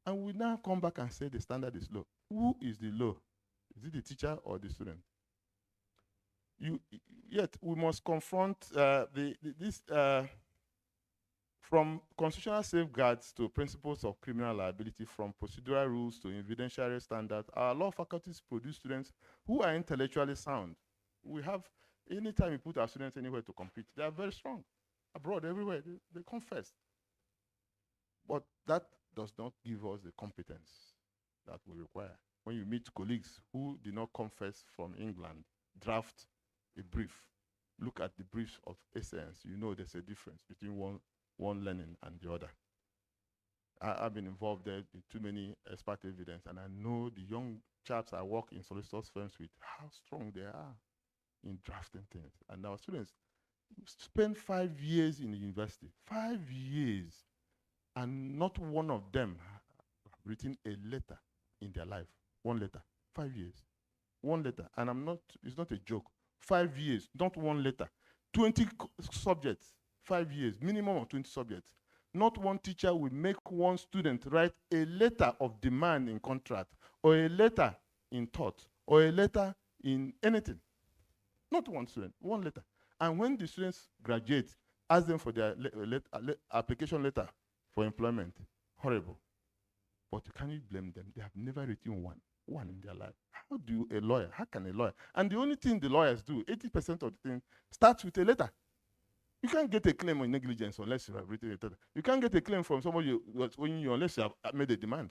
And we now come back and say the standard is low. Who is the low? Is it the teacher or the student? Yet we must confront this from constitutional safeguards to principles of criminal liability, from procedural rules to evidentiary standards. Our law faculties produce students who are intellectually sound. We have, anytime we put our students anywhere to compete, they are very strong. Abroad, everywhere, they come first. But that does not give us the competence that we require. When you meet colleagues who did not come first from England, draft a brief, look at the briefs of essence, you know there's a difference between one learning and the other. I've been involved there in too many expert evidence, and I know the young chaps I work in solicitors firms with, how strong they are in drafting things. And our students spend 5 years in the university, 5 years, and not one of them written a letter in their life. One letter. 5 years. One letter. And it's not a joke. 5 years, not one letter. 20 subjects, 5 years, minimum of 20 subjects. Not one teacher will make one student write a letter of demand in contract, or a letter in thought, or a letter in anything. Not one student, one letter. And when the students graduate, ask them for their application letter for employment. Horrible. But you can't blame them. They have never written one in their life. How do a lawyer, how can a lawyer? And the only thing the lawyers do, 80% of the thing, starts with a letter. You can't get a claim on negligence unless you have written a letter. You can't get a claim from somebody who was owing you unless you have made a demand.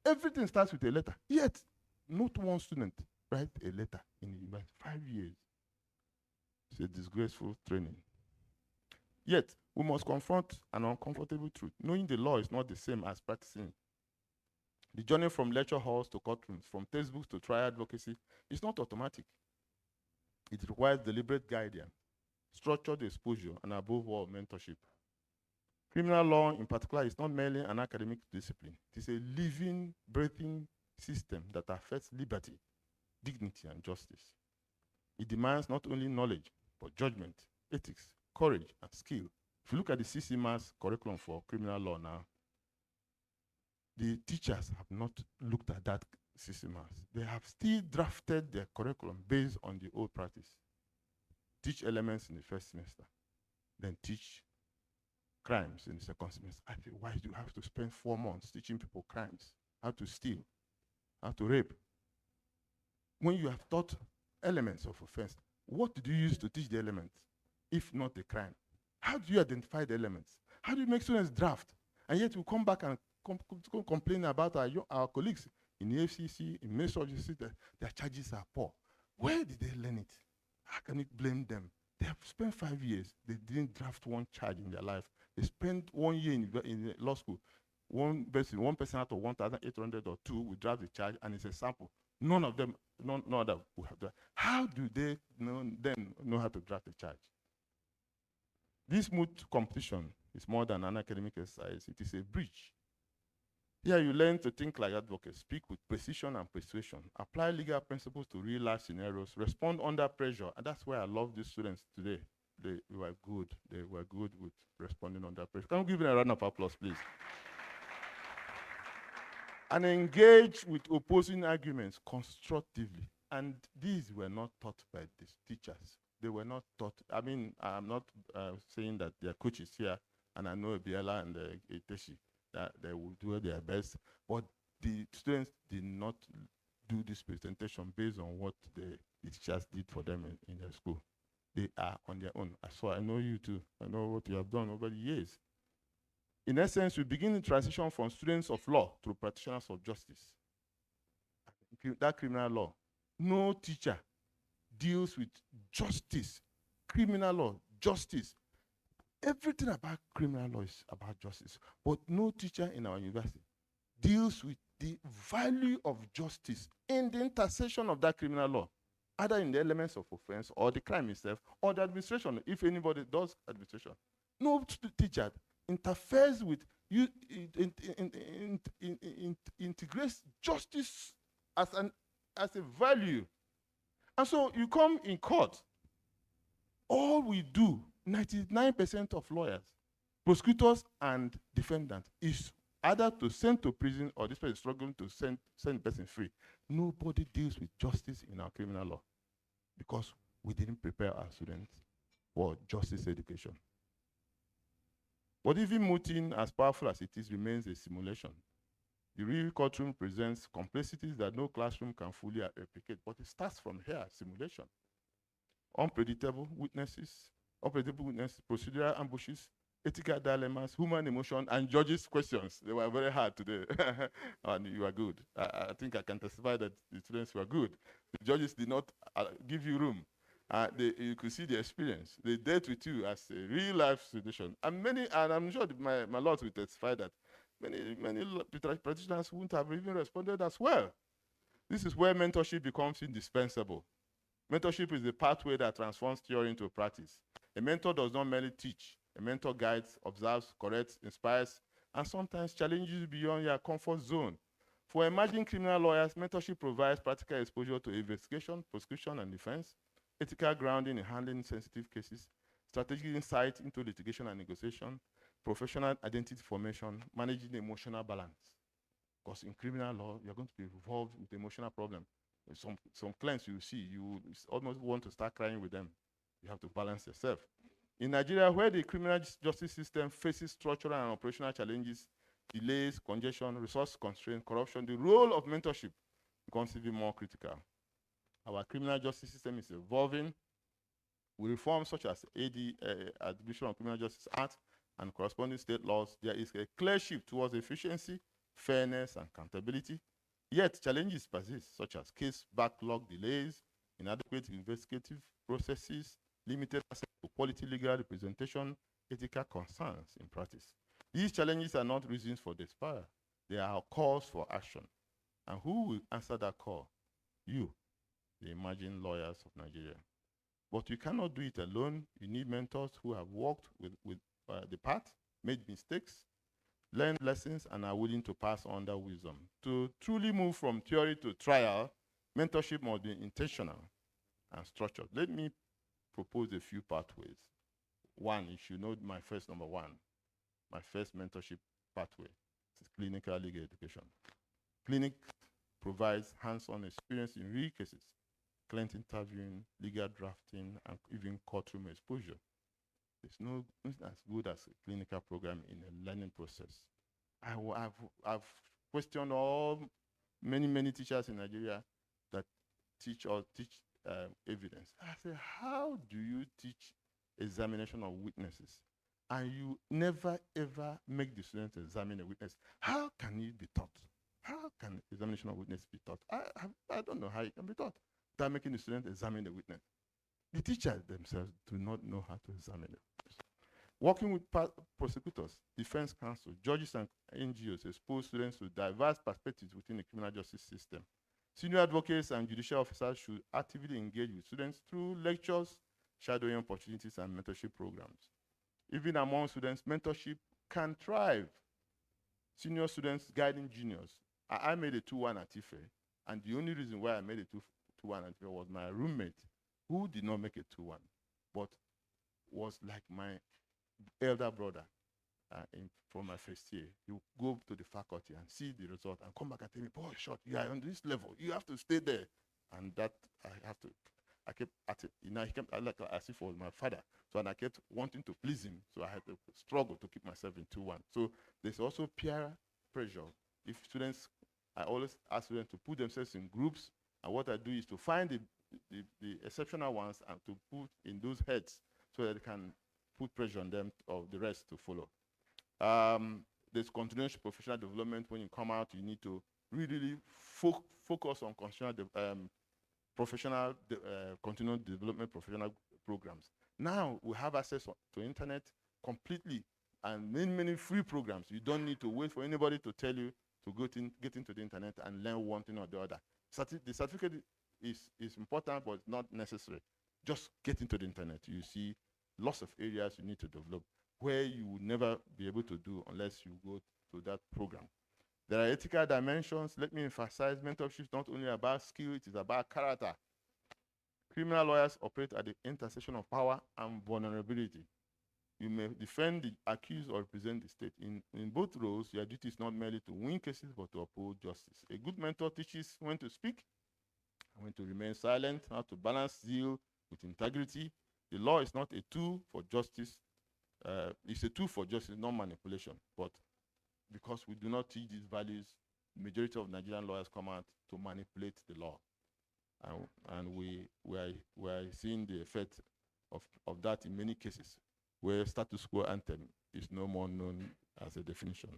Everything starts with a letter. Yet, not one student writes a letter in 5 years. It's a disgraceful training. Yet, we must confront an uncomfortable truth. Knowing the law is not the same as practicing. The journey from lecture halls to courtrooms, from textbooks to trial advocacy, is not automatic. It requires deliberate guidance, structured exposure, and above all, mentorship. Criminal law, in particular, is not merely an academic discipline. It is a living, breathing system that affects liberty, dignity, and justice. It demands not only knowledge, but judgment, ethics, courage, and skill. If you look at the CCMAS curriculum for criminal law now, the teachers have not looked at that CCMAS. They have still drafted their curriculum based on the old practice. Teach elements in the first semester, then teach crimes in the second semester. I think, why do you have to spend 4 months teaching people crimes? How to steal, how to rape? When you have taught elements of offense, what did you use to teach the elements, if not the crime? How do you identify the elements? How do you make students draft? And yet we come back and complain about our colleagues in the FCC, in Ministry of Justice, that their charges are poor. Where did they learn it? How can you blame them? They have spent 5 years. They didn't draft one charge in their life. They spent 1 year in law school. One person out of 1,800 or 2 will draft the charge, and it's a sample. None of them, none other will have that. How do they then know how to draft a charge? This Moot competition is more than an academic exercise. It is a bridge. Here you learn to think like advocates, speak with precision and persuasion, apply legal principles to real-life scenarios, respond under pressure. And that's why I love these students today. They were good. They were good with responding under pressure. Can we give them a round of applause, please? And engage with opposing arguments constructively. And these were not taught by these teachers. They were not taught. I mean, I'm not saying that their coaches here, and I know Biela and Iteshi, that they will do their best, but the students did not do this presentation based on what the teachers did for them in their school. They are on their own. So I know you too. I know what you have done over the years. In essence, we begin the transition from students of law to practitioners of justice. That criminal law, no teacher deals with justice, criminal law, justice. Everything about criminal law is about justice, but no teacher in our university deals with the value of justice in the intersection of that criminal law, either in the elements of offense or the crime itself or the administration, if anybody does administration. No teacher interferes with, integrates justice as a value. And so you come in court, all we do, 99% of lawyers, prosecutors and defendants, is either to send to prison or this person is struggling to send the person free. Nobody deals with justice in our criminal law because we didn't prepare our students for justice education. But even mooting, as powerful as it is, remains a simulation. The real courtroom presents complexities that no classroom can fully replicate, but it starts from here, simulation. Unpredictable witnesses, procedural ambushes, ethical dilemmas, human emotion, and judges' questions. They were very hard today, and you are good. I think I can testify that the students were good. The judges did not give you room. You could see the experience. They dealt with you as a real-life situation. And I'm sure my lords will testify that many practitioners wouldn't have even responded as well. This is where mentorship becomes indispensable. Mentorship is the pathway that transforms theory into practice. A mentor does not merely teach. A mentor guides, observes, corrects, inspires, and sometimes challenges beyond your comfort zone. For emerging criminal lawyers, mentorship provides practical exposure to investigation, prosecution, and defense, ethical grounding in handling sensitive cases, strategic insight into litigation and negotiation, professional identity formation, managing emotional balance. Because in criminal law, you're going to be involved with emotional problem. Some clients you see, you almost want to start crying with them. You have to balance yourself. In Nigeria, where the criminal justice system faces structural and operational challenges, delays, congestion, resource constraint, corruption, the role of mentorship becomes even more critical. Our criminal justice system is evolving. With reforms such as Administration of Criminal Justice Act and corresponding state laws, there is a clear shift towards efficiency, fairness, and accountability. Yet challenges persist, such as case backlog delays, inadequate investigative processes, limited access to quality legal representation, ethical concerns in practice. These challenges are not reasons for despair. They are calls for action. And who will answer that call? You, the emerging lawyers of Nigeria. But you cannot do it alone. You need mentors who have walked with the path, made mistakes, learned lessons, and are willing to pass on that wisdom. To truly move from theory to trial, mentorship must be intentional and structured. Let me propose a few pathways. One, you should know my first number one. My first mentorship pathway is clinical legal education. Clinic provides hands-on experience in real cases, client interviewing, legal drafting, and even courtroom exposure. There's nothing as good as a clinical program in a learning process. I've questioned many teachers in Nigeria that teach evidence. I say, how do you teach examination of witnesses and you never ever make the students examine a witness? How can it be taught? How can examination of witness be taught? I don't know how it can be taught without making the students examine the witness. The teachers themselves do not know how to examine it. Working with prosecutors, defense counsel, judges, and NGOs expose students to diverse perspectives within the criminal justice system. Senior advocates and judicial officers should actively engage with students through lectures, shadowing opportunities, and mentorship programs. Even among students, mentorship can thrive. Senior students guiding juniors. I made a 2-1 at IFE, and the only reason why I made a 2-1 at IFE was my roommate, who did not make a 2-1, but was like my elder brother from my first year. He would go to the faculty and see the result and come back and tell me, boy, short, you are on this level. You have to stay there. And that I kept at it. You know, he kept like as if it was my father. So, and I kept wanting to please him. So I had to struggle to keep myself in 2-1. So there's also peer pressure. If students, I always ask students to put themselves in groups. And what I do is to find the exceptional ones and to put in those heads so that they can put pressure on them or the rest to follow. There's continuous professional development. When you come out, you need to really focus on continuous development professional programs. Now we have access to internet completely and many free programs. You don't need to wait for anybody to tell you to get into the internet and learn one thing or the other. The certificate is important, but not necessary. Just get into the internet. You see lots of areas you need to develop where you will never be able to do unless you go to that program. There are ethical dimensions. Let me emphasize, mentorship is not only about skill, it is about character. Criminal lawyers operate at the intersection of power and vulnerability. You may defend the accused or represent the state. In both roles, your duty is not merely to win cases, but to uphold justice. A good mentor teaches when to speak, when to remain silent, how to balance zeal with integrity. The law is not a tool for justice. It's a tool for justice, not manipulation. But because we do not teach these values, the majority of Nigerian lawyers come out to manipulate the law. And we are seeing the effect of that in many cases, where status quo anthem is no more known as a definition.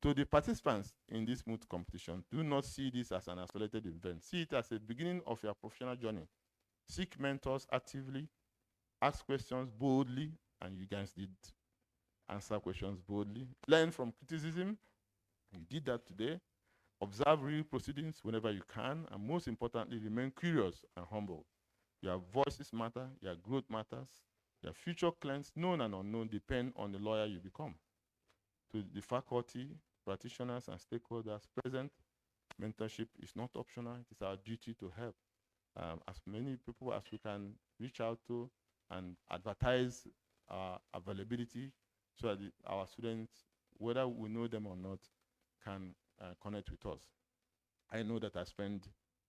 To the participants in this Moot competition, do not see this as an isolated event. See it as a beginning of your professional journey. Seek mentors actively, ask questions boldly, and you guys did answer questions boldly. Learn from criticism. You did that today. Observe real proceedings whenever you can, and most importantly, remain curious and humble. Your voices matter, your growth matters. Your future clients, known and unknown, depend on the lawyer you become. To the faculty, practitioners, and stakeholders present, mentorship is not optional. It is our duty to help as many people as we can reach out to and advertise our availability so that our students, whether we know them or not, can connect with us. I know that I spend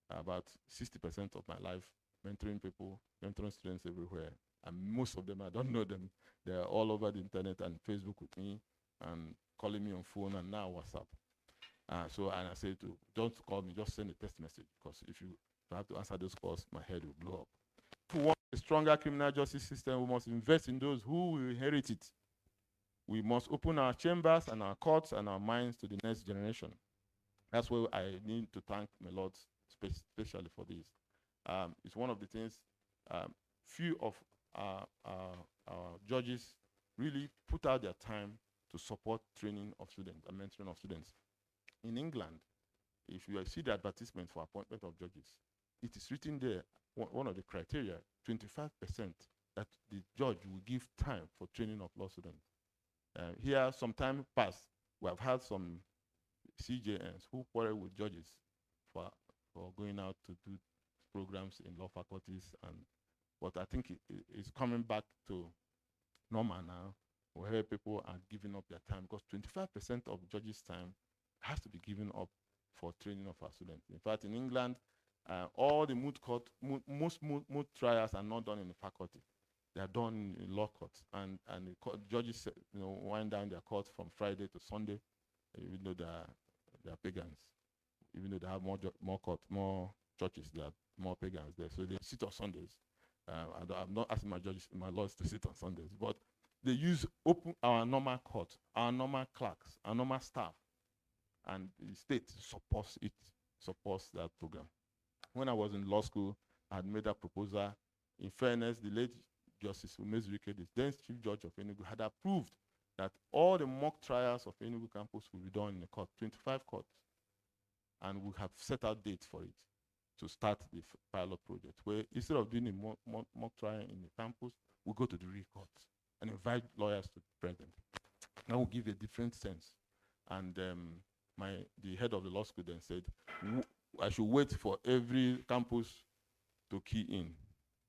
about 60% of my life mentoring people, mentoring students everywhere. And most of them, I don't know them. They're all over the internet and Facebook with me and calling me on phone and now WhatsApp. And I say don't call me, just send a text message, because if you have to answer those calls, my head will blow up. If we want a stronger criminal justice system, we must invest in those who will inherit it. We must open our chambers and our courts and our minds to the next generation. That's where I need to thank my Lord especially for this. It's one of the things, few of our judges really put out their time to support training of students and mentoring of students. In England, if you see the advertisement for appointment of judges, it is written there, one of the criteria, 25% that the judge will give time for training of law students. Here, some time past, we have had some CJNs who quarrel with judges for going out to do programs in law faculties, but I think it's coming back to normal now, where people are giving up their time, because 25% of judges' time has to be given up for training of our students. In fact, in England, all the most moot trials are not done in the faculty. They are done in law courts, and the judges, wind down their courts from Friday to Sunday, even though they are pagans. Even though they have more churches, there are more pagans there. So they sit on Sundays. I'm not asking my lawyers to sit on Sundays, but they use our normal court, our normal clerks, our normal staff, and the state supports that program. When I was in law school, I had made a proposal. In fairness, the late Justice Umezurike, the then Chief Judge of Enugu, had approved that all the mock trials of Enugu campus will be done in the court, 25 courts. And we have set out dates for it to start the pilot project, where instead of doing a mock trial in the campus, we go to the real courts and invite lawyers to be present. That will give a different sense. And the head of the law school then said, I should wait for every campus to key in.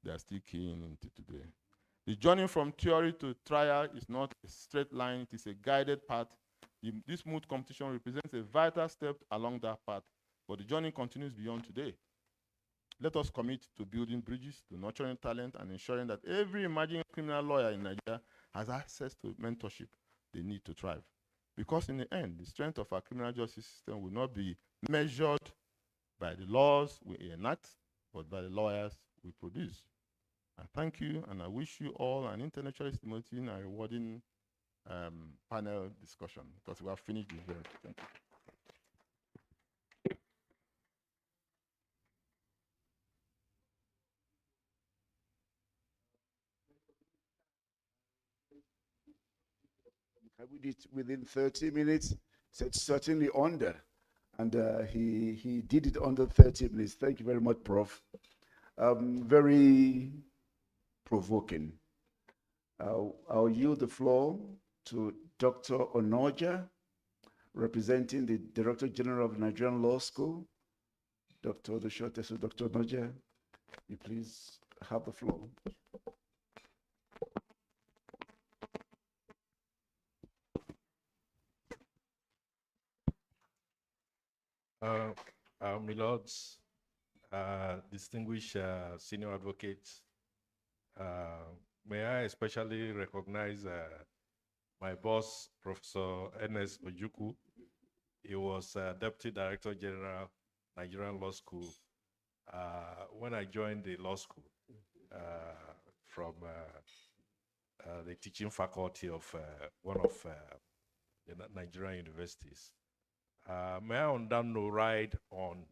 They are still keying into today. The journey from theory to trial is not a straight line, it is a guided path. This Moot competition represents a vital step along that path, but the journey continues beyond today. Let us commit to building bridges, to nurturing talent, and ensuring that every emerging criminal lawyer in Nigeria has access to mentorship they need to thrive. Because in the end, the strength of our criminal justice system will not be measured by the laws we enact, but by the lawyers we produce. I thank you, and I wish you all an intellectually stimulating and rewarding panel discussion, because we have finished the event. Thank you. We did within 30 minutes, said certainly under, and he did it under 30 minutes. Thank you very much, Prof. Very provoking. I'll yield the floor to Dr. Onoja, representing the Director General of Nigerian Law School. Dr. Onoja, you please have the floor. My lords, distinguished senior advocates, may I especially recognize my boss, Professor Ernest Ojukwu. He was Deputy Director General, Nigerian Law School, when I joined the law school from the teaching faculty of one of the Nigerian universities. May I on that note ride on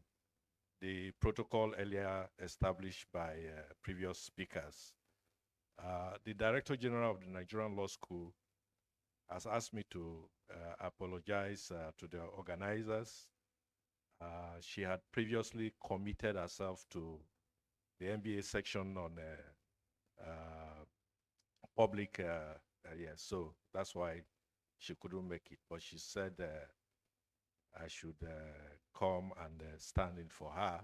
the protocol earlier established by previous speakers. The Director General of the Nigerian Law School has asked me to apologize to the organizers. She had previously committed herself to the MBA section on public, so that's why she couldn't make it, but she said I should come and stand in for her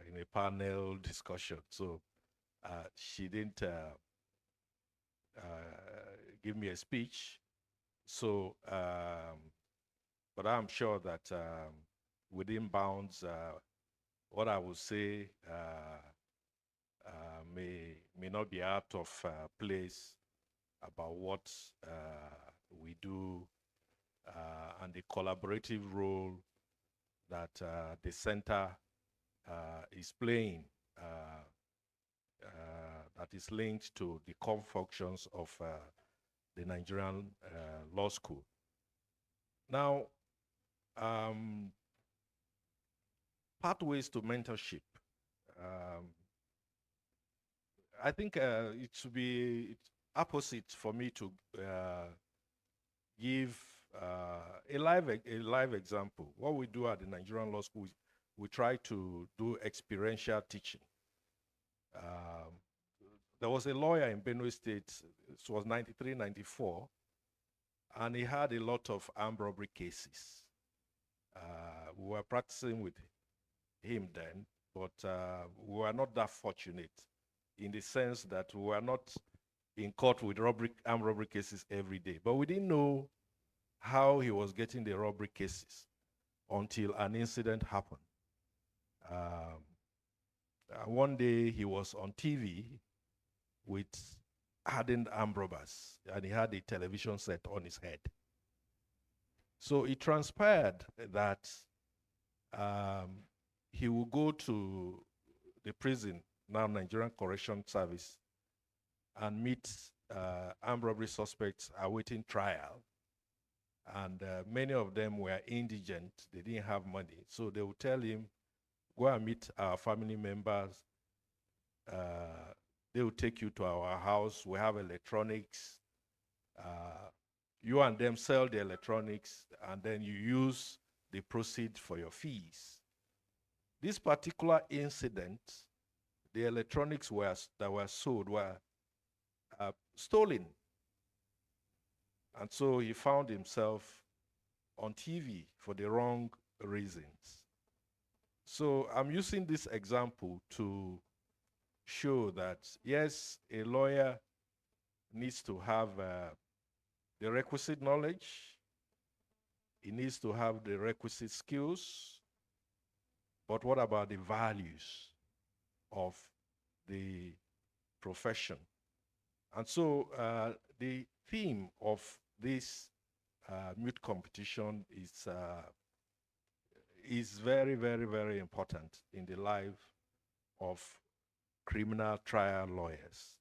in a panel discussion. So she didn't give me a speech. So, but I'm sure that within bounds, what I will say may not be out of place about what we do and the collaborative role that the center is playing that is linked to the core functions of the Nigerian Law School. Now, pathways to mentorship. I think it should be opposite for me to give a live example. What we do at the Nigerian Law School, we try to do experiential teaching. There was a lawyer in Benue State, it was 93, 94, and he had a lot of armed robbery cases. We were practicing with him then, but we were not that fortunate in the sense that we were not in court with armed robbery cases every day. But we didn't know how he was getting the robbery cases until an incident happened. One day he was on TV with hardened armed robbers, and he had a television set on his head. So it transpired that he would go to the prison, now Nigerian Correction Service, and meet armed robbery suspects awaiting trial. And many of them were indigent, they didn't have money. So they would tell him, go and meet our family members. They will take you to our house. We have electronics. You and them sell the electronics, and then you use the proceeds for your fees. This particular incident, the electronics that were sold were stolen. And so he found himself on TV for the wrong reasons. So I'm using this example to show that, yes, a lawyer needs to have the requisite knowledge, he needs to have the requisite skills, but what about the values of the profession? And so the theme of this Moot competition is very, very, very important in the life of criminal trial lawyers.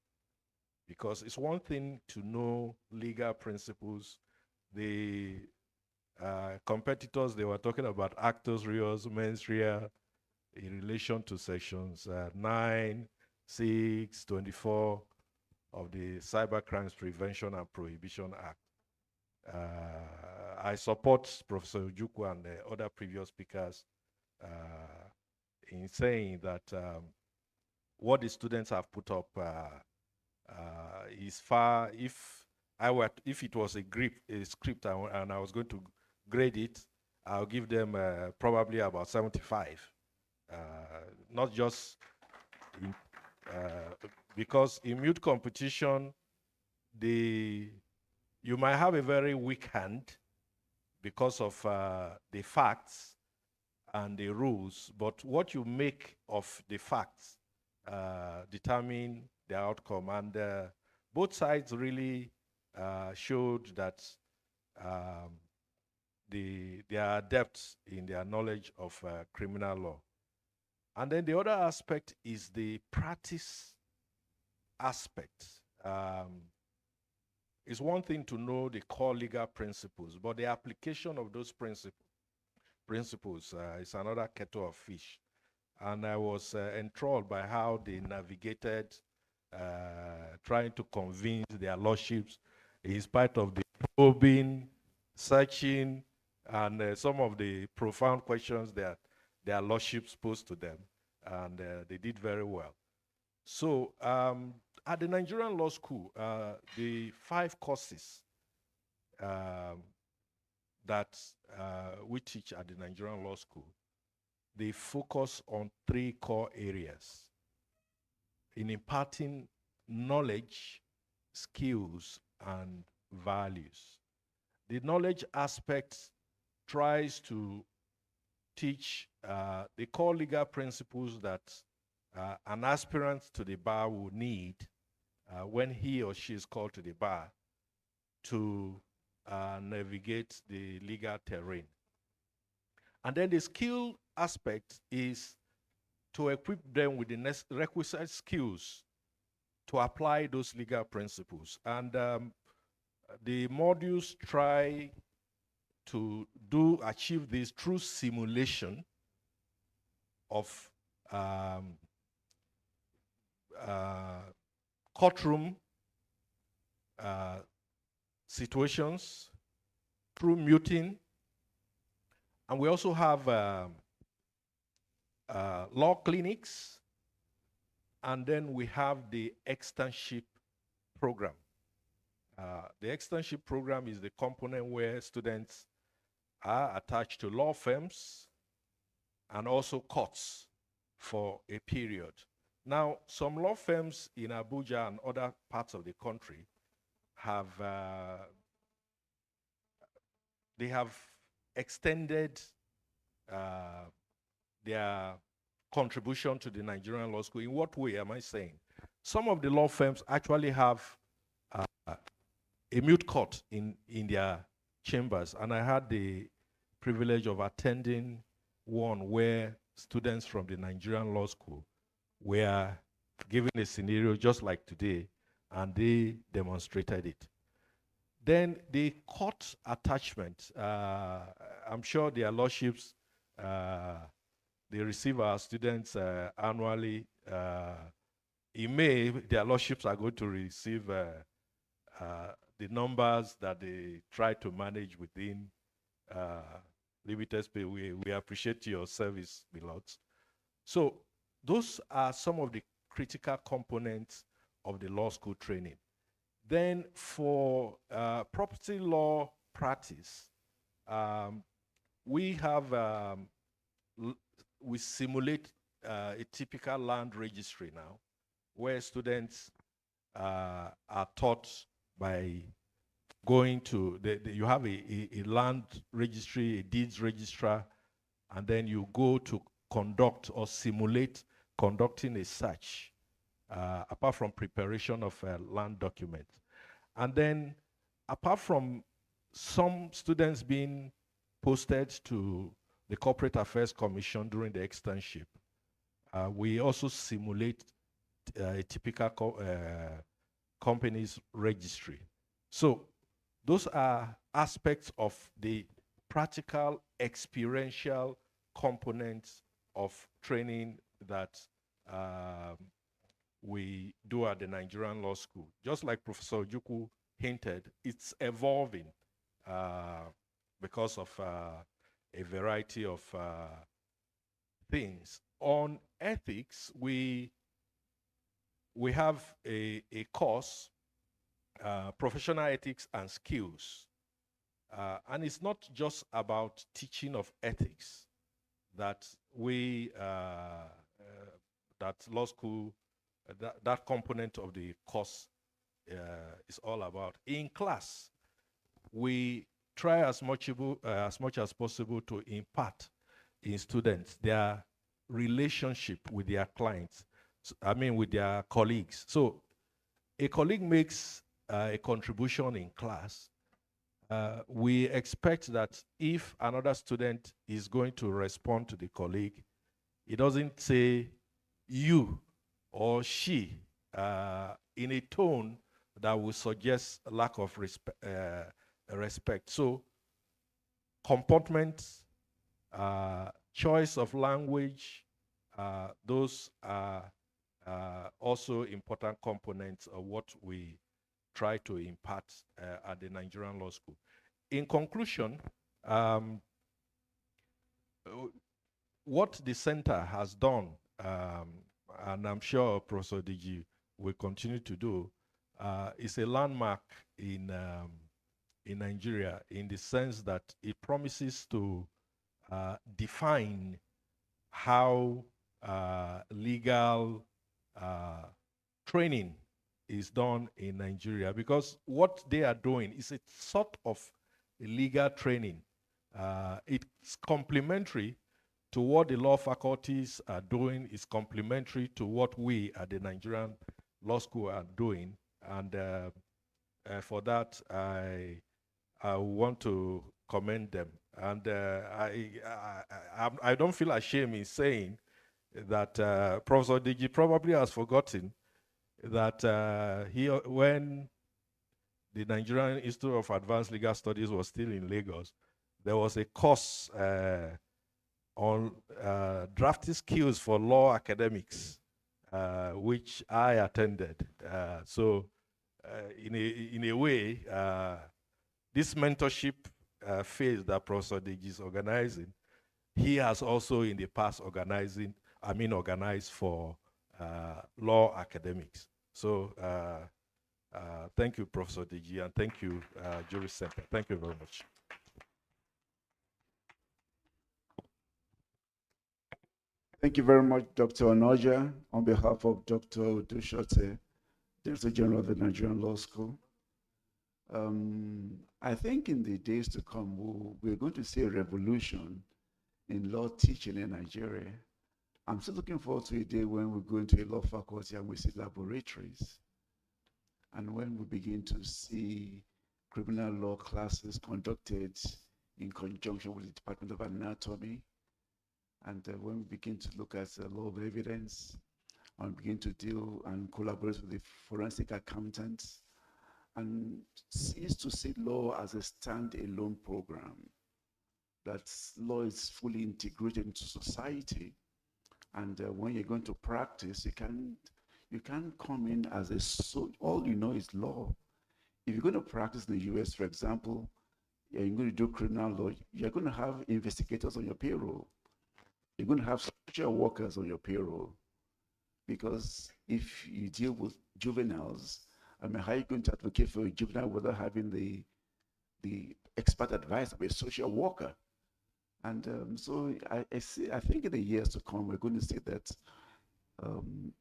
Because it's one thing to know legal principles. The competitors, they were talking about actus reus, mens rea, in relation to sections 9, 6, 24 of the Cybercrimes Prevention and Prohibition Act. I support Professor Ojukwu and the other previous speakers in saying that what the students have put up is far. If it was a script and I was going to grade it, I'll give them probably about 75. Not just because in Moot competition, you might have a very weak hand because of the facts and the rules, but what you make of the facts determine the outcome. And both sides really showed that they are adept in their knowledge of criminal law. And then the other aspect is the practice aspect. It's one thing to know the core legal principles, but the application of those principles is another kettle of fish. And I was enthralled by how they navigated trying to convince their lordships in spite of the probing, searching, and some of the profound questions that their lordships posed to them. And they did very well. So at the Nigerian Law School, the 5 courses that we teach at the Nigerian Law School, they focus on 3 core areas in imparting knowledge, skills, and values. The knowledge aspect tries to teach the core legal principles that an aspirant to the bar will need when he or she is called to the bar to navigate the legal terrain. And then the skill aspect is to equip them with the requisite skills to apply those legal principles. And the modules try to achieve this through simulation of courtroom situations, through muting, and we also have law clinics, and then we have the externship program. The externship program is the component where students are attached to law firms and also courts for a period. Now, some law firms in Abuja and other parts of the country have they have extended their contribution to the Nigerian Law School. In what way am I saying? Some of the law firms actually have a moot court in their chambers, and I had the privilege of attending one where students from the Nigerian Law School were given a scenario just like today, and they demonstrated it. Then the court attachment, I'm sure their lordships, they receive our students annually. In May, their lordships are going to receive the numbers that they try to manage within limited space. We appreciate your service, beloveds. So those are some of the critical components of the law school training. Then for property law practice, we have, we simulate a typical land registry now, where students are taught by going to, you have a land registry, a deeds registrar, and then you go to conduct or simulate conducting a search, apart from preparation of land documents. And then, apart from some students being posted to the Corporate Affairs Commission during the externship, we also simulate a typical company's registry. So those are aspects of the practical, experiential components of training that we do at the Nigerian Law School. Just like Professor Ojukwu hinted, it's evolving because of a variety of things. On ethics, we have a course, professional ethics and skills. And it's not just about teaching of ethics that we, that law school, that component of the course is all about. In class, we try as much as possible to impart in students their relationship with their clients, with their colleagues. So a colleague makes a contribution in class. We expect that if another student is going to respond to the colleague, he doesn't say you or she in a tone that will suggest a lack of respect. So comportment, choice of language, those are also important components of what we try to impart at the Nigerian Law School. In conclusion, what the center has done, and I'm sure Professor DG will continue to do, is a landmark in in Nigeria in the sense that it promises to define how legal training is done in Nigeria, because what they are doing is a sort of legal training. It's complementary to what the law faculties are doing, is complementary to what we at the Nigerian Law School are doing. And for that, I want to commend them. And I don't feel ashamed in saying that Professor Digi probably has forgotten that when the Nigerian Institute of Advanced Legal Studies was still in Lagos, there was a course on drafting skills for law academics, which I attended. So in a way, this mentorship phase that Professor Deji is organizing, he has also in the past organized for law academics. So thank you, Professor Deji, and thank you, Jury Center. Thank you very much. Thank you very much, Dr. Onoja. On behalf of Dr. Udushote, Director General of the Nigerian Law School, I think in the days to come, we're going to see a revolution in law teaching in Nigeria. I'm still looking forward to a day when we go into a law faculty and we see laboratories, and when we begin to see criminal law classes conducted in conjunction with the Department of Anatomy, and when we begin to look at the law of evidence, and begin to deal and collaborate with the forensic accountants, and cease to see law as a standalone program, that law is fully integrated into society. And when you're going to practice, you can't come in as all you know is law. If you're going to practice in the US, for example, you're going to do criminal law, you're going to have investigators on your payroll. You're going to have social workers on your payroll. Because if you deal with juveniles, I mean, how are you going to advocate for a juvenile without having the expert advice of a social worker? And so I think in the years to come, we're going to see that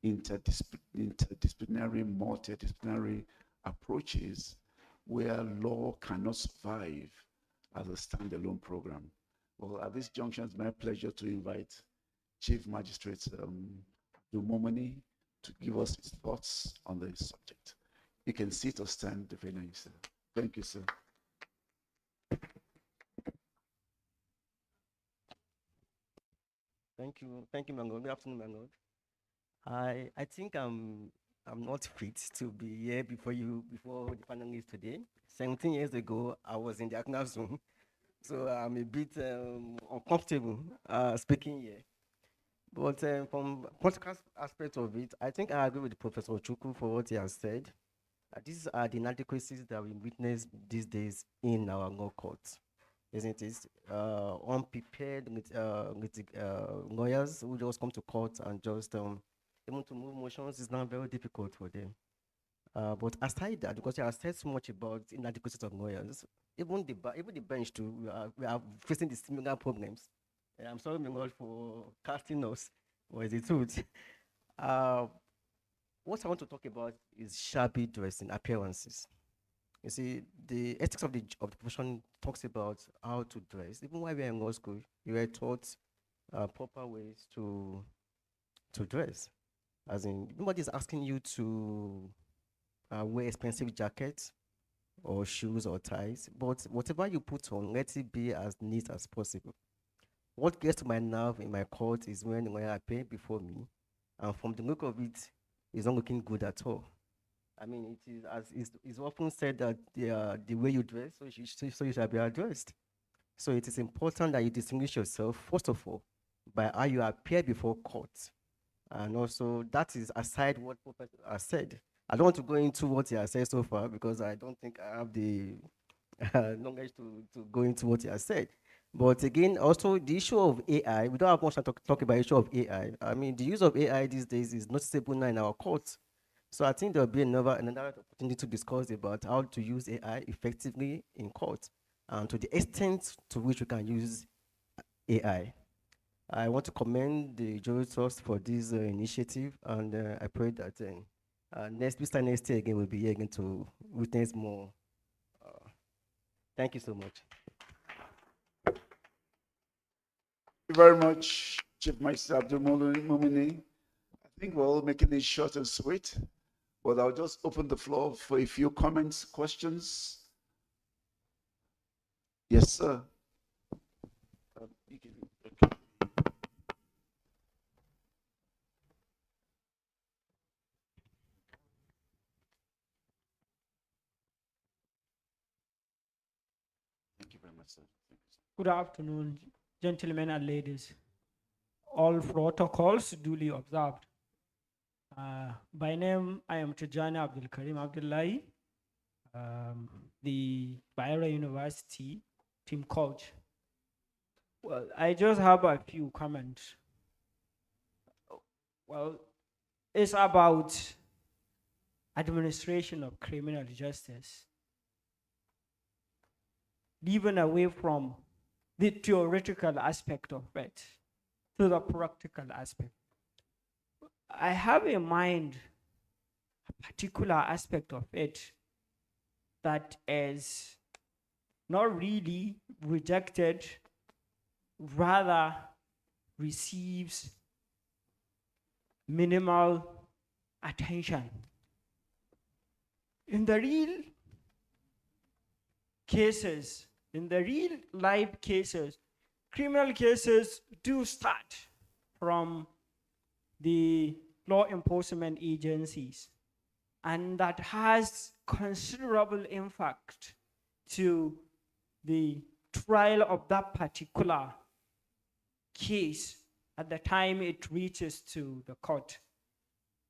interdisciplinary, multidisciplinary approaches where law cannot survive as a standalone program. Well, at this junction, it's my pleasure to invite Chief Magistrate Dumomani to give us his thoughts on the subject. You can sit or stand depending on yourself. Thank you, sir. Thank you, Mango. Good afternoon, Mango. I think I'm not fit to be here before the panelists today. 17 years ago, I was in the Akna zone, so I'm a bit uncomfortable speaking here. But from practical aspect of it, I think I agree with Professor Chukwu for what he has said. These are the inadequacies that we witness these days in our law courts, isn't it? Unprepared lawyers who just come to court and just even to move motions is now very difficult for them. But aside that, because you have said so much about inadequacies of lawyers, even the bench too, we are facing the similar problems. I'm sorry, my God, for casting us, but it's the truth. What I want to talk about is shabby dressing, appearances. You see, the ethics of the profession talks about how to dress. Even while we were in law school, we were taught proper ways to dress. As in, nobody's asking you to wear expensive jackets or shoes or ties, but whatever you put on, let it be as neat as possible. What gets to my nerve in my court is when the lawyer appears before me, and from the look of it, it's not looking good at all. I mean, it is as it's often said that the way you dress, so you shall be addressed. So it is important that you distinguish yourself, first of all, by how you appear before court. And also, that is aside what Professor has said. I don't want to go into what he has said so far because I don't think I have the knowledge to go into what he has said. But again, also the issue of AI, we don't have much to talk about the issue of AI. I mean, the use of AI these days is noticeable now in our courts. So I think there'll be another opportunity to discuss about how to use AI effectively in court and to the extent to which we can use AI. I want to commend the Juritrust for this initiative, and I pray that this time next year again, we'll be here again to witness more. Thank you so much. Thank you very much, Chief Magistrate Abdul Mumini. I think we're all making it short and sweet, but I'll just open the floor for a few comments, questions. Yes, sir. Thank you very much, sir. Good afternoon, gentlemen and ladies. All protocols duly observed. By name, I am Tijani Abdul Karim Abdullahi, the Bayero University team coach. Well, I just have a few comments. Well, it's about administration of criminal justice. Leaving away from the theoretical aspect of it to the practical aspect. I have in mind a particular aspect of it that is not really rejected, rather receives minimal attention. In the real cases, in the real life cases, criminal cases do start from the law enforcement agencies, and that has considerable impact to the trial of that particular case at the time it reaches to the court.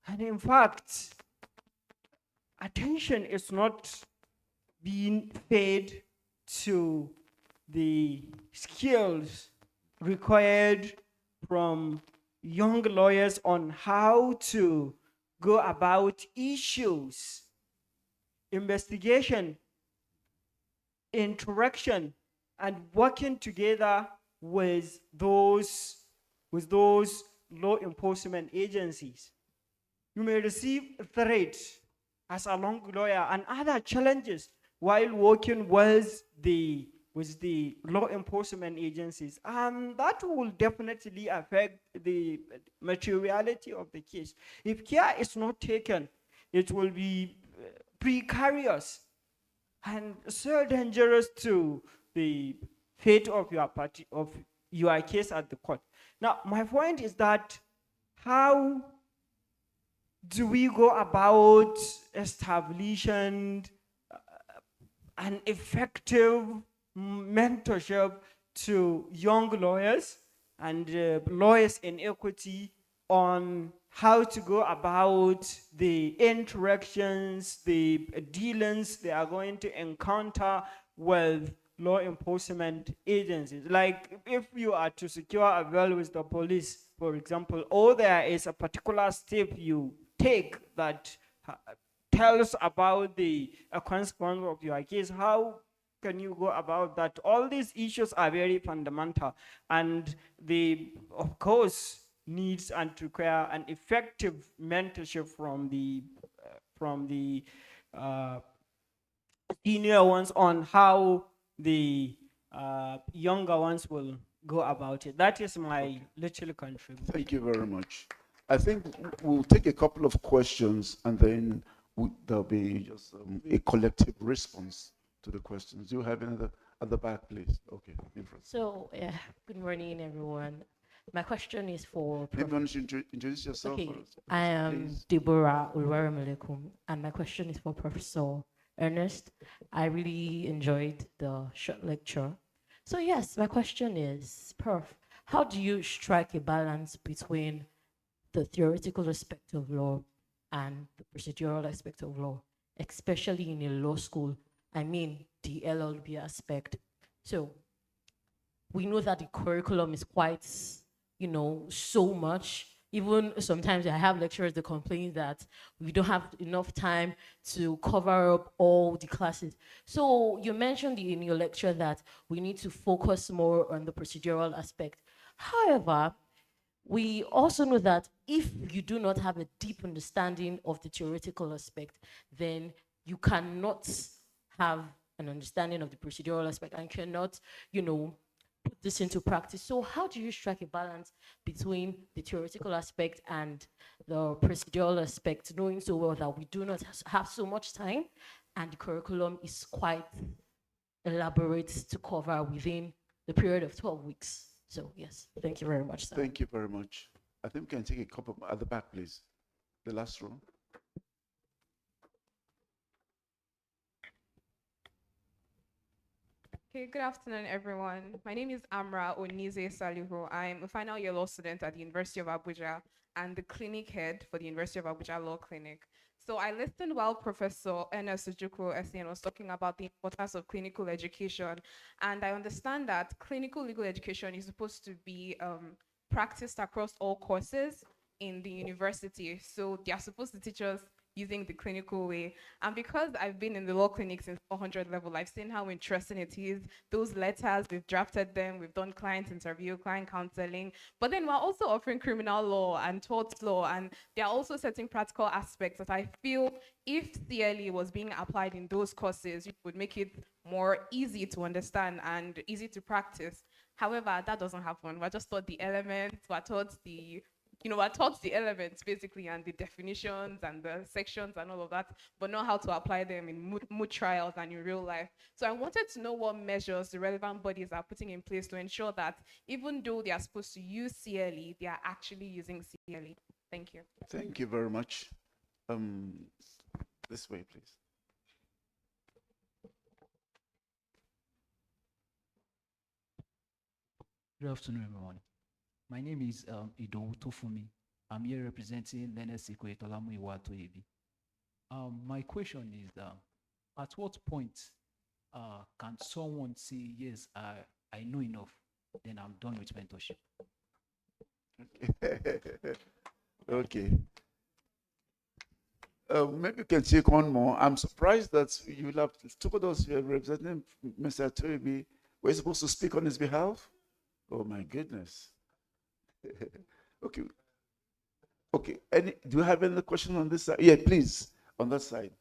And in fact, attention is not being paid to the skills required from young lawyers on how to go about issues, investigation, interaction, and working together with those law enforcement agencies. You may receive threats as a young lawyer and other challenges while working with the law enforcement agencies, and that will definitely affect the materiality of the case. If care is not taken, it will be precarious and so dangerous to the fate of your case at the court. Now, my point is that how do we go about establishing an effective mentorship to young lawyers and lawyers in equity on how to go about the interactions, the dealings they are going to encounter with law enforcement agencies? Like if you are to secure a bail with the police, for example, or there is a particular step you take that tells about the consequence of your case, how can you go about that? All these issues are very fundamental, and they, of course, needs and require an effective mentorship from the senior ones on how the younger ones will go about it. That is my little contribution. Thank you very much. I think we'll take a couple of questions and then there'll be just a collective response to the questions. Do you have another at the back, please? Okay, in front. So, good morning, everyone. My question is for... Maybe you want to introduce yourself Okay, first. I am Please. Deborah Ulwaramalekum, and my question is for Professor Ernest. I really enjoyed the short lecture. So yes, my question is, Prof, how do you strike a balance between the theoretical aspect of law and the procedural aspect of law, especially in a law school? I mean, the LLB aspect. So we know that the curriculum is quite, so much. Even sometimes I have lecturers that complain that we don't have enough time to cover up all the classes. So you mentioned in your lecture that we need to focus more on the procedural aspect. However, we also know that if you do not have a deep understanding of the theoretical aspect, then you cannot have an understanding of the procedural aspect and cannot, put this into practice. So how do you strike a balance between the theoretical aspect and the procedural aspect, knowing so well that we do not have so much time and the curriculum is quite elaborate to cover within the period of 12 weeks? So yes, thank you very much, sir. Thank you very much. I think we can take a couple at the back, please. The last row. Okay, good afternoon, everyone. My name is Amra Onize Salihu. I'm a final year law student at the University of Abuja and the clinic head for the University of Abuja Law Clinic. So I listened while Professor Ernest Ojukwu Essien was talking about the importance of clinical education, and I understand that clinical legal education is supposed to be practiced across all courses in the university. So they are supposed to teach us using the clinical way. And because I've been in the law clinic since 400 level, I've seen how interesting it is. Those letters, we've drafted them, we've done client interview, client counseling, but then we're also offering criminal law and tort law, and there are also certain practical aspects that I feel if CLE was being applied in those courses, it would make it more easy to understand and easy to practice. However, that doesn't happen. We're just taught the elements, we're taught the elements basically and the definitions and the sections and all of that, but not how to apply them in moot trials and in real life. So I wanted to know what measures the relevant bodies are putting in place to ensure that even though they are supposed to use CLE, they are actually using CLE. Thank you. Thank you very much. This way, please. Good afternoon, everyone. My name is Ido Tofumi. I'm here representing Leonard Sikwe Tolamu Iwatoebi. My question is, at what point can someone say, yes, I know enough, then I'm done with mentorship? Okay. Maybe you can take one more. I'm surprised that you will have told us you are representing Mr. Toebi. We're supposed to speak on his behalf? Oh my goodness. Okay. Okay. Do you have any question on this side? Yeah, please, on that side.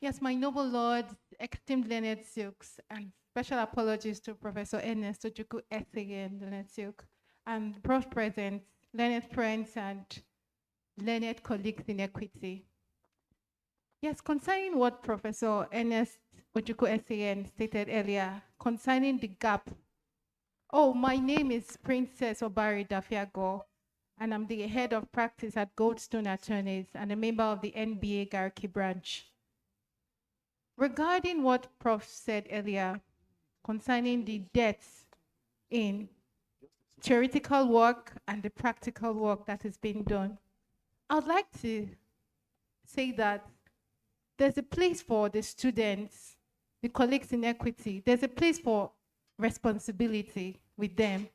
Yes, my noble lord, esteemed Leonard Silks, and special apologies to Professor Ernest Ojukwu Essien, Leonard Silk, and Prof. President, Leonard friends, and Leonard colleagues in equity. Yes, concerning what Professor Ernest Ojukwu Essien stated earlier, concerning the gap. Oh, my name is Princess Obari Dafiago, and I'm the head of practice at Goldstone Attorneys and a member of the NBA Garki branch. Regarding what Prof said earlier, concerning the depths in theoretical work and the practical work that is being done, I'd like to say that there's a place for the students, the colleagues in equity. There's a place for responsibility with them.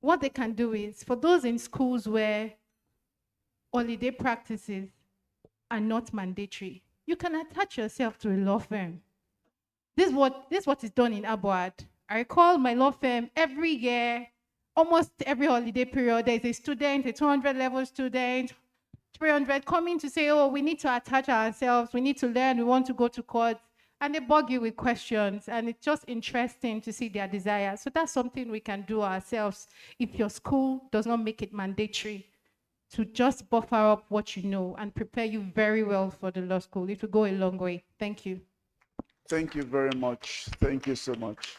What they can do is, for those in schools where holiday practices are not mandatory, you can attach yourself to a law firm. This is what is done in Abuad. I recall my law firm every year, almost every holiday period, there's a student, a 200 level student, 300 coming to say, oh, we need to attach ourselves, we need to learn, we want to go to court, and they bug you with questions, and it's just interesting to see their desire. So that's something we can do ourselves if your school does not make it mandatory, to just buffer up what you know and prepare you very well for the law school. It will go a long way. Thank you. Thank you very much. Thank you so much.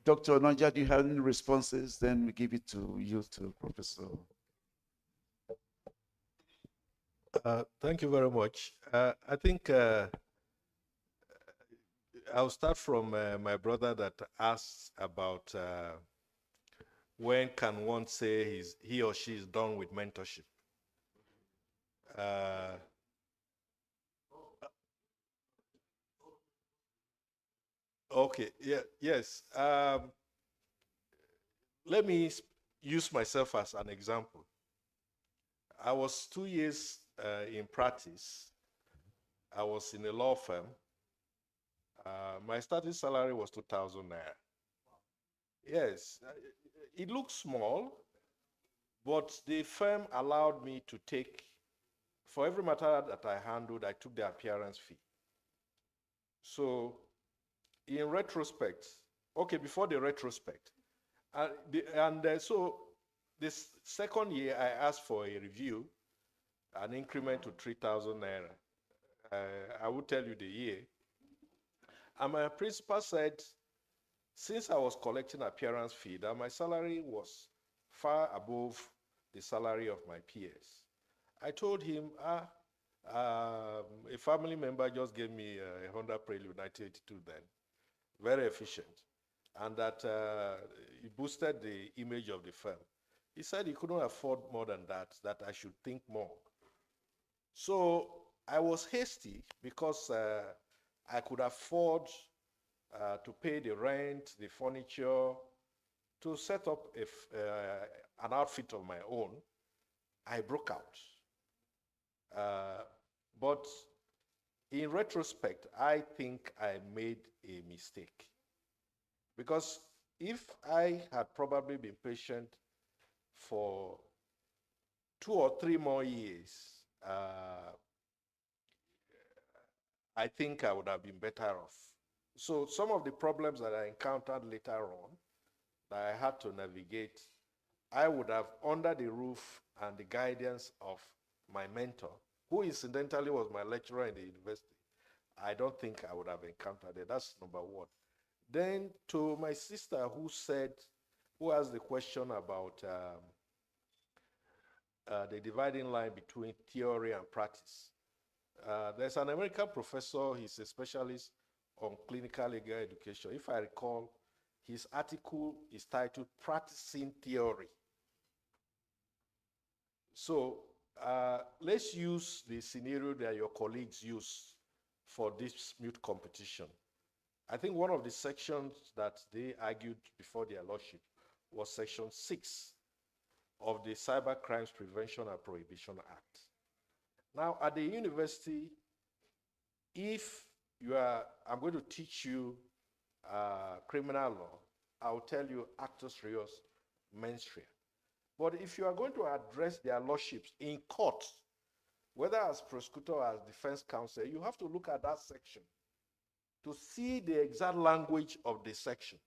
Dr. Onanja, do you have any responses? Then we give it to you, to Professor. Thank you very much. I think I'll start from my brother that asked about when can one say he or she is done with mentorship. Okay, yeah, yes. Let me use myself as an example. I was 2 years in practice. I was in a law firm. My starting salary was 2,000 naira. Yes, it looks small, but the firm allowed me to take, for every matter that I handled, I took the appearance fee. So in retrospect, okay, before the retrospect, so this second year I asked for a review, an increment to 3,000 naira. I will tell you the year. And my principal said, since I was collecting appearance fee, that my salary was far above the salary of my peers. I told him, a family member just gave me a Honda Prelude 1982 then, very efficient, and that it boosted the image of the firm. He said he couldn't afford more than that I should think more. So I was hasty because I could afford to pay the rent, the furniture, to set up an outfit of my own. I broke out. But in retrospect, I think I made a mistake. Because if I had probably been patient for 2 or 3 more years, I think I would have been better off. So some of the problems that I encountered later on that I had to navigate, I would have, under the roof and the guidance of my mentor, who incidentally was my lecturer in the university, I don't think I would have encountered it. That's number one. Then to my sister who asked the question about the dividing line between theory and practice. There's an American professor, he's a specialist on clinical legal education. If I recall, his article is titled Practicing Theory. So let's use the scenario that your colleagues use for this Moot competition. I think one of the sections that they argued before their lordship was section 6 of the Cyber Crimes Prevention and Prohibition Act. Now, at the university, if I'm going to teach you criminal law, I'll tell you actus reus mens rea. But if you are going to address their lordships in court, whether as prosecutor or as defense counsel, you have to look at that section to see the exact language of the section.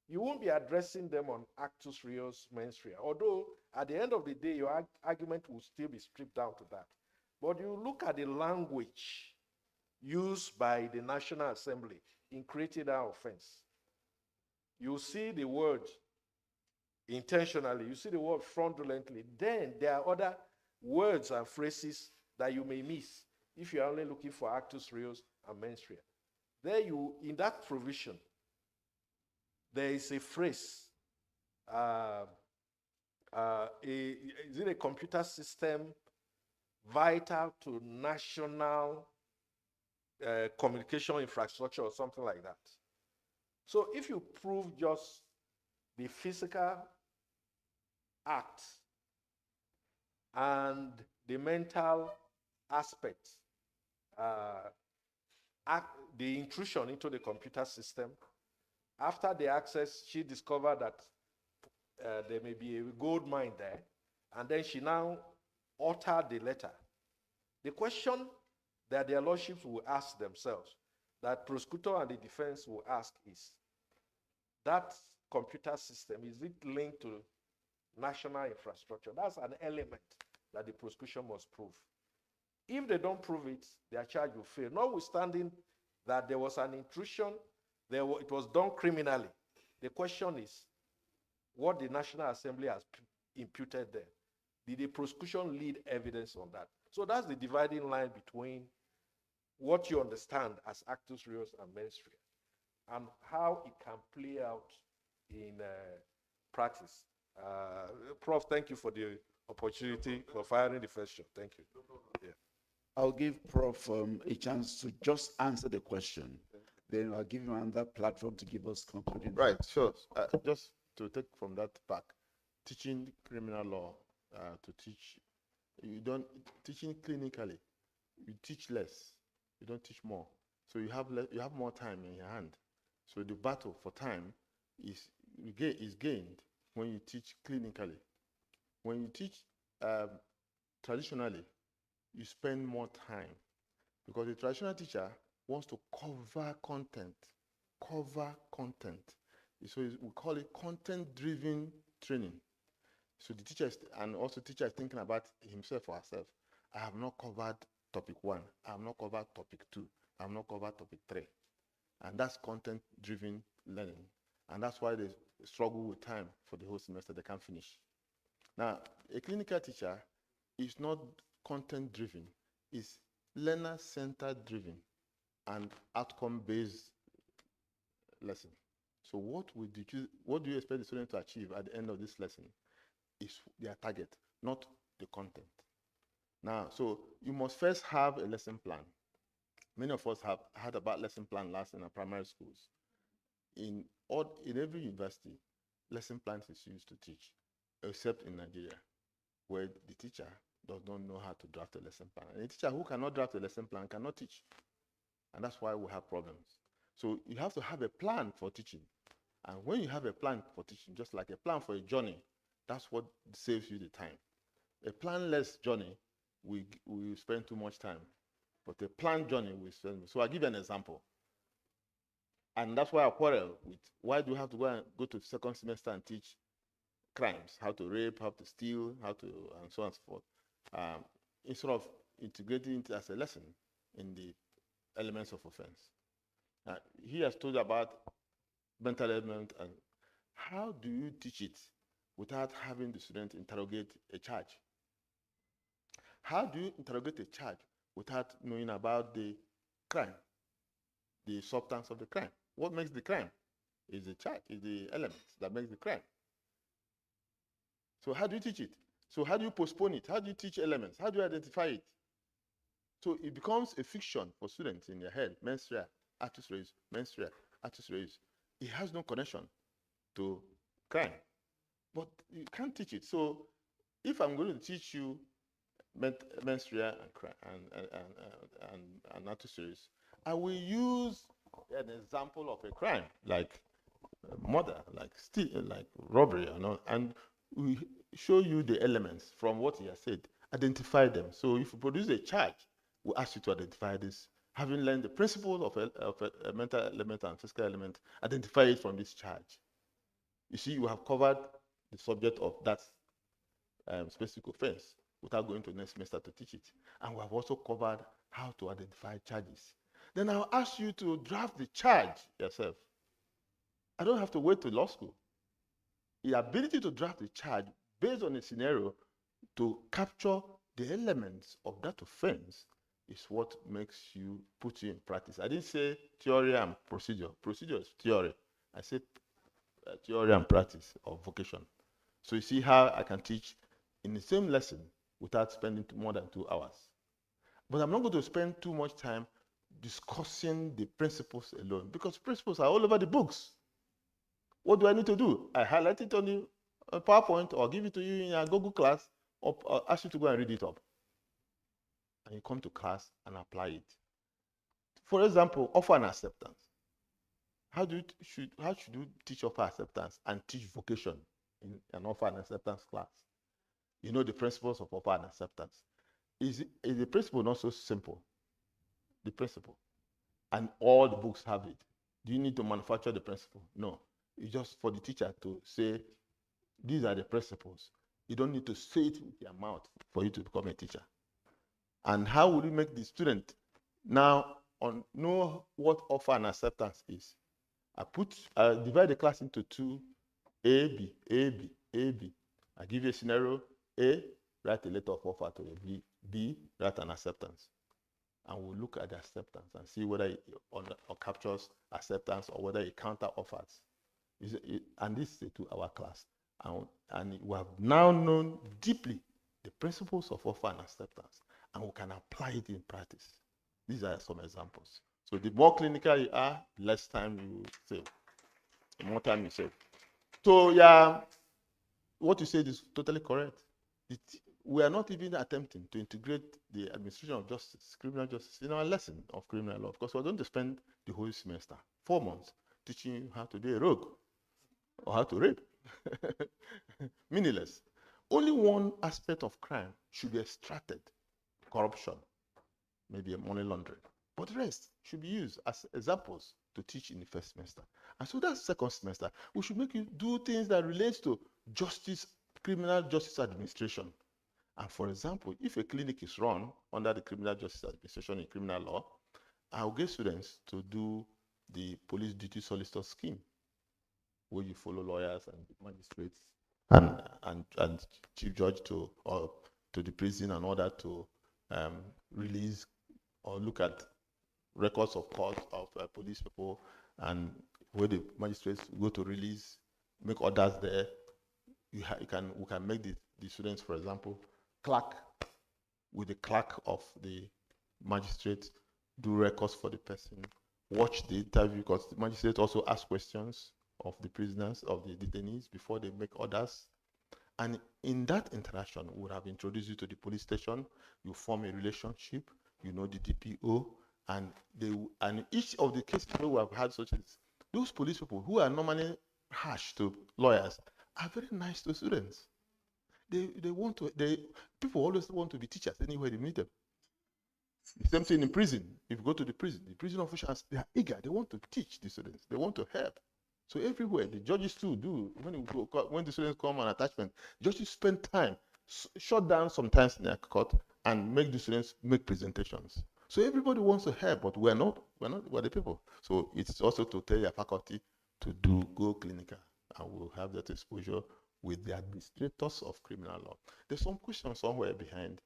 You won't be addressing them on actus reus mens rea, although at the end of the day, your argument will still be stripped down to that. But you look at the language used by the National Assembly in creating that offense. You see the word intentionally, you see the word fraudulently, then there are other words and phrases that you may miss if you're only looking for actus reus and mens rea. There in that provision, there is a phrase, is it a computer system vital to national communication infrastructure or something like that. So if you prove just the physical act and the mental aspect, the intrusion into the computer system, after the access, she discovered that there may be a gold mine there, and then she now altered the letter. The question that their lordships will ask themselves, that prosecutor and the defense will ask is, that computer system, is it linked to national infrastructure? That's an element that the prosecution must prove. If they don't prove it, their charge will fail, notwithstanding that there was an intrusion, it was done criminally. The question is, what the National Assembly has imputed there, did the prosecution lead evidence on that? So that's the dividing line between what you understand as actus reus and mens rea, and how it can play out in practice. Prof, thank you for the opportunity for firing the first shot. Thank you. Yeah. I'll give Prof a chance to just answer the question. Then I'll give you another platform to give us concluding. Right, sure. Just to take from that back, teaching criminal law to teach, you don't, teaching clinically, you teach less, you don't teach more. So you have more time in your hand. So the battle for time is gained when you teach clinically. When you teach traditionally, you spend more time because the traditional teacher wants to cover content. So we call it content-driven training. So the teacher teacher is thinking about himself or herself. I have not covered topic 1. I have not covered topic 2. I have not covered topic 3. And that's content-driven learning. And that's why they struggle with time for the whole semester. They can't finish. Now, a clinical teacher is not content-driven. It's learner-centered driven and outcome-based lesson. So what do you expect the student to achieve at the end of this lesson is their target, not the content. Now, so you must first have a lesson plan. Many of us have had a bad lesson plan last in our primary schools. In every university, lesson plans is used to teach, except in Nigeria, where the teacher does not know how to draft a lesson plan. And a teacher who cannot draft a lesson plan cannot teach. And that's why we have problems. So you have to have a plan for teaching. And when you have a plan for teaching, just like a plan for a journey, that's what saves you the time. A planless journey, we spend too much time. But a planned journey, we spend. So I'll give you an example. And that's why I quarrel with why do you have to go to second semester and teach crimes, how to rape, how to steal, and so on and so forth, instead of integrating it as a lesson in the elements of offense. He has told about mental element, and how do you teach it without having the student interrogate a charge? How do you interrogate a charge without knowing about the crime, the substance of the crime? What makes the crime? Is the charge, is the elements that makes the crime. So how do you teach it? So how do you postpone it? How do you teach elements? How do you identify it? So it becomes a fiction for students in their head. Mens rea, actus reus, mens rea, actus reus. It has no connection to crime. But you can't teach it. So if I'm going to teach you mens rea and actus reus, I will use an example of a crime, like murder, like steal, like robbery, and we show you the elements from what he has said, identify them. So if you produce a charge, we ask you to identify this. Having learned the principle of a mental element and physical element, identify it from this charge. You see, you have covered the subject of that specific offense without going to the next semester to teach it. And we have also covered how to identify charges. Then I'll ask you to draft the charge yourself. I don't have to wait to law school. The ability to draft the charge based on a scenario to capture the elements of that offense is what puts you in practice. I didn't say theory and procedure. Procedure is theory. I said theory and practice of vocation. So you see how I can teach in the same lesson without spending more than 2 hours. But I'm not going to spend too much time discussing the principles alone, because principles are all over the books. What do I need to do? I highlight it on the PowerPoint or give it to you in a Google class or ask you to go and read it up. And you come to class and apply it. For example, offer and acceptance. How should you teach offer acceptance and teach vocation in an offer and acceptance class? You know the principles of offer and acceptance. Is the principle not so simple? The principle. And all the books have it. Do you need to manufacture the principle? No. It's just for the teacher to say, these are the principles. You don't need to say it with your mouth for you to become a teacher. And how will you make the student now know what offer and acceptance is? I divide the class into 2, A, B, A, B, A, B. I give you a scenario, A, write a letter of offer to a B, B, write an acceptance. And we'll look at the acceptance and see whether it captures acceptance or whether it counter offers. And this is a 2-hour class. And we have now known deeply the principles of offer and acceptance, and we can apply it in practice. These are some examples. So the more clinical you are, less time you save, the more time you save. So yeah, what you said is totally correct. We are not even attempting to integrate the administration of justice, criminal justice, in our lesson of criminal law, because we're going to spend the whole semester, 4 months, teaching you how to be a rogue or how to rape. Meaningless. Only one aspect of crime should be extracted: corruption, maybe a money laundering. But the rest should be used as examples to teach in the first semester. And so that second semester, we should make you do things that relate to justice, criminal justice administration. And for example, if a clinic is run under the criminal justice administration in criminal law, I'll get students to do the police duty solicitor scheme, where you follow lawyers and magistrates and chief judge to the prison in order to release or look at records of court of police people, and where the magistrates go to release, make orders there. We can make the students, for example, clerk with the clerk of the magistrate, do records for the person, watch the interview, because the magistrate also ask questions of the prisoners, of the detainees, before they make orders. And in that interaction, we would have introduced you to the police station. You form a relationship. You know the DPO, and each of the cases where we have had such as those police people who are normally harsh to lawyers are very nice to students. People always want to be teachers anywhere they meet them. The same thing in prison. If you go to the prison officials, they are eager. They want to teach the students. They want to help. So everywhere, the judges too do. When the students come on attachment, judges spend time, shut down sometimes in their court, and make the students make presentations. So everybody wants to help, but we're the people. So it's also to tell your faculty to go clinical, and we'll have that exposure with the administrators of criminal law. There's some question somewhere behind.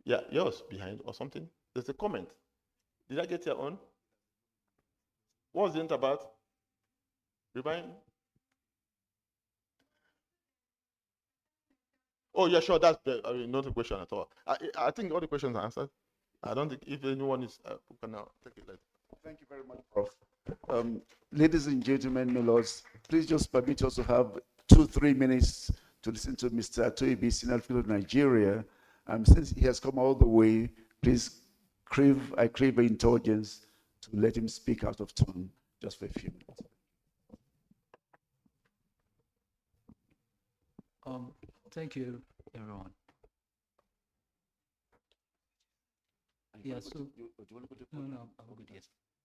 Yeah, yours behind or something. There's a comment. Did I get your own? What was it about? Remind. Oh, yeah, sure. That's not a question at all. I think all the questions are answered. I don't think if anyone is, who can now take it later. Thank you very much, Prof. Ladies and gentlemen, my lords, please just permit us to have 2-3 minutes to listen to Mr. Atoyebi, Senior Fellow of Nigeria. Since he has come all the way, please I crave your indulgence to let him speak out of turn just for a few minutes. Thank you, everyone. Yeah, so no, I'm good.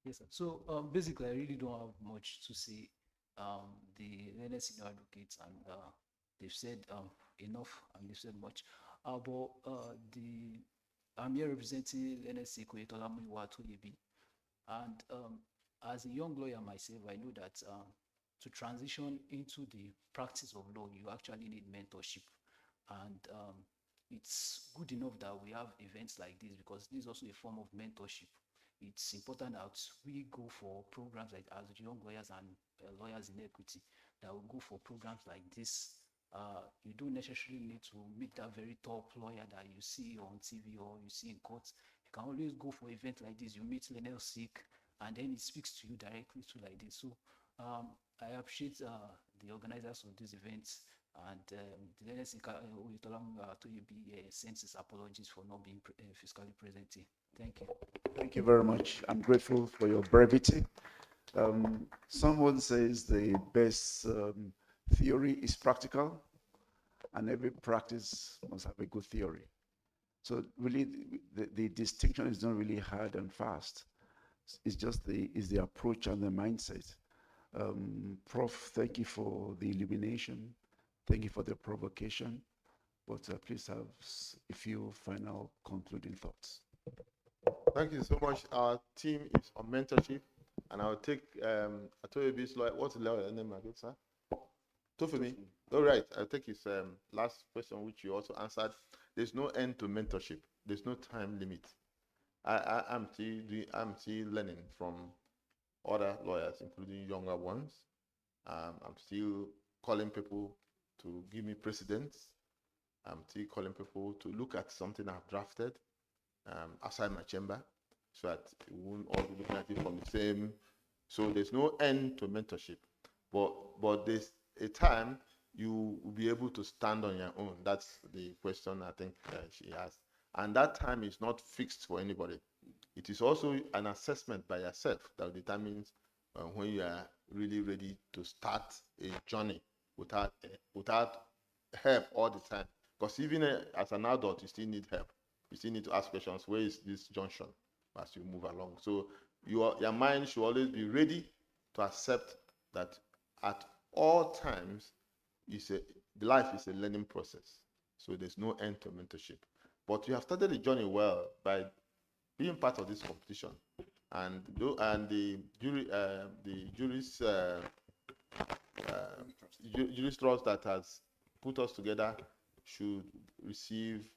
Yes, sir. So basically, I really don't have much to say. The learned senior advocates and they've said enough, and they've said much. But I'm here representing learned Juritrust, and as a young lawyer myself, I know that to transition into the practice of law, you actually need mentorship. And it's good enough that we have events like this, because this is also a form of mentorship. It's important that we go for programs like, as young lawyers and lawyers in equity, that will go for programs like this. You don't necessarily need to meet that very top lawyer that you see on TV or you see in courts. You can always go for events like this. You meet Lenel Sikh, and then he speaks to you directly to like this. So I appreciate the organizers of these events, and the learned Sikh sends his apologies for not being physically present here. Thank you. Thank you very much. I'm grateful for your brevity. Someone says the best theory is practical, and every practice must have a good theory. So really, the distinction is not really hard and fast. It's just the approach and the mindset. Prof, thank you for the illumination. Thank you for the provocation. But please have a few final concluding thoughts. Thank you so much. Our team is on mentorship, and I'll take Atoyebi's lawyer. What's the lawyer name again, sir? Tofumi. All right. I'll take his last question, which you also answered. There's no end to mentorship. There's no time limit. I'm still learning from other lawyers, including younger ones. I'm still calling people to give me precedents. I'm still calling people to look at something I've drafted outside my chamber. so that we won't all be looking at it from the same. So there's no end to mentorship, but there's a time you will be able to stand on your own. That's the question I think she asked. And that time is not fixed for anybody. It is also an assessment by yourself that determines when you are really ready to start a journey without help all the time. Because even as an adult, you still need help. You still need to ask questions. Where is this junction as you move along? So your mind should always be ready to accept that at all times, life is a learning process. So there's no end to mentorship. But you have started the journey well by being part of this competition, and the Juritrust that has put us together should receive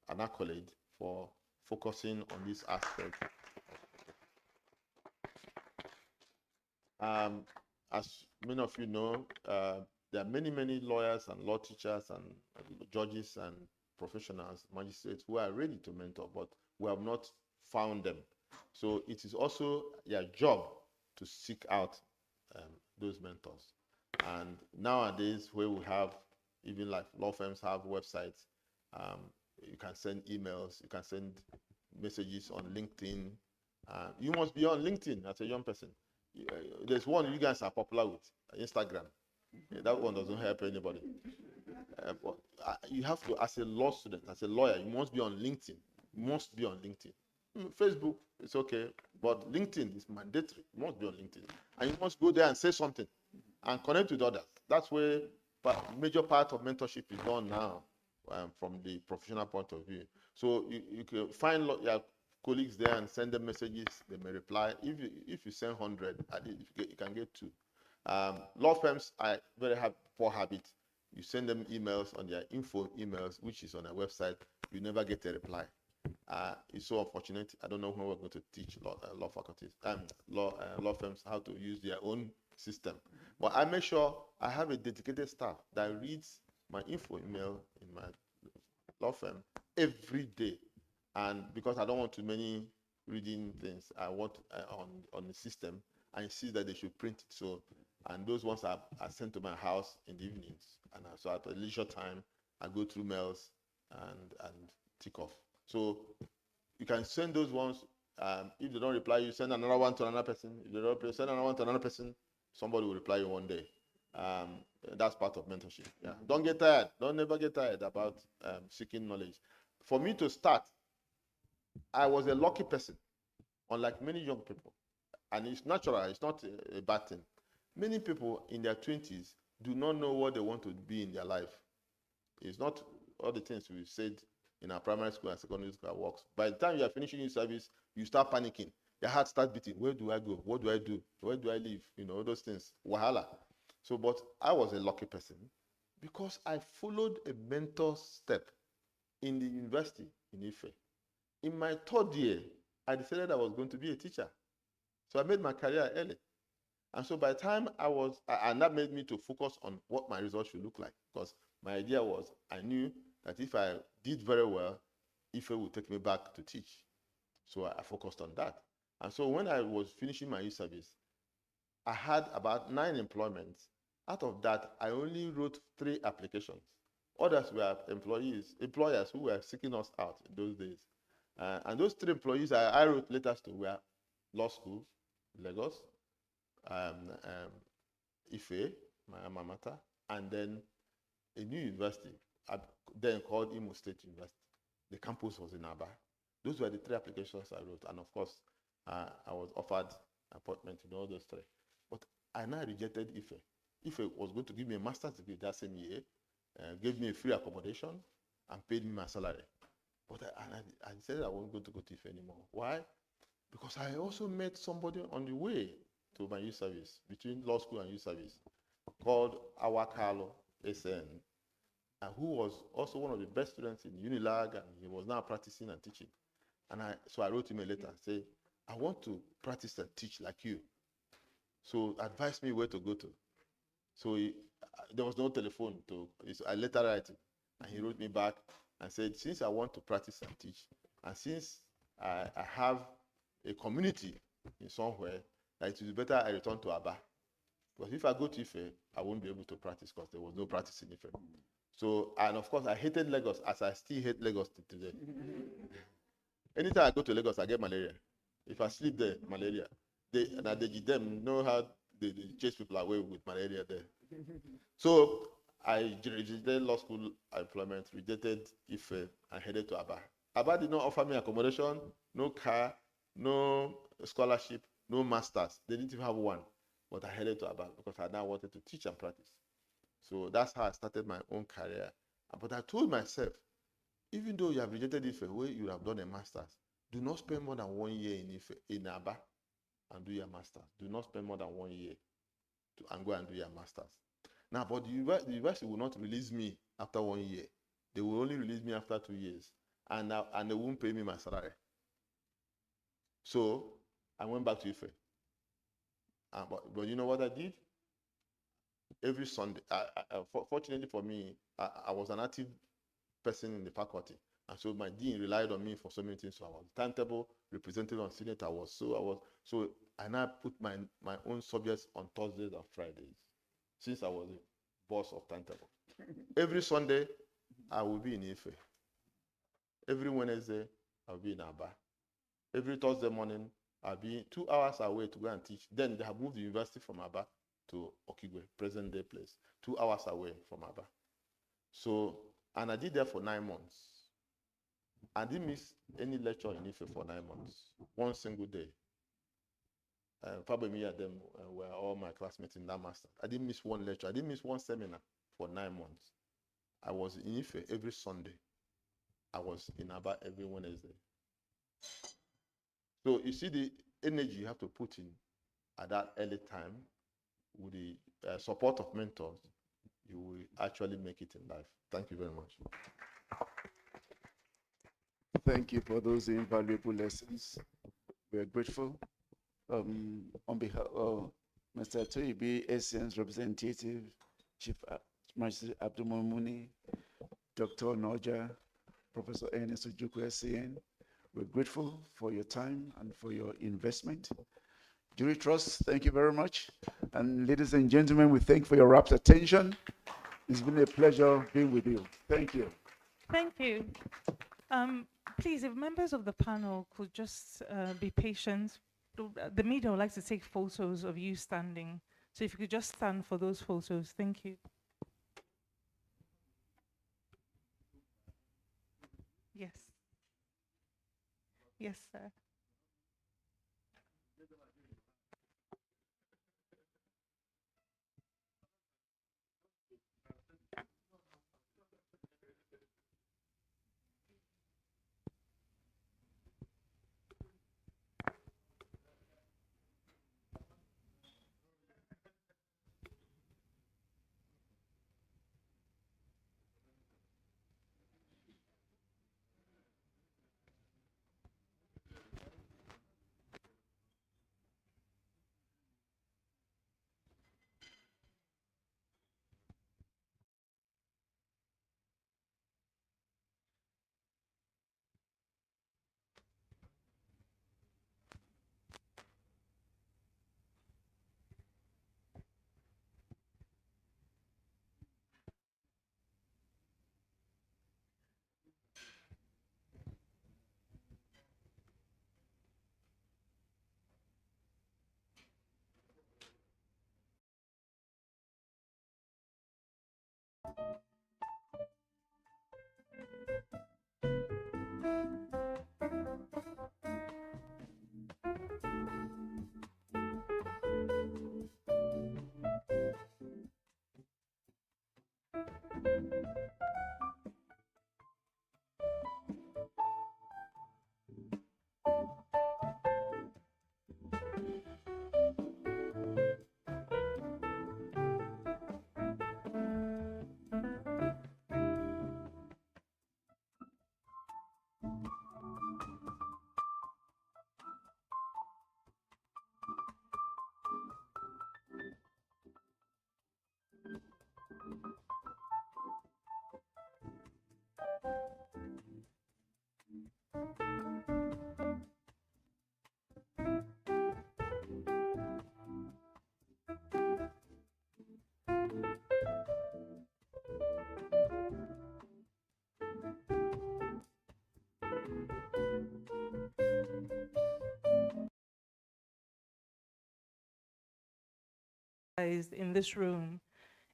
an accolade for focusing on this aspect. As many of you know, there are many lawyers and law teachers and judges and professionals, magistrates who are ready to mentor, but we have not found them. So it is also your job to seek out those mentors. And nowadays, where we have, even like law firms have websites, you can send emails, you can send messages on LinkedIn. You must be on LinkedIn as a young person. There's one you guys are popular with, Instagram. That one doesn't help anybody. But you have to, as a law student, as a lawyer, you must be on LinkedIn. You must be on LinkedIn. Facebook, it's okay, but LinkedIn is mandatory. You must be on LinkedIn. And you must go there and say something and connect with others. That's where major part of mentorship is done now, from the professional point of view. So you can find your colleagues there and send them messages. They may reply. If you send 100, you can get 2. Law firms are very poor habit. You send them emails on their info emails, which is on their website. You never get a reply. It's so unfortunate. I don't know when we're going to teach law faculties and law firms how to use their own system. But I make sure I have a dedicated staff that reads my info email in my law firm every day. And because I don't want too many reading things, I want on the system. I insist that they should print it. So, and those ones are sent to my house in the evenings. And so at a leisure time, I go through mails and tick off. So you can send those ones. If they don't reply, you send another one to another person. If they don't reply, send another one to another person. Somebody will reply you one day. That's part of mentorship. Yeah. Don't get tired. Don't never get tired about seeking knowledge. For me to start, I was a lucky person, unlike many young people. And it's natural. It's not a bad thing. Many people in their 20s do not know what they want to be in their life. It's not all the things we said in our primary school and secondary school works. By the time you are finishing your service, you start panicking. Your heart starts beating. Where do I go? What do I do? Where do I live? You know, all those things. Wahala. So, but I was a lucky person because I followed a mentor step in the university in Ife. In my 3rd year, I decided I was going to be a teacher. So I made my career early. And so by the time and that made me to focus on what my results should look like, because my idea was, I knew that if I did very well, Ife would take me back to teach. So I focused on that. And so when I was finishing my youth service, I had about 9 employments. Out of that, I only wrote 3 applications. Others were employers who were seeking us out in those days. And those 3 employees I wrote letters to were law school, Lagos, Ife, my alma mater, and then a new university, then called Imo State University. The campus was in Aba. Those were the 3 applications I wrote. And of course, I was offered an appointment in all those 3. But I now rejected Ife. Ife was going to give me a master's degree that same year, gave me a free accommodation, and paid me my salary. But I decided I wasn't going to go to Ife anymore. Why? Because I also met somebody on the way to my youth service, between law school and youth service, called Awakalo SN, who was also one of the best students in Unilag, and he was now practicing and teaching. And so I wrote him a letter and said, I want to practice and teach like you. So advise me where to go to. So there was no telephone. I later wrote him, and he wrote me back and said, since I want to practice and teach, and since I have a community in somewhere, that it is better I return to Aba. Because if I go to Ife, I won't be able to practice because there was no practice in Ife. So, and of course, I hated Lagos, as I still hate Lagos today. Anytime I go to Lagos, I get malaria. If I sleep there, malaria. Them know how they chase people away with malaria there. So I rejected law school employment, rejected Ife, and headed to Aba. Aba did not offer me accommodation, no car, no scholarship, no masters. They didn't even have one. But I headed to Aba because I now wanted to teach and practice. So that's how I started my own career. But I told myself, even though you have rejected Ife, where you have done a master's, do not spend more than 1 year in Ife, in Aba, and do your master's. Do not spend more than 1 year and go and do your master's. Now, but the university will not release me after 1 year. They will only release me after 2 years, and they won't pay me my salary. So I went back to Ife. But you know what I did? Every Sunday, fortunately for me, I was an active person in the faculty. And so my dean relied on me for so many things. So I was timetable representative on Senate. So I now put my own subjects on Thursdays and Fridays, since I was the boss of timetable. Every Sunday, I will be in Ife. Every Wednesday, I'll be in Aba. Every Thursday morning, I'll be 2 hours away to go and teach. Then they have moved the university from Aba to Okigwe, present day place, 2 hours away from Aba. So, and I did that for 9 months. I didn't miss any lecture in Ife for 9 months, one single day. Probably me and them were all my classmates in that master. I didn't miss one lecture. I didn't miss one seminar for 9 months. I was in Ife every Sunday. I was in Aba every Wednesday. So you see the energy you have to put in at that early time with the support of mentors, you will actually make it in life. Thank you very much. Thank you for those invaluable lessons. We are grateful. On behalf of Mr. Toyibi, ASEAN's representative, Chief Magistrate Abdul Mumuni, Dr. Noja, Professor Ernest Ojukwu, ASEAN, we're grateful for your time and for your investment. Juritrust, thank you very much. And ladies and gentlemen, we thank you for your rapt attention. It's been a pleasure being with you. Thank you. Thank you. Please, if members of the panel could just be patient. The media would like to take photos of you standing. So if you could just stand for those photos. Thank you. Yes. Yes, sir. in this room,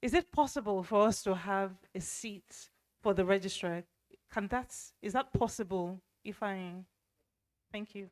is it possible for us to have a seat for the registrar? Is that possible? Thank you.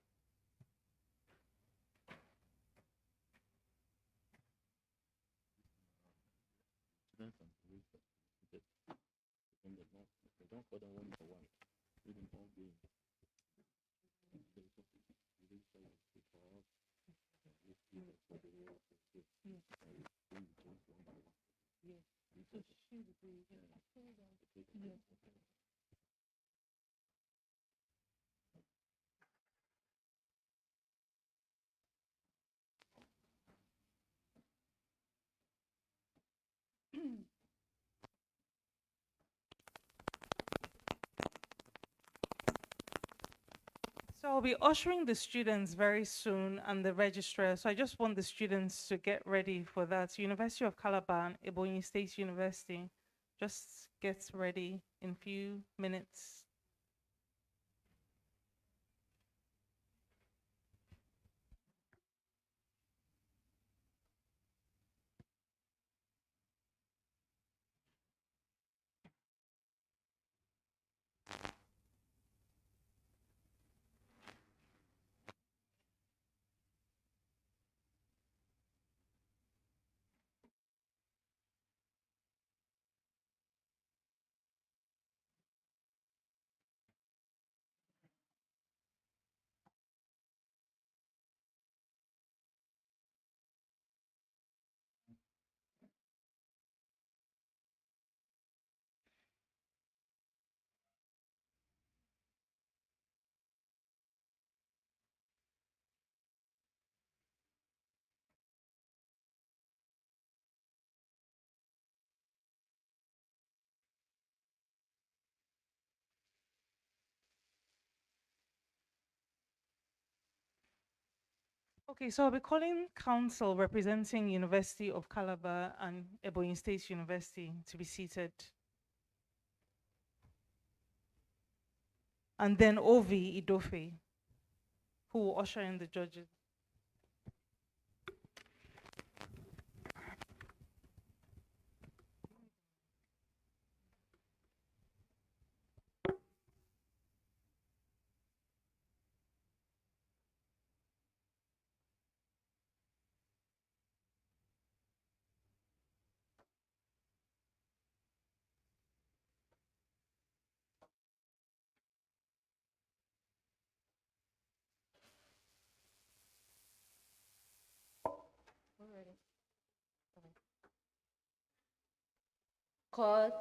So I'll be ushering the students very soon and the registrar. So I just want the students to get ready for that. University of Calabar, Ebonyi State University. Just get ready in few minutes. Okay, so I'll be calling council representing University of Calabar and Ebonyi State University to be seated. And then Ovi Idofe, who will usher in the judges. Court.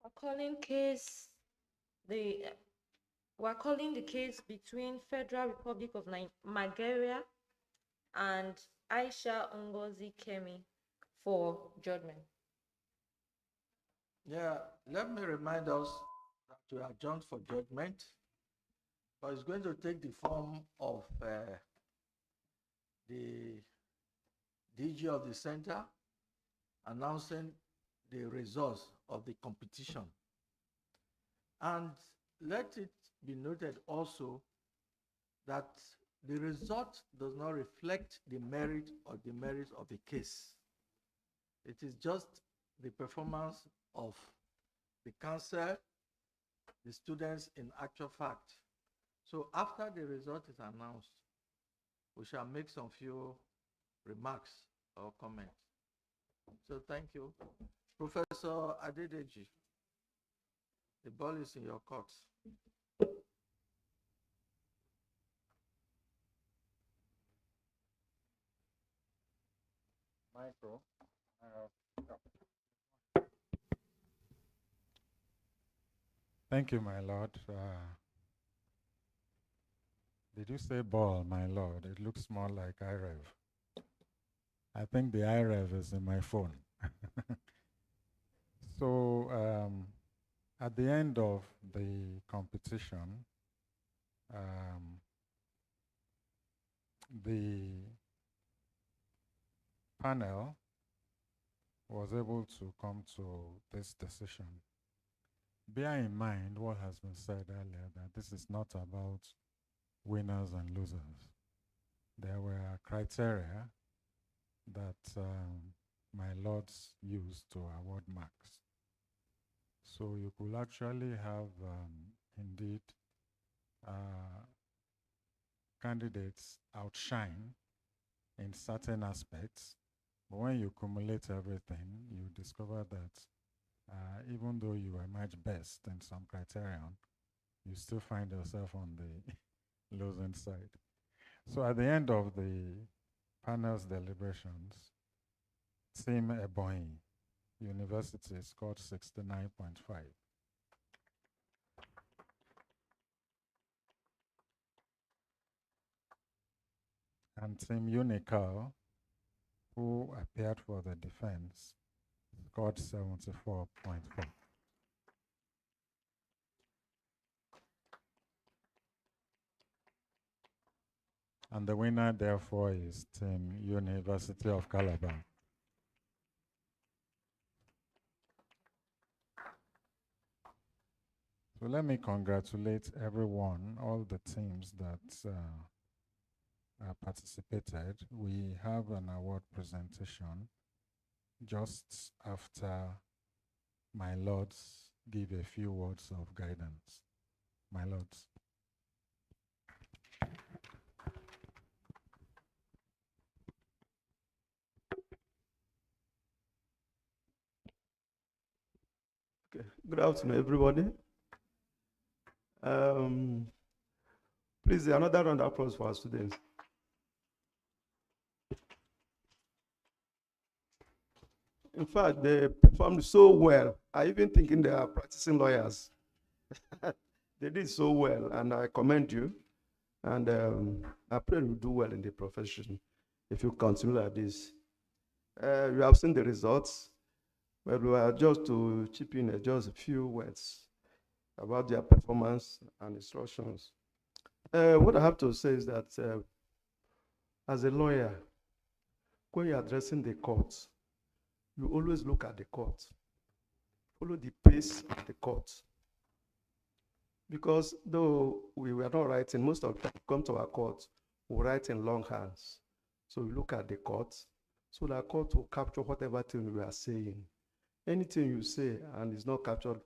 We're calling case the we're calling the case between Federal Republic of Nigeria and Aisha Ngozi Kemi for judgment. Yeah, let me remind us that we are adjourned for judgment, but it's going to take the form of the DG of the center announcing the results of the competition. And let it be noted also that the result does not reflect the merit or the merits of the case. It is just the performance of the council, the students in actual fact. So after the result is announced, we shall make some few remarks or comments. So thank you. Professor Adedeji, the ball is in your court. Micro. Thank you, my lord. Did you say ball, my lord? It looks more like iRev. I think the iRev is in my phone. So at the end of the competition, the panel was able to come to this decision. Bear in mind what has been said earlier, that this is not about winners and losers. There were criteria that my lords used to award marks. So you could actually have indeed candidates outshine in certain aspects, but when you accumulate everything, you discover that even though you emerge best in some criterion, you still find yourself on the losing side. So at the end of the panel's deliberations, Team Ebonyi University scored 69.5. And Team Unical, who appeared for the defense, scored 74.4. And the winner, therefore, is Team University of Calabar. So let me congratulate everyone, all the teams that participated. We have an award presentation just after my lords give a few words of guidance. My lords. Okay. Good afternoon, everybody. Please, another round of applause for our students. In fact, they performed so well. I even thinking they are practicing lawyers. They did so well, and I commend you. And I pray you do well in the profession if you continue like this. You have seen the results, but we are just to chip in just a few words about their performance and instructions. What I have to say is that as a lawyer, when you're addressing the court, you always look at the court. Follow the pace of the court. Because though we were not writing, most of the time come to our court, we write in long hands. So we look at the court, so the court will capture whatever thing we are saying. Anything you say and is not captured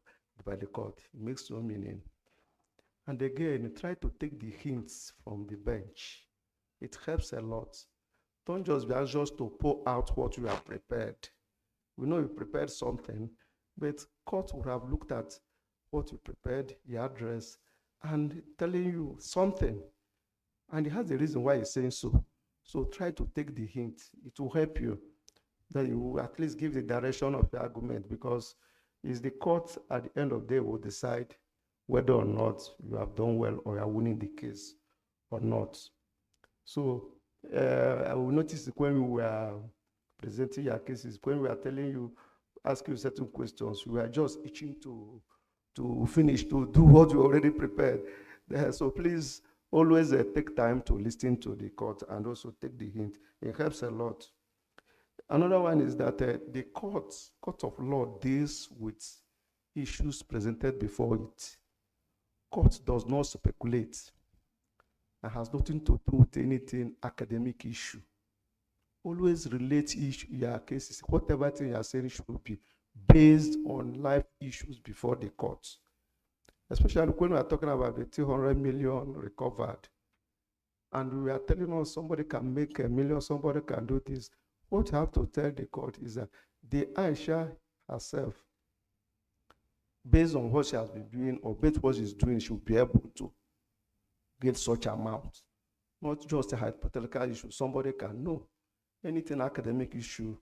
by the court, it makes no meaning. And again, try to take the hints from the bench. It helps a lot. Don't just be anxious to pour out what you have prepared. We know you prepared something, but court would have looked at what you prepared, your address, and telling you something. And it has a reason why he's saying so. So try to take the hint. It will help you. Then you will at least give the direction of the argument, because it's the court at the end of the day will decide whether or not you have done well or you are winning the case or not. So I will notice when we were presenting your cases, when we are telling you, ask you certain questions, we are just itching to finish, to do what you already prepared. So please always take time to listen to the court and also take the hint. It helps a lot. Another one is that the court of law deals with issues presented before it. Court does not speculate and has nothing to do with anything academic issue. Always relate your cases, whatever thing you are saying should be based on life issues before the court. Especially when we are talking about the 200 million recovered, and we are telling us somebody can make $1 million, somebody can do this. What you have to tell the court is that the Aisha herself, based on what she has been doing or based on what she's doing, she will be able to get such amount. Not just a hypothetical issue. Somebody can know anything academic issue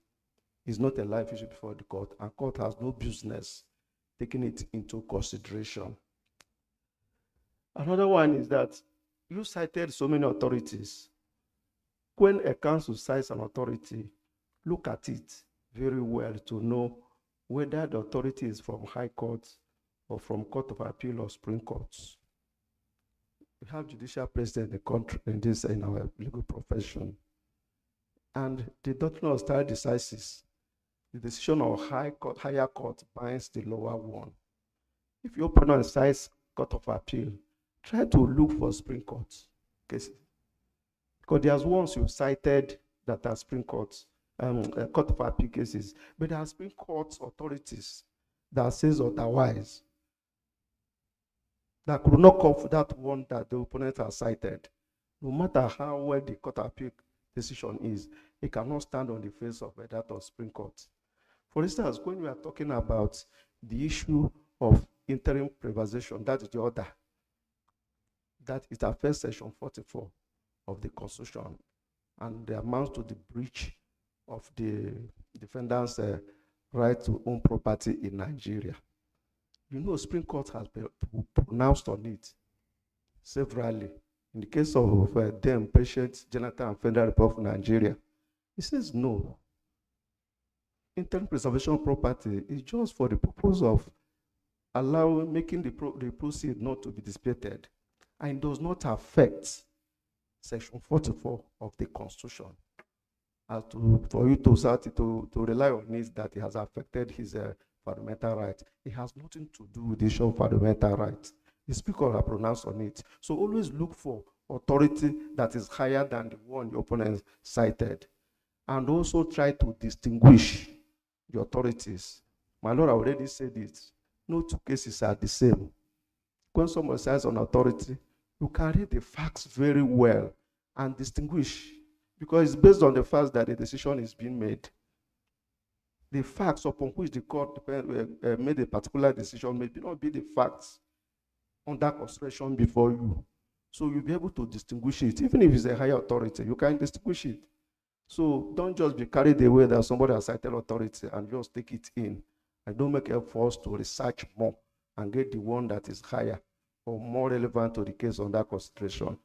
is not a life issue before the court, and court has no business taking it into consideration. Another one is that you cited so many authorities. When a council cites an authority, look at it very well to know whether the authority is from High Court or from Court of Appeal or Supreme Courts. We have judicial president in the country in our legal profession. And the doctrine of stare decisis, the decision of higher court binds the lower one. If your opponent cites Court of Appeal, try to look for Supreme Court cases. Because there's ones you cited that are Supreme Courts, Court of Appeal cases, but there are Supreme Court authorities that says otherwise, that could not come for that one that the opponent has cited. No matter how well the Court of Appeal decision is, it cannot stand on the face of that of Supreme Court. For instance, when we are talking about the issue of interim privatization, that is the order, that it affects Section 44 of the Constitution, and it amounts to the breach of the defendant's right to own property in Nigeria. You know, Supreme Court has been pronounced on it severally. In the case of them, patient Jonathan and Federal Republic of Nigeria, it says no. Interim preservation of property is just for the purpose of making the proceed not to be dissipated, and does not affect Section 44 of the Constitution. For you to rely on it that it has affected his fundamental right, it has nothing to do with the issue of fundamental rights. The speaker has pronounced on it. So always look for authority that is higher than the one your opponent cited, and also try to distinguish the authorities. My Lord, I already said it. No two cases are the same. When someone cites an authority, you can read the facts very well and distinguish, because it's based on the facts that the decision is being made. The facts upon which the court made a particular decision may not be the facts under consideration before you. So you'll be able to distinguish it. Even if it's a higher authority, you can distinguish it. So don't just be carried away that somebody has cited authority and just take it in. And don't make efforts to research more and get the one that is higher or more relevant to the case under consideration.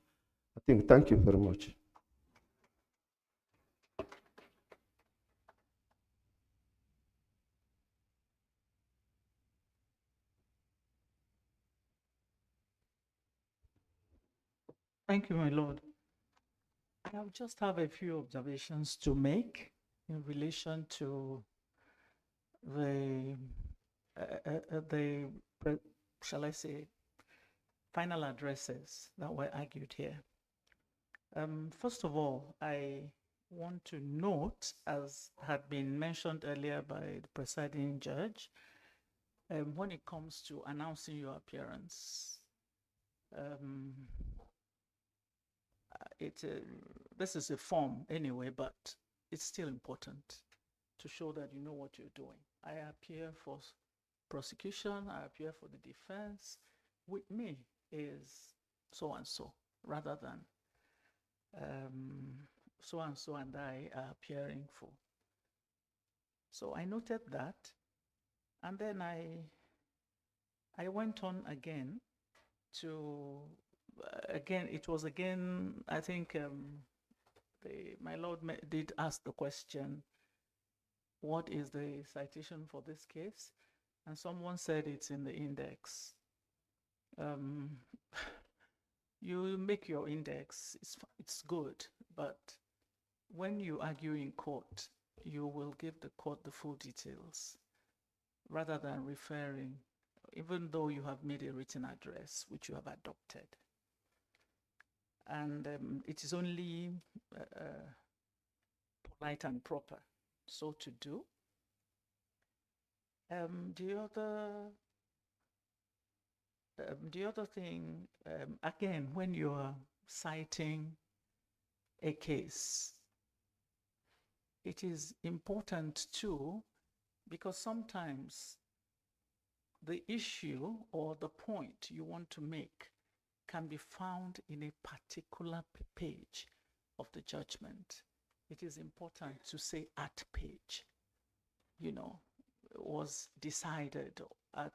Thank you very much. Thank you, my Lord. I just have a few observations to make in relation to the shall I say, final addresses that were argued here. First of all, I want to note, as had been mentioned earlier by the presiding judge, when it comes to announcing your appearance, this is a form anyway, but it's still important to show that you know what you're doing. I appear for prosecution, I appear for the defense. With me is so and so, rather than so and so and I are appearing for. So I noted that, and then I went on again to it was again, I think my Lord did ask the question, what is the citation for this case? And someone said it's in the index. You make your index, it's good, but when you argue in court, you will give the court the full details rather than referring, even though you have made a written address, which you have adopted. And it is only polite and proper so to do. The other thing, again, when you are citing a case, it is important too because sometimes the issue or the point you want to make can be found in a particular page of the judgment. It is important to say at page, was decided at,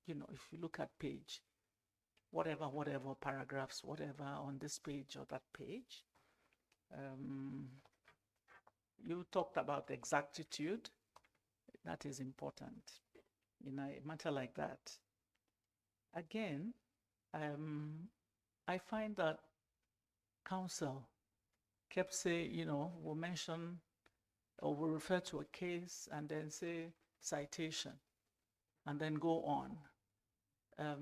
if you look at page, whatever paragraphs, whatever on this page or that page. You talked about exactitude. That is important in a matter like that. Again, I find that counsel kept saying, we'll mention or we'll refer to a case and then say citation and then go on. I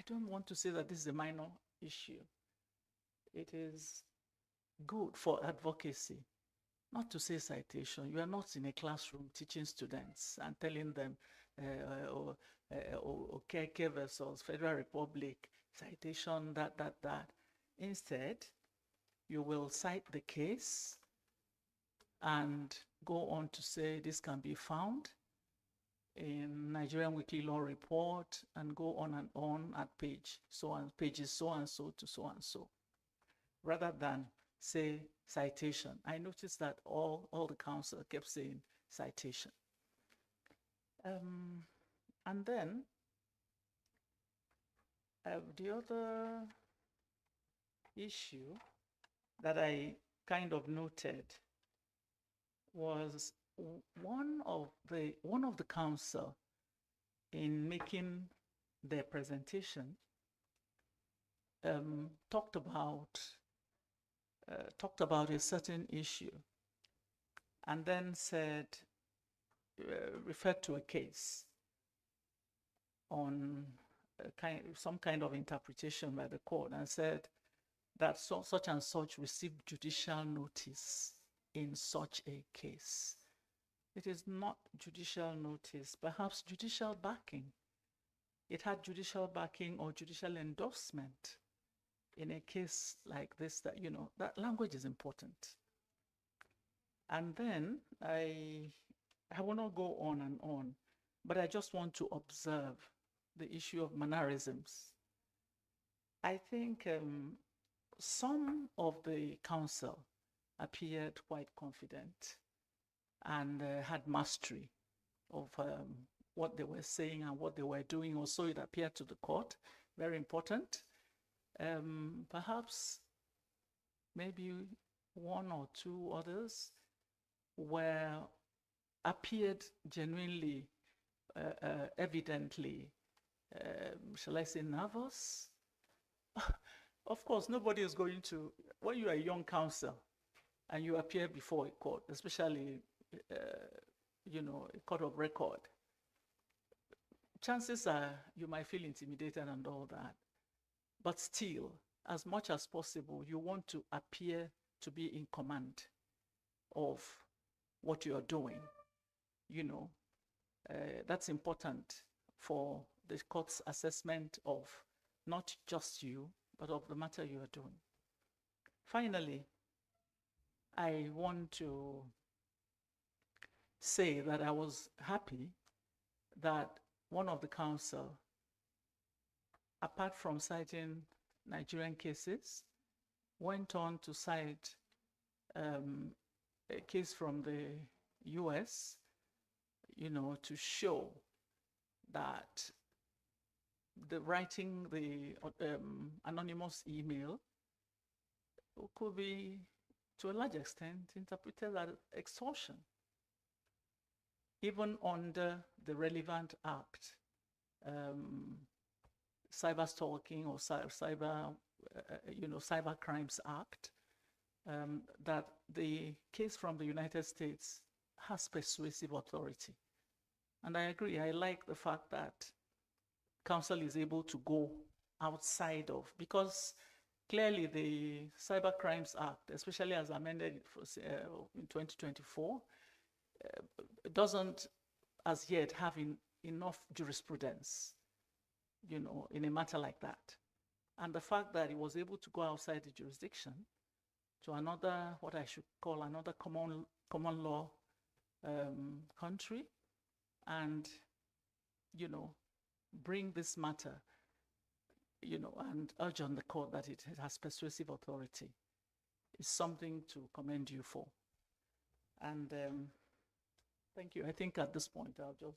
don't want to say that this is a minor issue. It is good for advocacy, not to say citation. You are not in a classroom teaching students and telling them, KK versus Federal Republic, citation, that. Instead, you will cite the case and go on to say this can be found in Nigerian Weekly Law Report and go on and on at pages so and so to so and so, rather than say citation. I noticed that all the counsel kept saying citation. And then the other issue that I kind of noted was one of the counsel in making their presentation talked about a certain issue and then said, referred to a case on some kind of interpretation by the court and said that such and such received judicial notice in such a case. It is not judicial notice, perhaps judicial backing. It had judicial backing or judicial endorsement in a case like this, that, that language is important. And then I will not go on and on, but I just want to observe the issue of mannerisms. I think some of the counsel appeared quite confident and had mastery of what they were saying and what they were doing, or so it appeared to the court. Very important. Perhaps maybe one or two others appeared genuinely, evidently, shall I say, nervous? Of course, nobody is going to, when you are a young counsel and you appear before a court, especially, a court of record, chances are you might feel intimidated and all that. But still, as much as possible, you want to appear to be in command of what you're doing. That's important for the court's assessment of not just you, but of the matter you are doing. Finally, I want to say that I was happy that one of the counsel, apart from citing Nigerian cases, went on to cite a case from the US, to show that writing the anonymous email could be, to a large extent, interpreted as extortion, even under the relevant act, cyber stalking or cyber crimes act, that the case from the United States has persuasive authority. And I agree, I like the fact that counsel is able to go outside of, because clearly the Cyber Crimes Act, especially as amended in 2024, doesn't as yet have enough jurisprudence, in a matter like that. And the fact that he was able to go outside the jurisdiction to another, what I should call another common law country and, bring this matter, and urge on the court that it has persuasive authority is something to commend you for. And thank you. I think at this point, I'll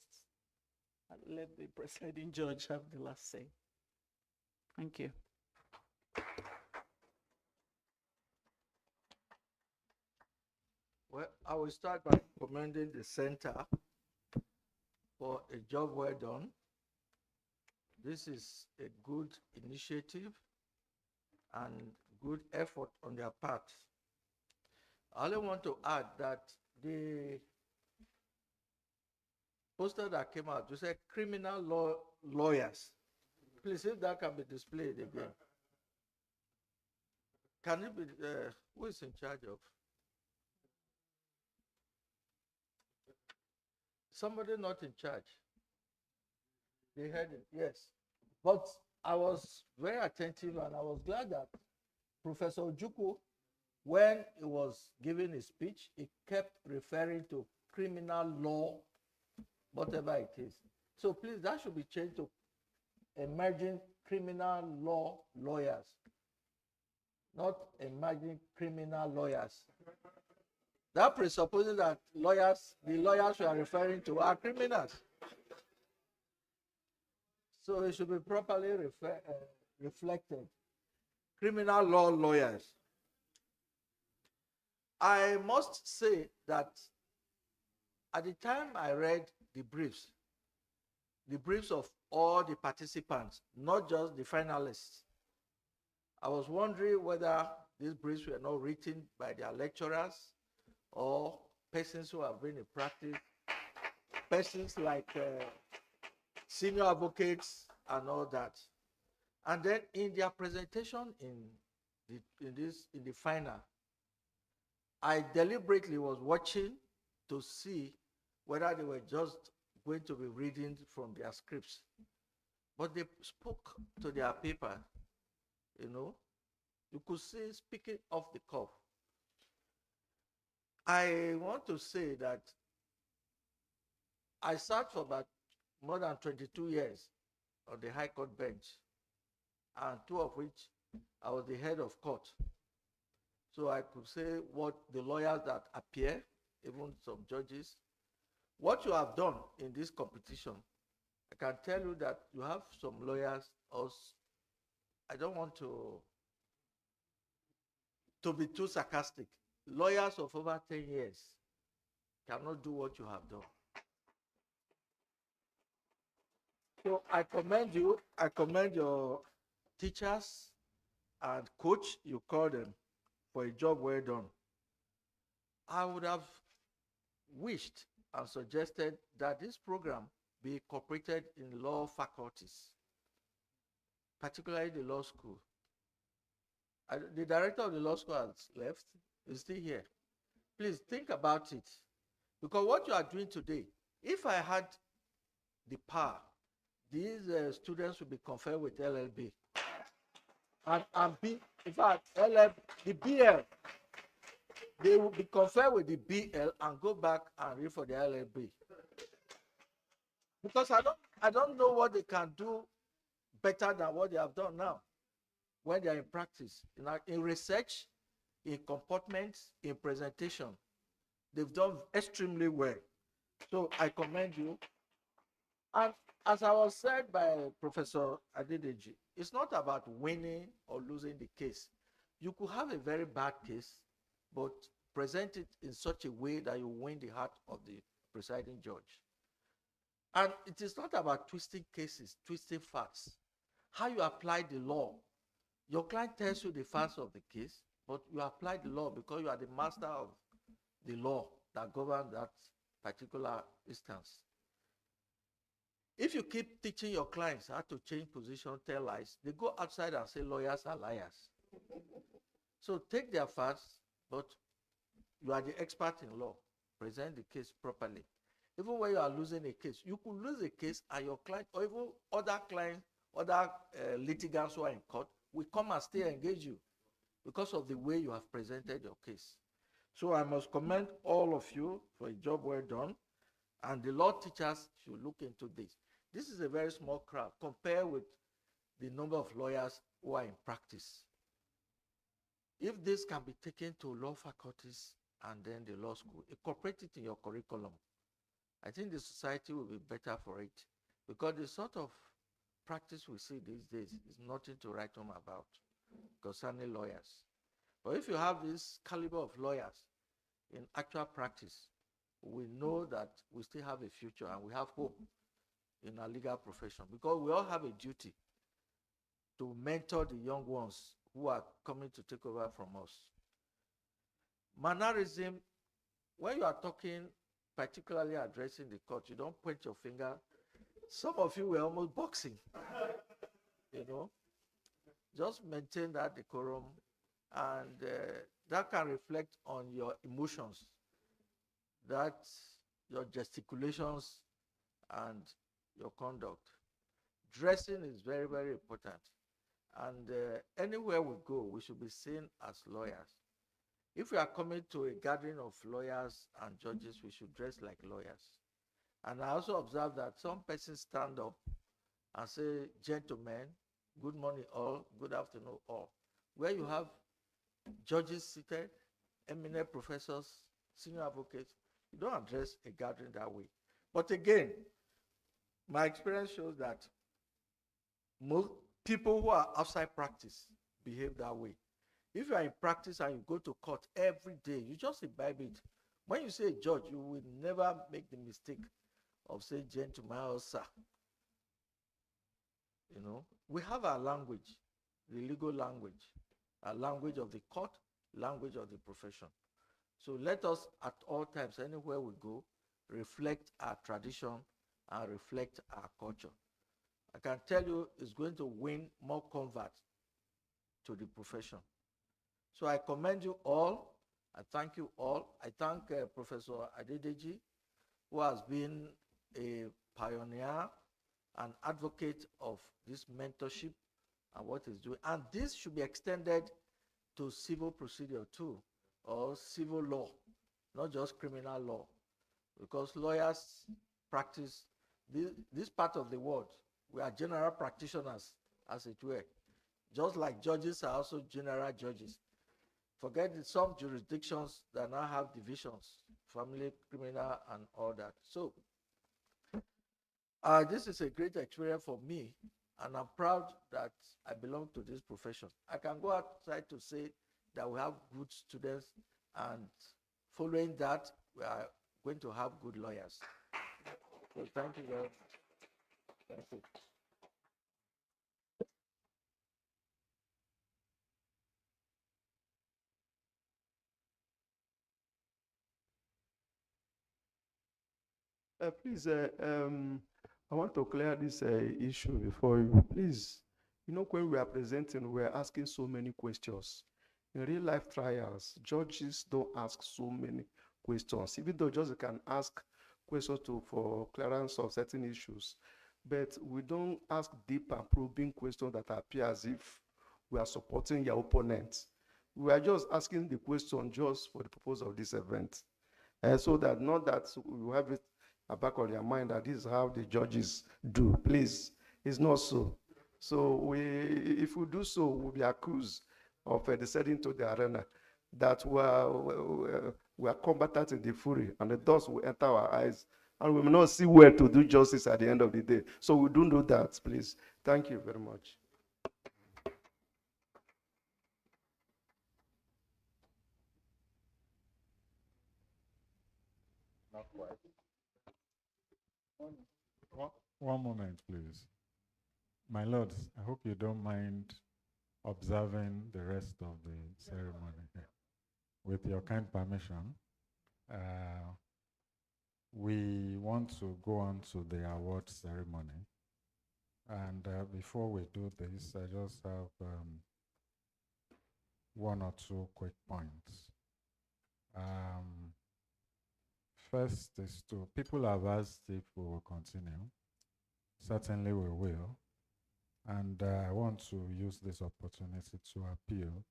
let the presiding judge have the last say. Thank you. Well, I will start by commending the center for a job well done. This is a good initiative and good effort on their part. I only want to add that the poster that came out, you said criminal lawyers. Please, if that can be displayed again. Can it be, who is in charge of? Somebody not in charge. They had it, yes. But I was very attentive and I was glad that Professor Ojukwu, when he was giving his speech, he kept referring to criminal law, whatever it is. So please, that should be changed to emerging criminal law lawyers, not emerging criminal lawyers. That presupposes that the lawyers you are referring to are criminals. So it should be properly reflected. Criminal law lawyers. I must say that at the time I read the briefs of all the participants, not just the finalists, I was wondering whether these briefs were not written by their lecturers or persons who have been in practice, persons like senior advocates and all that. And then in their presentation in the final, I deliberately was watching to see whether they were just going to be reading from their scripts. But they spoke to their paper, You could see speaking off the cuff. I want to say that I sat for about more than 22 years on the High Court bench, and 2 of which I was the head of court. So I could say what the lawyers that appear, even some judges, what you have done in this competition. I can tell you that you have some lawyers, I don't want to be too sarcastic. Lawyers of over 10 years cannot do what you have done. So I commend you. I commend your teachers and coach, you call them, for a job well done. I would have wished and suggested that this program be incorporated in law faculties, particularly the law school. The director of the law school has left, is still here. Please think about it. Because what you are doing today, if I had the power, these students will be conferred with LLB. And in fact, the BL, they will be conferred with the BL and go back and read for the LLB. Because I don't know what they can do better than what they have done now when they are in practice. In research, in comportment, in presentation, they've done extremely well. So I commend you. And as I was said by Professor Adedeji, it's not about winning or losing the case. You could have a very bad case, but present it in such a way that you win the heart of the presiding judge. And it is not about twisting cases, twisting facts. How you apply the law. Your client tells you the facts of the case, but you apply the law because you are the master of the law that governs that particular instance. If you keep teaching your clients how to change position, tell lies, they go outside and say lawyers are liars. So take their facts, but you are the expert in law. Present the case properly. Even when you are losing a case, you could lose a case and your client or even other clients, other litigants who are in court will come and stay and engage you because of the way you have presented your case. So I must commend all of you for a job well done, and the law teachers should look into this. This is a very small crowd compared with the number of lawyers who are in practice. If this can be taken to law faculties and then the law school, incorporate it in your curriculum, I think the society will be better for it, because the sort of practice we see these days is nothing to write home about concerning lawyers. But if you have this caliber of lawyers in actual practice, we know that we still have a future and we have hope in our legal profession, because we all have a duty to mentor the young ones who are coming to take over from us. Mannerism, when you are talking, particularly addressing the court, you don't point your finger. Some of you were almost boxing, you know. Just maintain that decorum, and that can reflect on your emotions, that your gesticulations and your conduct. Dressing is very, very important. And anywhere we go, we should be seen as lawyers. If we are coming to a gathering of lawyers and judges, we should dress like lawyers. And I also observe that some persons stand up and say, gentlemen, good morning all, good afternoon all. Where you have judges seated, eminent professors, senior advocates, you don't address a gathering that way. But again, my experience shows that most people who are outside practice behave that way. If you are in practice and you go to court every day, you just imbibe it. When you say judge, you will never make the mistake of saying gentleman or sir. You know, we have our language, the legal language, a language of the court, language of the profession. So let us at all times, anywhere we go, reflect our tradition and reflect our culture. I can tell you it's going to win more converts to the profession. So I commend you all. I thank you all. I thank Professor Adedeji, who has been a pioneer and advocate of this mentorship and what he's doing. And this should be extended to civil procedure too, or civil law, not just criminal law, because lawyers practice this part of the world. We are general practitioners, as it were, just like judges are also general judges. Forget some jurisdictions that now have divisions, family, criminal, and all that. So this is a great experience for me, and I'm proud that I belong to this profession. I can go outside to say that we have good students, and following that, we are going to have good lawyers. So thank you very much. Thank you. Please, I want to clear this issue before you. Please, you know, when we are presenting, we are asking so many questions. In real life trials, judges don't ask so many questions, even though judges can ask questions for clearance of certain issues. But we don't ask deep and probing questions that appear as if we are supporting your opponent. We are just asking the question just for the purpose of this event. So that not that we have it back of their mind that this is how the judges do. Please, it's not so. So if we do so, we'll be accused of descending to the arena, that we are combatant in the fury, and the dust will enter our eyes, and we may not see where to do justice at the end of the day. So we don't do that, please. Thank you very much. Not quite. One moment, please. My lords, I hope you don't mind observing the rest of the ceremony here. With your kind permission, we want to go on to the award ceremony. And before we do this, I just have one or two quick points. First is people have asked if we will continue. Certainly we will. And I want to use this opportunity to appeal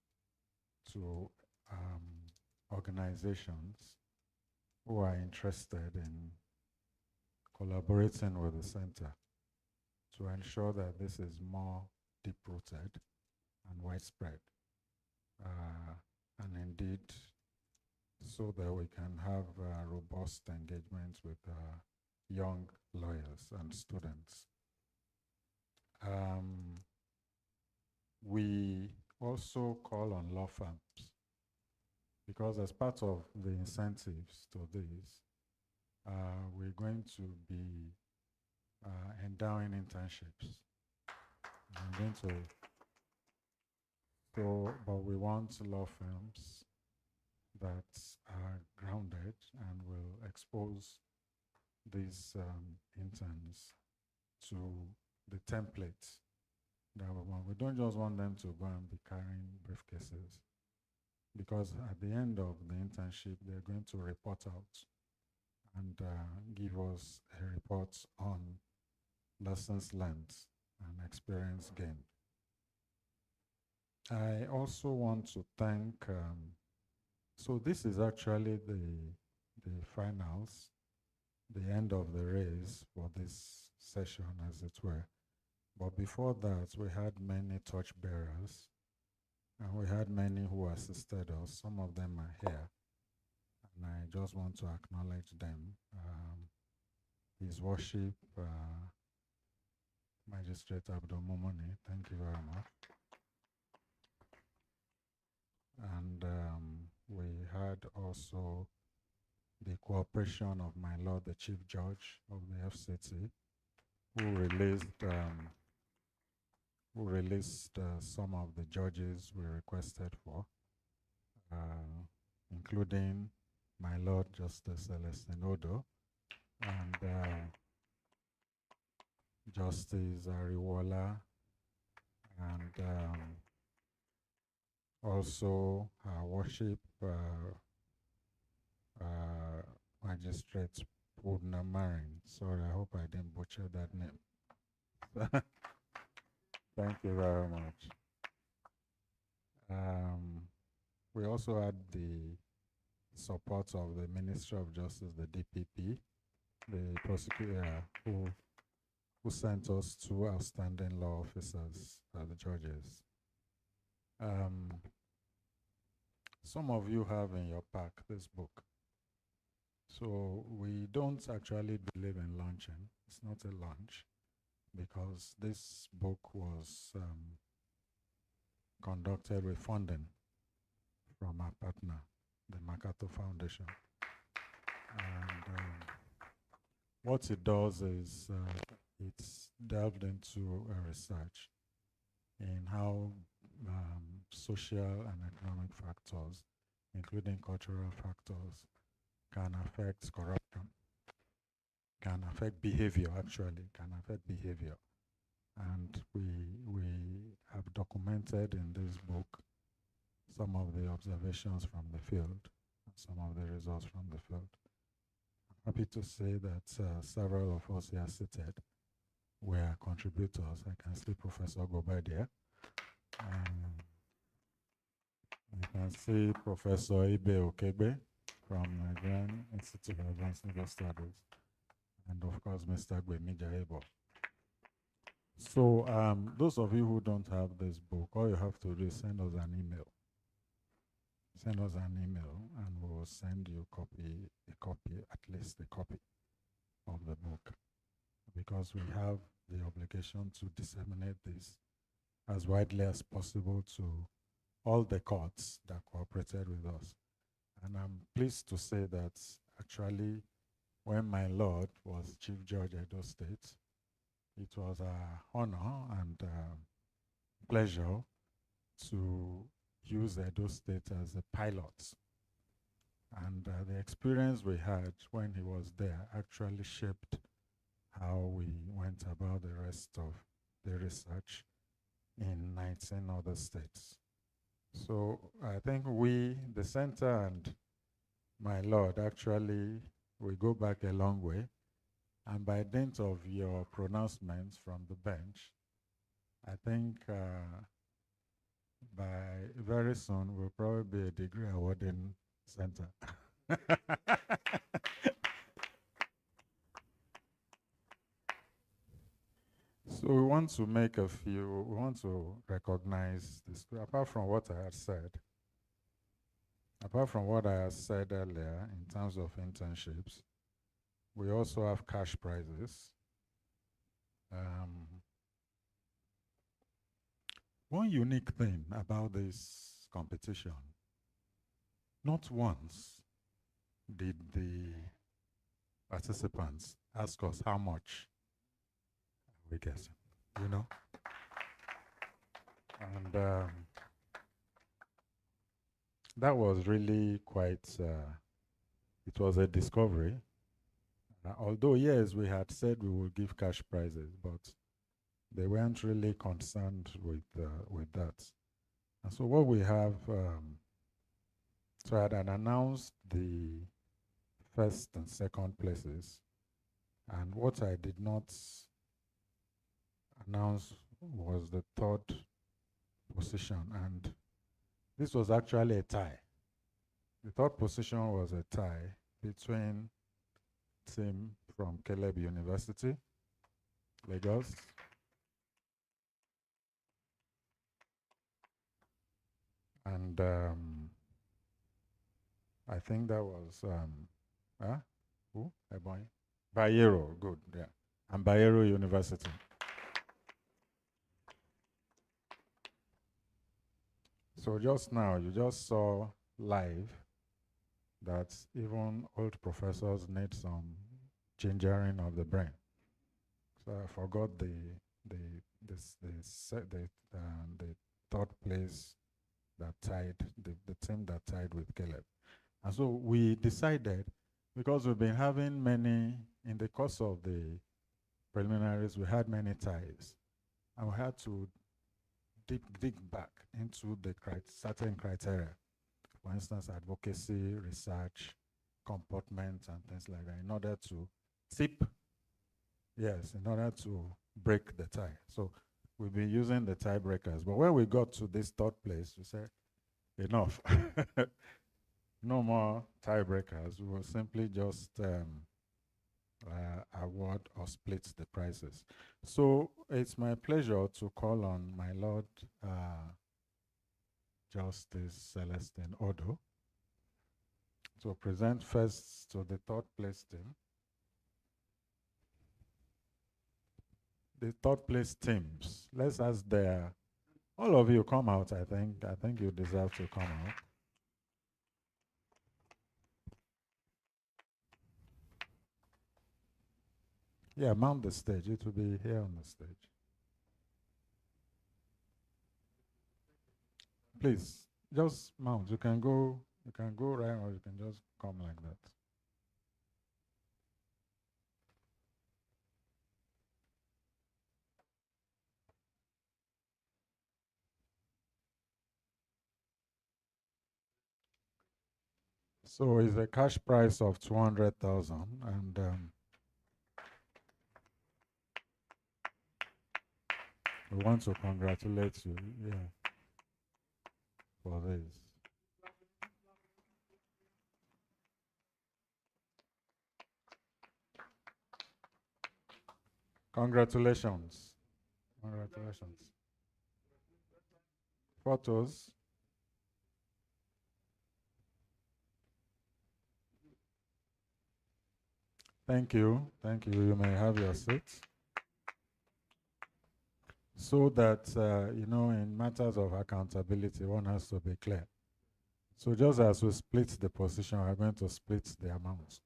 to organizations who are interested in collaborating with the center to ensure that this is more deep-rooted and widespread. And indeed, so that we can have robust engagement with young lawyers and students. We also call on law firms, because as part of the incentives to this, we're going to be endowing internships. I'm going to, but we want law firms that are grounded and will expose these interns to the template that we want. We don't just want them to go and be carrying briefcases, because at the end of the internship, they're going to report out and give us a report on lessons learned and experience gained. I also want to thank, so this is actually the finals, the end of the race for this session, as it were. But before that, we had many torchbearers, and we had many who assisted us. Some of them are here, and I just want to acknowledge them. His Worship, Magistrate Abdul Momoni, thank you very much. And we had also the cooperation of my Lord, the Chief Judge of the FCT, who released some of the judges we requested for, including my Lord Justice Celestine Odo and Justice Ariwola, and also Her Worship Magistrate Pudna Marin. Sorry, I hope I didn't butcher that name. Thank you very much. We also had the support of the Ministry of Justice, the DPP, the prosecutor who sent us two outstanding law officers as the judges. Some of you have in your pack this book. So we don't actually believe in launching. It's not a launch, because this book was conducted with funding from our partner, the Makato Foundation. And what it does is it's delved into a research in how social and economic factors, including cultural factors, can affect corruption, can affect behavior, actually, can affect behavior. And we have documented in this book some of the observations from the field, and some of the results from the field. I'm happy to say that several of us here seated were contributors. I can see Professor Gobadia. I can see Professor Ibe Okebe from Nigerian Institute of Advanced Legal Studies, and of course, Mr. Gwemija Ebo. So those of you who don't have this book, all you have to do is send us an email. Send us an email, and we'll send you a copy, at least a copy of the book, because we have the obligation to disseminate this as widely as possible to all the courts that cooperated with us. And I'm pleased to say that actually, when my Lord was Chief Judge Edo State, it was an honor and pleasure to use Edo State as a pilot. And the experience we had when he was there actually shaped how we went about the rest of the research in 19 other states. So I think we, the center and my Lord, actually, we go back a long way. And by dint of your pronouncements from the bench, I think by very soon we'll probably be a degree awarding center. So we want to we want to recognize this. Apart from what I had said, earlier in terms of internships, we also have cash prizes. One unique thing about this competition, not once did the participants ask us how much we guessing, you know? And that was really quite, it was a discovery. Although, yes, we had said we would give cash prizes, but they weren't really concerned with that. And so what we have, so I had announced the first and second places, and what I did not announce was the third position, and this was actually a tie. The third position was a tie between team from Caleb University, Lagos, and I think that was who? Ebony? Bayero, good, yeah, and Bayero University. So just now, you just saw live that even old professors need some gingering of the brain. So I forgot the third place that tied, the team that tied with Caleb. And so we decided, because we've been having many, in the course of the preliminaries, we had many ties, and we had to dig back into the certain criteria. For instance, advocacy, research, comportment, and things like that, in order to in order to break the tie. So we'll be using the tiebreakers. But when we got to this third place, we said, enough. No more tiebreakers. We will simply just award or split the prizes. So it's my pleasure to call on my Lord Justice Celestine Odo to present first to the third place team. The third place teams. Let's ask all of you come out, I think. I think you deserve to come out. Yeah, mount the stage. It will be here on the stage. Please, just mount. You can go right, or you can just come like that. So it's a cash price of 200,000, and we want to congratulate you, for this. Congratulations. Congratulations. Photos. Thank you. Thank you. You may have your seats. So that, in matters of accountability, one has to be clear. So just as we split the position, we're going to split the amount.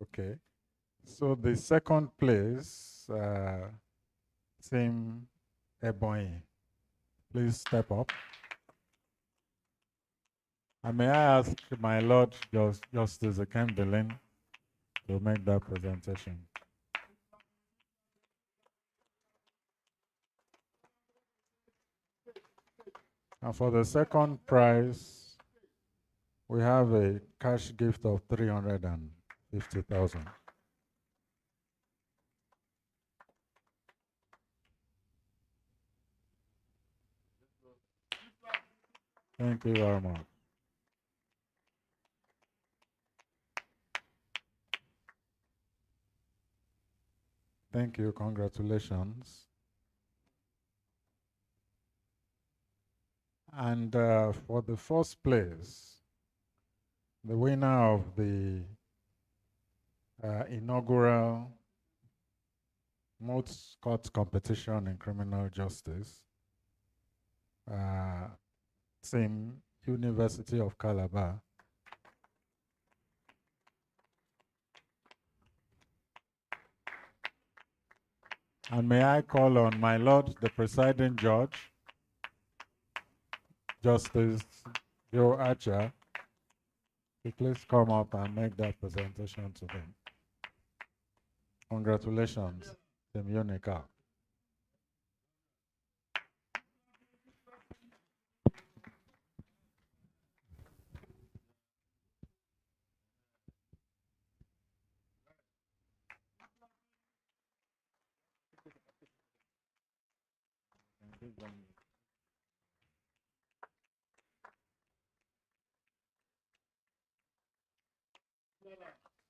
Okay. So the second place, Team Ebony, please step up. And may I ask my Lord Justice Akembelin to make that presentation. And for the second prize, we have a cash gift of 350,000. Thank you very much. Thank you. Congratulations. And for the first place, the winner of the inaugural Moot Court competition in criminal justice, team University of Calabar. And may I call on my Lord, the presiding judge, Justice Joe Archer, to please come up and make that presentation to them. Congratulations, Team Unica.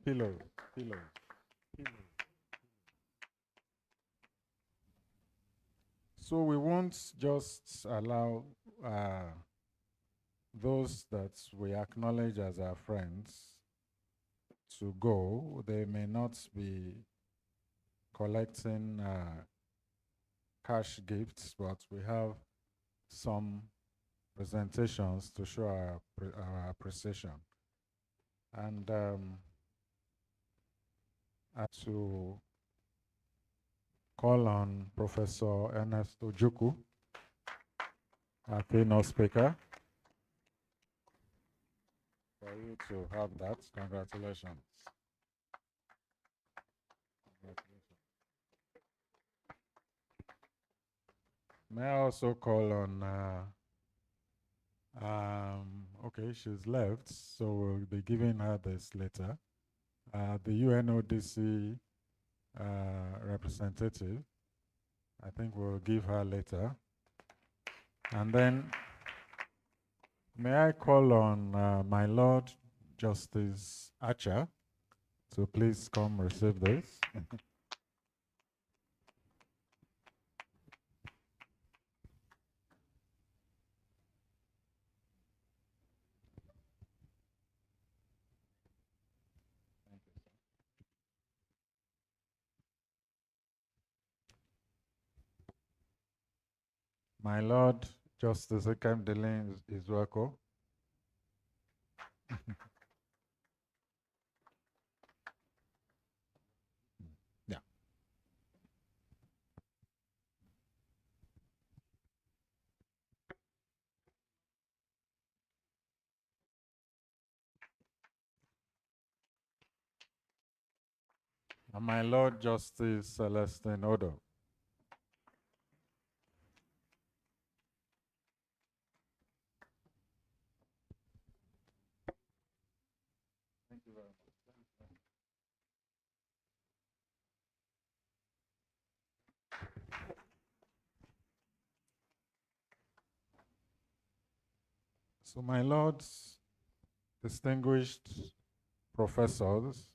Pillow. So we won't just allow those that we acknowledge as our friends to go. They may not be collecting cash gifts, but we have some presentations to show our appreciation. And to call on Professor Ernesto Juku, our keynote speaker, for you to have that. Congratulations. May I also call on, okay, she's left, so we'll be giving her this later. The UNODC representative, I think we'll give her later. And then, may I call on my Lord Justice Archer to please come receive this. My Lord Justice Ekem Delin is welcome. Yeah. And my Lord Justice Celestine Odo. Thank you very much. So, my lords, distinguished professors,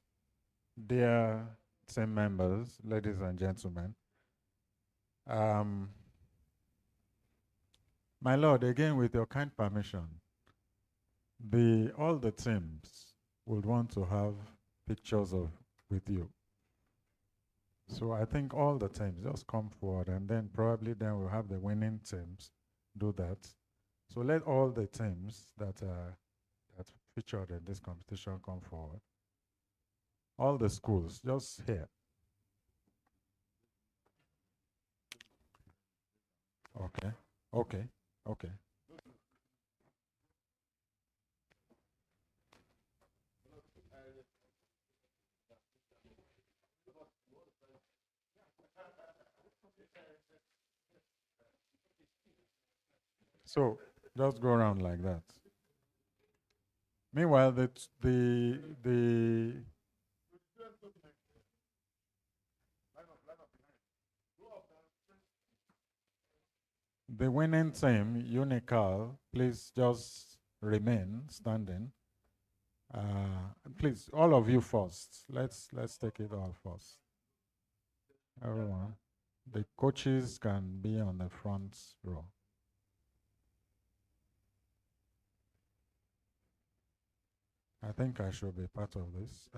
dear team members, ladies and gentlemen, my lord, again with your kind permission, all the teams would want to have pictures with you. So I think all the teams just come forward, and then probably then we'll have the winning teams do that. So let all the teams that featured in this competition come forward. All the schools, just here. Okay, okay, okay. So just go around like that. Meanwhile, the winning team, Unical, please just remain standing. Please, all of you first. Let's take it all first. Everyone. The coaches can be on the front row. I think I should be part of this.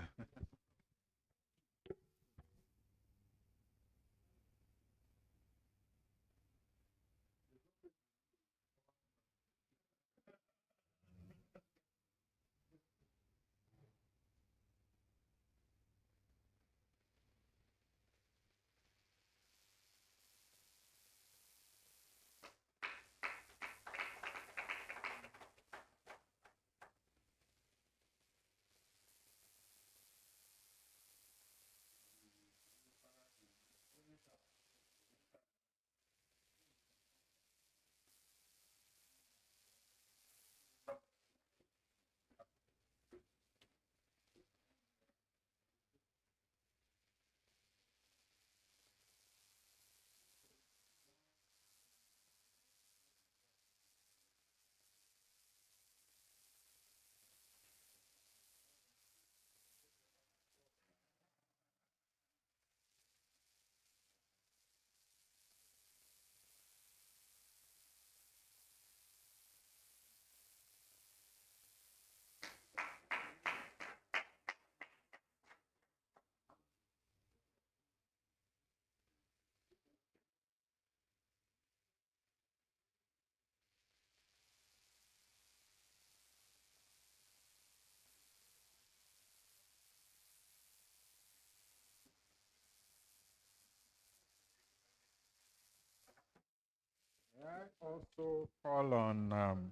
I also call on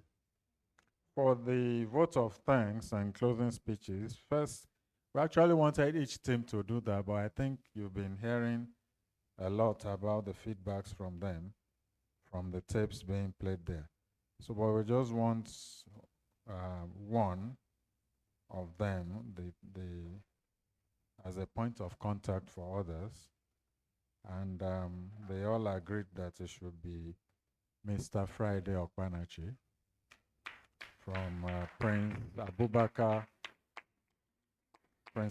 for the vote of thanks and closing speeches. First, we actually wanted each team to do that, but I think you've been hearing a lot about the feedbacks from them, from the tapes being played there. So, but we just want one of them, as a point of contact for others, and they all agreed that it should be Mr. Friday Okpanachi from Prince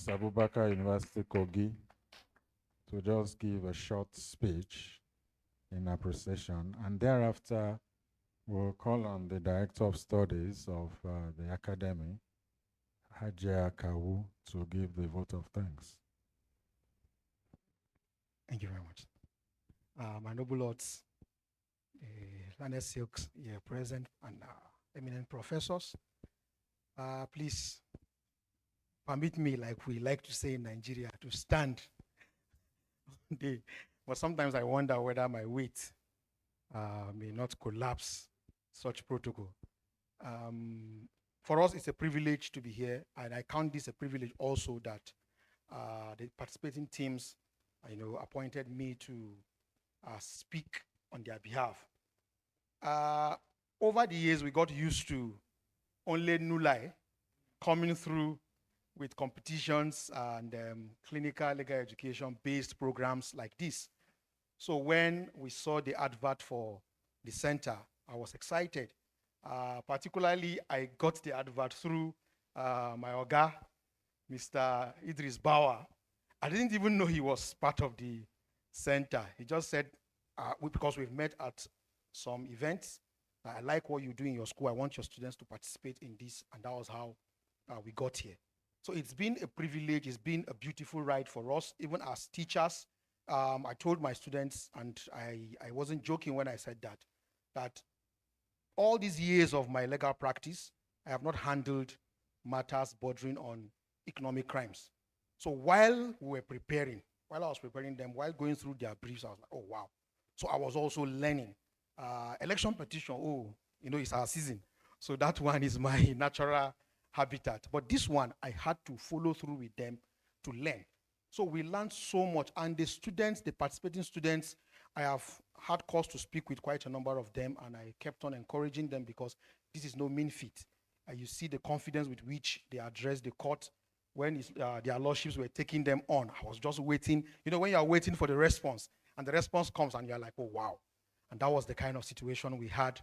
Abubakar University, Kogi, to just give a short speech in appreciation. And thereafter, we'll call on the Director of Studies of the Academy, Hajia Kawu, to give the vote of thanks. Thank you very much. My noble lords, learned silks here present, and eminent professors, please permit me, like we like to say in Nigeria, to stand. But sometimes I wonder whether my weight may not collapse such protocol. For us, it's a privilege to be here, and I count this a privilege also that the participating teams, appointed me to speak on their behalf. Over the years, we got used to only Nulai coming through with competitions and clinical legal education based programs like this. So when we saw the advert for the center, I was excited. Particularly, I got the advert through my Oga, Mr. Idris Bauer. I didn't even know he was part of the center. He just said, because we've met at some events, I like what you do in your school. I want your students to participate in this. And that was how we got here. So it's been a privilege. It's been a beautiful ride for us, even as teachers. I told my students, and I wasn't joking when I said that all these years of my legal practice, I have not handled matters bordering on economic crimes. So while we were preparing, while I was preparing them, while going through their briefs, I was like, oh, wow. So I was also learning. Election petition, it's our season. So that one is my natural habitat. But this one, I had to follow through with them to learn. So we learned so much. And the students, the participating students, I have had cause to speak with quite a number of them, and I kept on encouraging them because this is no mean feat. You see the confidence with which they addressed the court when their lordships were taking them on. I was just waiting. When you are waiting for the response, and the response comes, and you're like, oh, wow. And that was the kind of situation we had,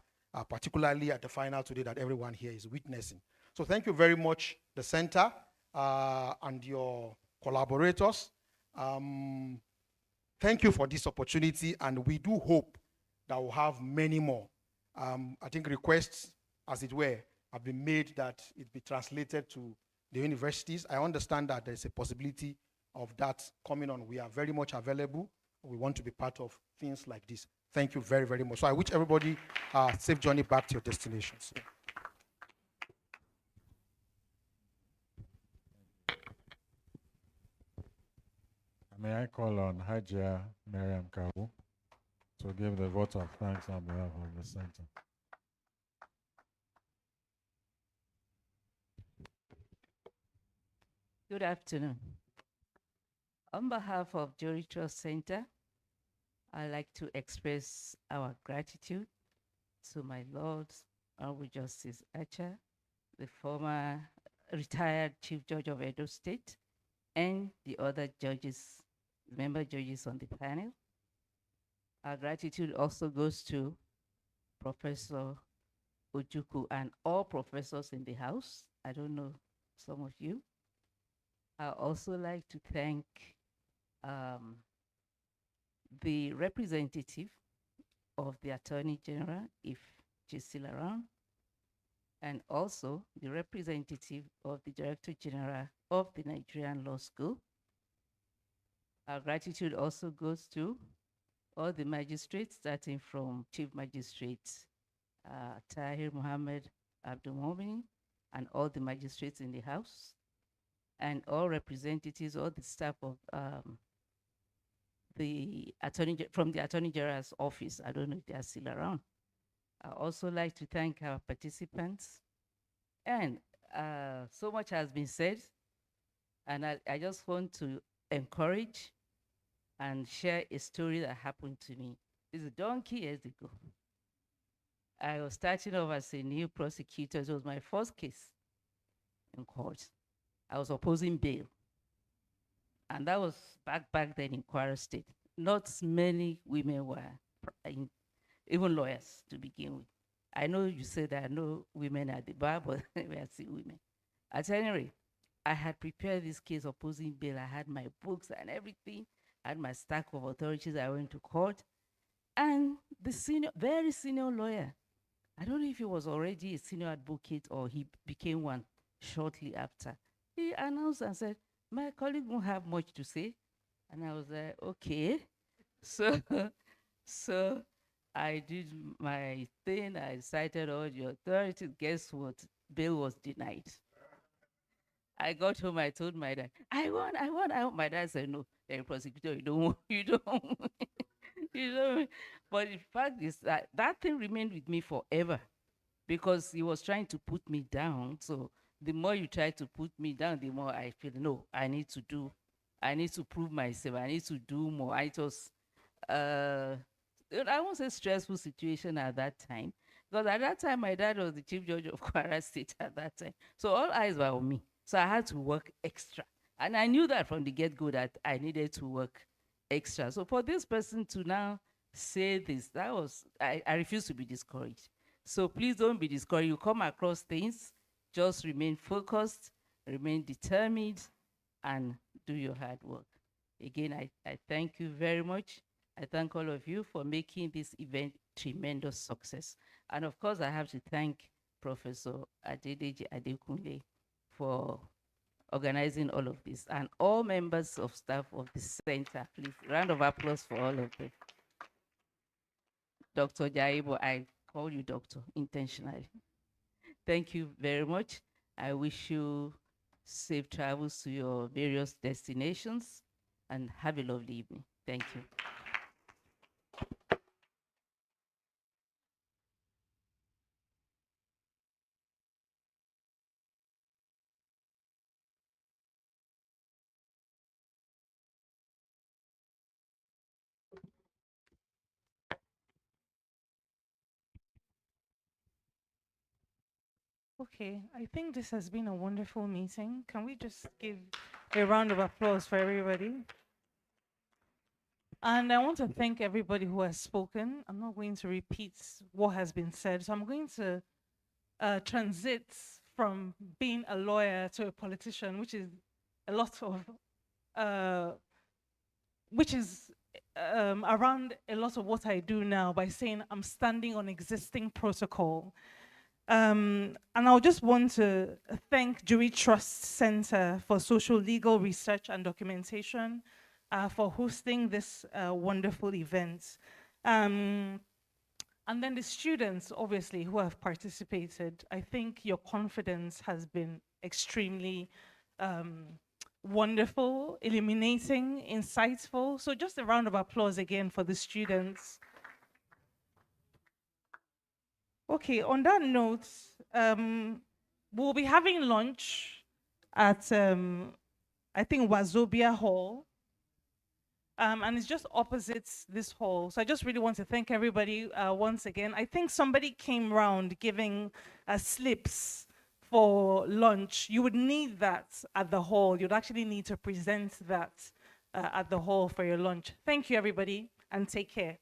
particularly at the final today that everyone here is witnessing. So thank you very much, the center and your collaborators. thank you for this opportunity, and we do hope that we'll have many more. I think requests, as it were, have been made that it be translated to the universities. I understand that there's a possibility of that coming on. We are very much available. We want to be part of things like this. Thank you very, very much. So I wish everybody a safe journey back to your destinations. May I call on Hajia Miriam Kawu to give the vote of thanks on behalf of the center. Good afternoon. On behalf of Juritrust Center, I'd like to express our gratitude to my Lord, Honorable Justice Acha, the former retired Chief Judge of Edo State, and the other judges, member judges on the panel. Our gratitude also goes to Professor Ojukwu and all professors in the house. I don't know some of you. I also like to thank the representative of the Attorney General, if she's still around, and also the representative of the Director General of the Nigerian Law School. Our gratitude also goes to all the magistrates, starting from Chief Magistrate Tahir Mohammed Abdul Momini, and all the magistrates in the house, and all representatives, all the staff of from the Attorney General's office. I don't know if they are still around. I also like to thank our participants. And so much has been said, and I just want to encourage and share a story that happened to me. This is donkey years ago. I was starting off as a new prosecutor. It was my first case in court. I was opposing bail. And that was back then in Kwara State. Not many women were, even lawyers to begin with. I know you said there are no women at the bar, but we are still women. At any rate, I had prepared this case opposing bail. I had my books and everything. I had my stack of authorities. I went to court. And the very senior lawyer, I don't know if he was already a senior advocate or he became one shortly after, he announced and said, my colleague won't have much to say. And I was like, okay. So I did my thing. I cited all the authorities. Guess what? Bail was denied. I got home, I told my dad, I won. My dad said, no, you're a prosecutor, you don't. You don't. But the fact is that that thing remained with me forever because he was trying to put me down. So the more you try to put me down, the more I feel, no, I need to prove myself. I need to do more. It was, I won't say stressful situation at that time, because at that time, my dad was the Chief Judge of Kwara State at that time. So all eyes were on me. So I had to work extra. And I knew that from the get-go that I needed to work extra. So for this person to now say this, I refuse to be discouraged. So please don't be discouraged. You come across things, just remain focused, remain determined, and do your hard work. Again, I thank you very much. I thank all of you for making this event tremendous success. And of course, I have to thank Professor Adedeji Adekunle for organizing all of this, and all members of staff of the center. Please, round of applause for all of them. Dr. Jaibo, I call you doctor intentionally. Thank you very much. I wish you safe travels to your various destinations and have a lovely evening. Thank you. Okay, I think this has been a wonderful meeting. Can we just give a round of applause for everybody? And I want to thank everybody who has spoken. I'm not going to repeat what has been said, so I'm going to transit from being a lawyer to a politician, which is a lot of, which is around a lot of what I do now by saying I'm standing on existing protocol. And I just want to thank Juritrust Center for Social Legal Research and Documentation for hosting this wonderful event. And then the students, obviously, who have participated. I think your confidence has been extremely wonderful, illuminating, insightful. So just a round of applause again for the students. Okay, on that note, we'll be having lunch at, I think, Wazobia Hall. And it's just opposite this hall. So I just really want to thank everybody once again. I think somebody came round giving slips for lunch. You would need that at the hall. You'd actually need to present that at the hall for your lunch. Thank you, everybody, and take care.